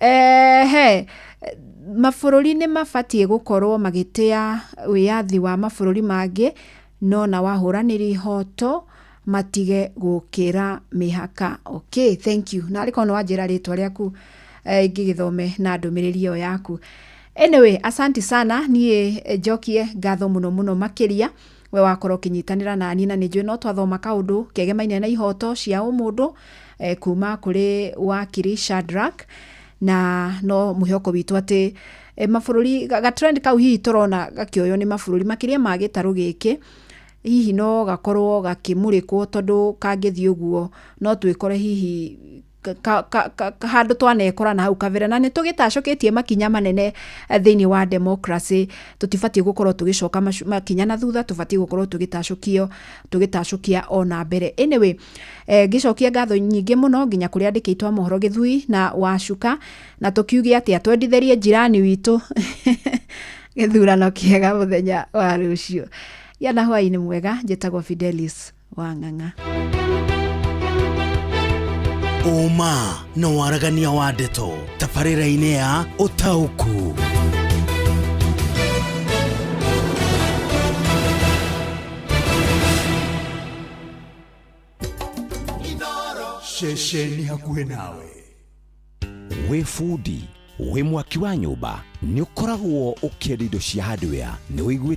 Speaker 10: mabururi ni mabatie gukorwo magitia wiyathi wa mabururi mangi no na wahuraniri hoto matige gukira mihaka. Okay, thank you. Na ariko no wajira ritwa riaku ngigithome na ndumiriri yaku. Anyway, asante sana. Nie jokie ngatho muno makiria we wakorwo kinyitanira na ni na njwe no twathoma kaundu kegemaine na ihoto cia umundu kuma kuri wakiri Shadrack na no muhioko witu ati mabururi ga trend kau hihi turona gakioyo ni mabururi makiria magitaru giki hihi no gakorwo gakimurikwo tondu kangithio guo no twikore hihi handu twanekora na hau kavera na nitugitacoketie makinya manene thini wa democracy. Tutibatie gukorwo tugicoka makinya na thutha, tubatie gukorwo tugitacokia ona mbere. Anyway, gicokia ngatho nyingi muno nginya kuri andikitwa mohoro Githui na Wacuka na tukiugia ati atwenditherie jirani witu githurano kiega muthenya wa rucio. Yana hwaini mwega. Njitagwo Fidelis Wang'ang'a.
Speaker 30: Uma no waragania wa ndeto tabarĩra-inĩ ya Ũtaũku. Ceceni hakuhĩ nawe.
Speaker 16: Wĩ fundi, wĩ mwaki wa nyũmba, nĩ ũkoragwo ũkĩendia indo cia hardware, nĩ wĩiguĩte